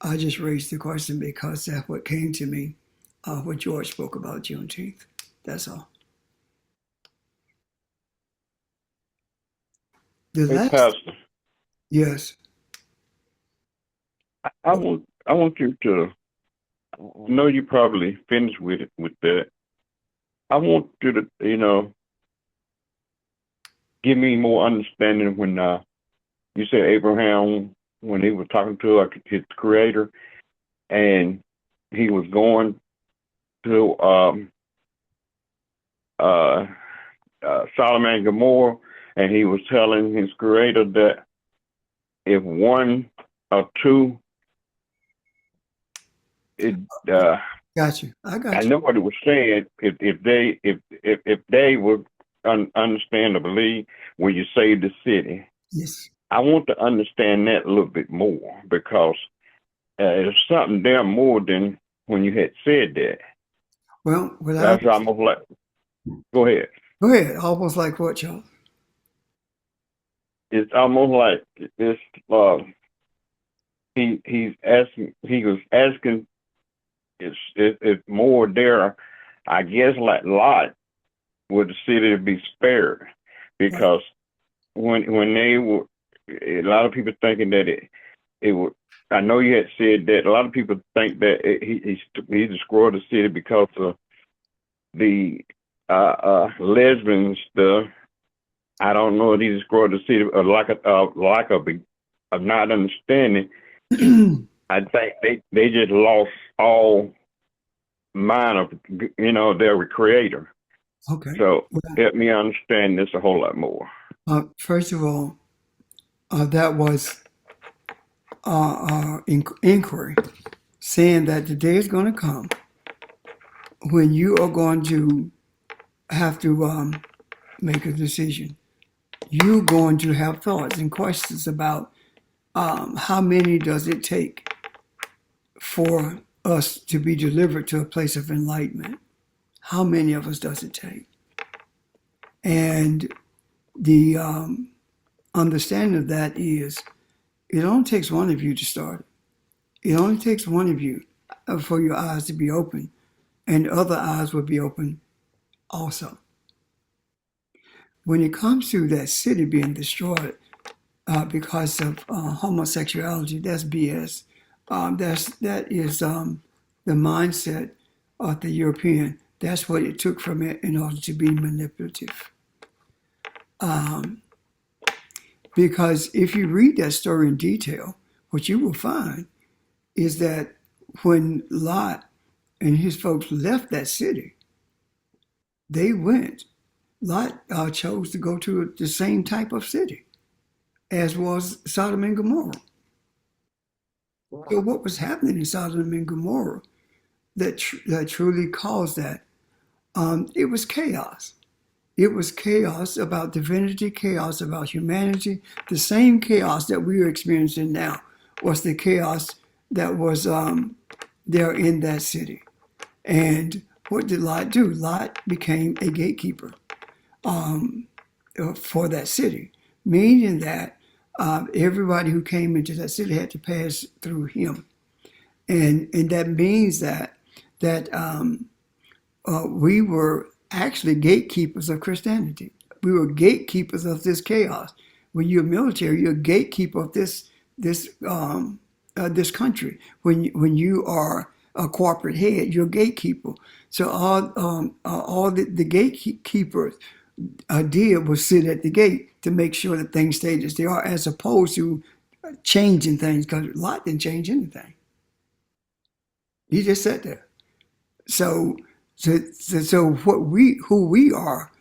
I just raised the question because that's what came to me when George spoke about Juneteenth. That's all. Hey, Pastor, Yes. I want you to know you probably finished with that. I want you to, give me more understanding when you said Abraham, when he was talking to his creator, and he was going to Sodom and Gomorrah, and he was telling his creator that if one or two, Got you. I got I you. know what it was saying. If they would understand or believe when you save the city, Yes. I want to understand that a little bit more because there's something there more than when you had said that. Well, That's almost like. Go ahead. Go ahead. Almost like what, Charles? It's almost like it's he was asking. It's more there, I guess, like Lot, would the city be spared? Because when they were, a lot of people thinking that it would. I know you had said that a lot of people think that he destroyed the city because of the lesbian stuff. I don't know if he destroyed the city or lack of not understanding. I think they just lost all mind of their creator. Okay. So help me understand this a whole lot more. First of all, that was inquiry, saying that the day is going to come when you are going to have to make a decision. You're going to have thoughts and questions about how many does it take for us to be delivered to a place of enlightenment? How many of us does it take? And the understanding of that is it only takes one of you to start. It only takes one of you for your eyes to be open, and other eyes will be open also. When it comes to that city being destroyed because of homosexuality, that's BS. That is the mindset of the European. That's what it took from it in order to be manipulative. Because if you read that story in detail, what you will find is that when Lot and his folks left that city, they went. Lot chose to go to the same type of city as was Sodom and Gomorrah. So what was happening in Sodom and Gomorrah that truly caused that? It was chaos. It was chaos about divinity, chaos about humanity. The same chaos that we are experiencing now was the chaos that was there in that city. And what did Lot do? Lot became a gatekeeper for that city, meaning that everybody who came into that city had to pass through him. And that means that we were actually gatekeepers of Christianity. We were gatekeepers of this chaos. When you're military, you're a gatekeeper of this country. When you are a corporate head, your gatekeeper. So all the gatekeepers did was sit at the gate to make sure that things stayed as they are, as opposed to changing things, because Lot didn't change anything. He just sat there. So who we are,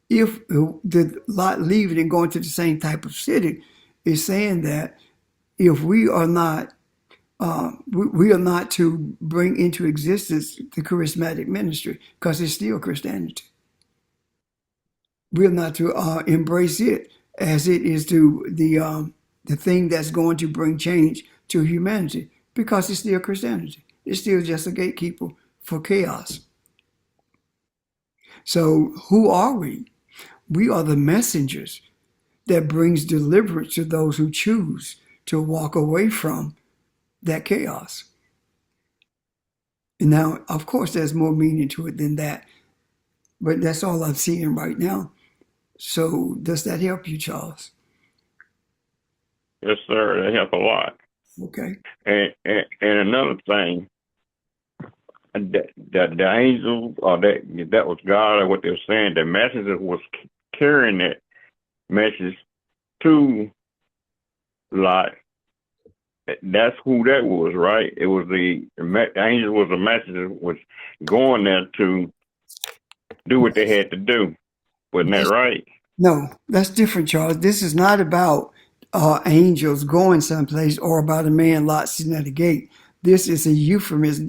if the Lot leaving and going to the same type of city, is saying that if we are not we are not to bring into existence the charismatic ministry, because it's still Christianity. We're not to embrace it as it is to the thing that's going to bring change to humanity, because it's still Christianity. It's still just a gatekeeper for chaos. So who are we? We are the messengers that brings deliverance to those who choose to walk away from that chaos. And now, of course, there's more meaning to it than that, but that's all I'm seeing right now. So does that help you, Charles? Yes, sir. That helped a lot. Okay. And another thing, the angel, or that was God, or what they were saying, the messenger was carrying that message to Lot. That's who that was, right? It was the angel was a messenger, was going there to do what they had to do. Wasn't that right? No, that's different, Charles. This is not about angels going someplace or about a man Lot sitting at the gate. This is a euphemism.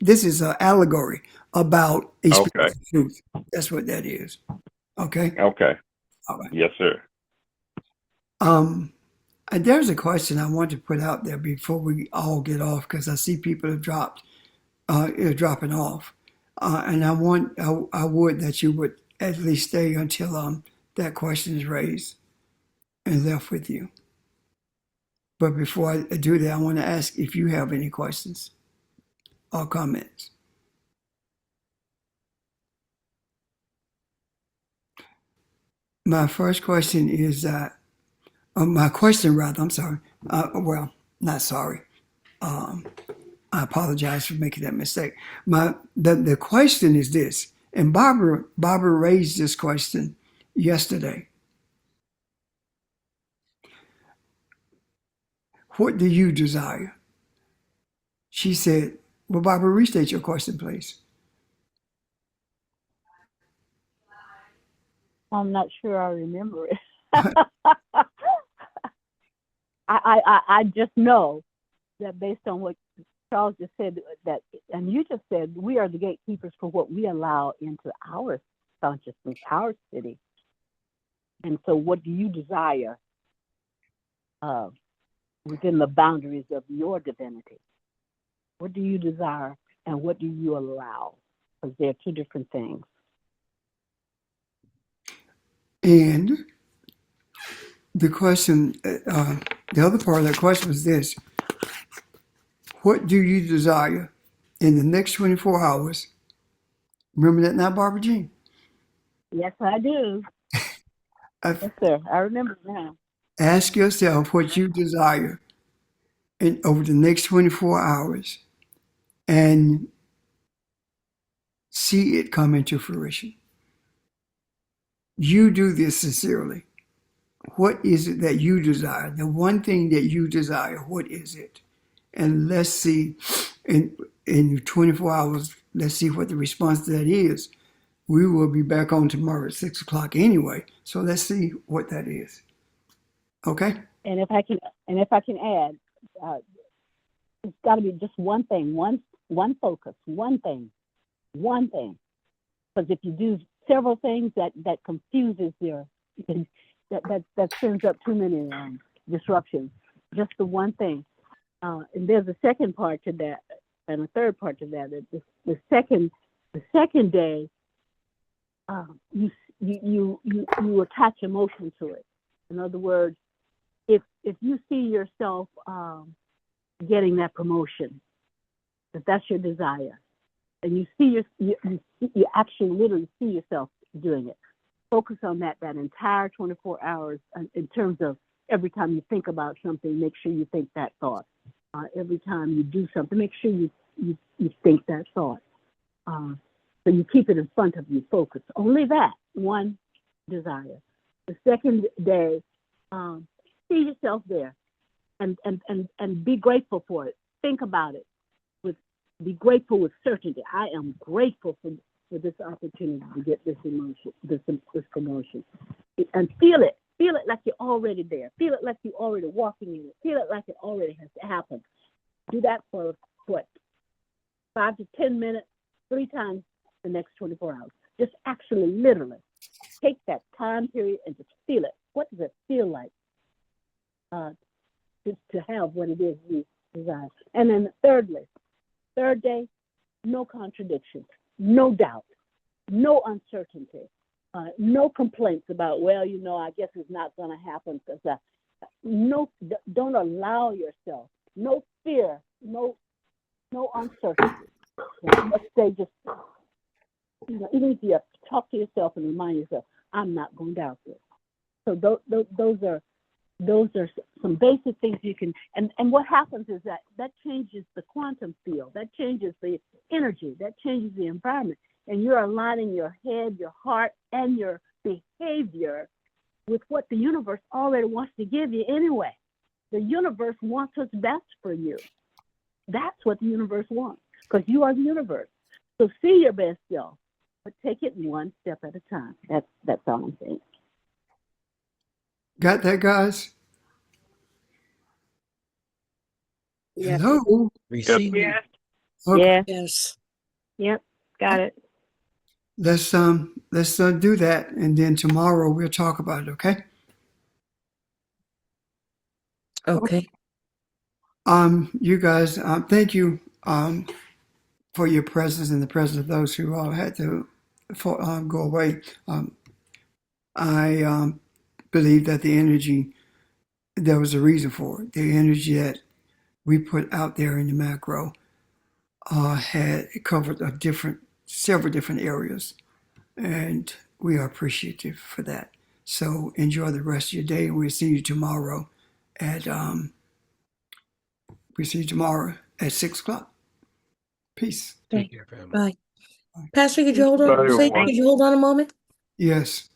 This is an allegory about a spiritual truth. That's what that is. Okay? Okay. All right. Yes, sir. There's a question I want to put out there before we all get off, because I see people have dropping off. And I would that you would at least stay until that question is raised and left with you. But before I do that, I want to ask if you have any questions or comments. My first question is my question rather, I'm sorry. Well, not sorry. I apologize for making that mistake. The question is this, and Barbara raised this question yesterday. What do you desire? She said, well, Barbara, restate your question, please. I'm not sure I remember it. I just know that based on what Charles just said, that, and you just said, we are the gatekeepers for what we allow into our consciousness, our city. And so what do you desire within the boundaries of your divinity? What do you desire and what do you allow? Because they're two different things. And the question, the other part of that question was this: what do you desire in the next 24 hours? Remember that now, Barbara Jean? Yes, I do. Yes, sir. I remember now. Ask yourself what you desire over the next 24 hours and see it come into fruition. You do this sincerely. What is it that you desire? The one thing that you desire, what is it? And let's see, in 24 hours, let's see what the response to that is. We will be back on tomorrow at 6 o'clock anyway. So let's see what that is. Okay? And if I can add, it's got to be just one thing, one focus, one thing. Because if you do several things, that confuses that sends up too many disruptions. Just the one thing. And there's a second part to that, and a third part to that. The second day, you attach emotion to it. In other words, if you see yourself getting that promotion, if that's your desire, and you see you actually literally see yourself doing it, focus on that entire 24 hours in terms of every time you think about something, make sure you think that thought. every time you do something. Make sure you think that thought. So you keep it in front of you, focus. Only that, one desire. The second day, see yourself there and be grateful for it. Think about it. Be grateful with certainty. I am grateful for this opportunity to get this emotion, this promotion. And feel it. Feel it like you're already there. Feel it like you're already walking in it. Feel it like it already has happened. Do that for what? 5 to 10 minutes, 3 times the next 24 hours. Just actually, literally, take that time period and just feel it. What does it feel like just to have what it is you desire? And then third day, no contradictions, no doubt, no uncertainty, no complaints about, well, I guess it's not going to happen. Because don't allow yourself, no fear, no uncertainty. Let's say just, even if you talk to yourself and remind yourself, I'm not going to doubt this. So those are some basic things you can, and what happens is that changes the quantum field, that changes the energy, that changes the environment, and you're aligning your head, your heart, and your behavior with what the universe already wants to give you anyway. The universe wants what's best for you. That's what the universe wants, because you are the universe. So see your best self, but take it one step at a time. That's all I'm saying. Got that, guys? Yes. Hello? Receive. Yes. Okay. Yeah. Yes. Yep. Got it. Let's do that, and then tomorrow we'll talk about it, okay? Okay. You guys, thank you for your presence and the presence of those who had to go away. I believe that the energy, there was a reason for it. The energy that we put out there in the macro had covered several different areas, and we are appreciative for that. So enjoy the rest of your day, and we'll see you tomorrow at 6 o'clock. Peace. Take care, family. Bye. Pastor, could you hold Bye, on? everyone. Could you hold on a moment? Yes.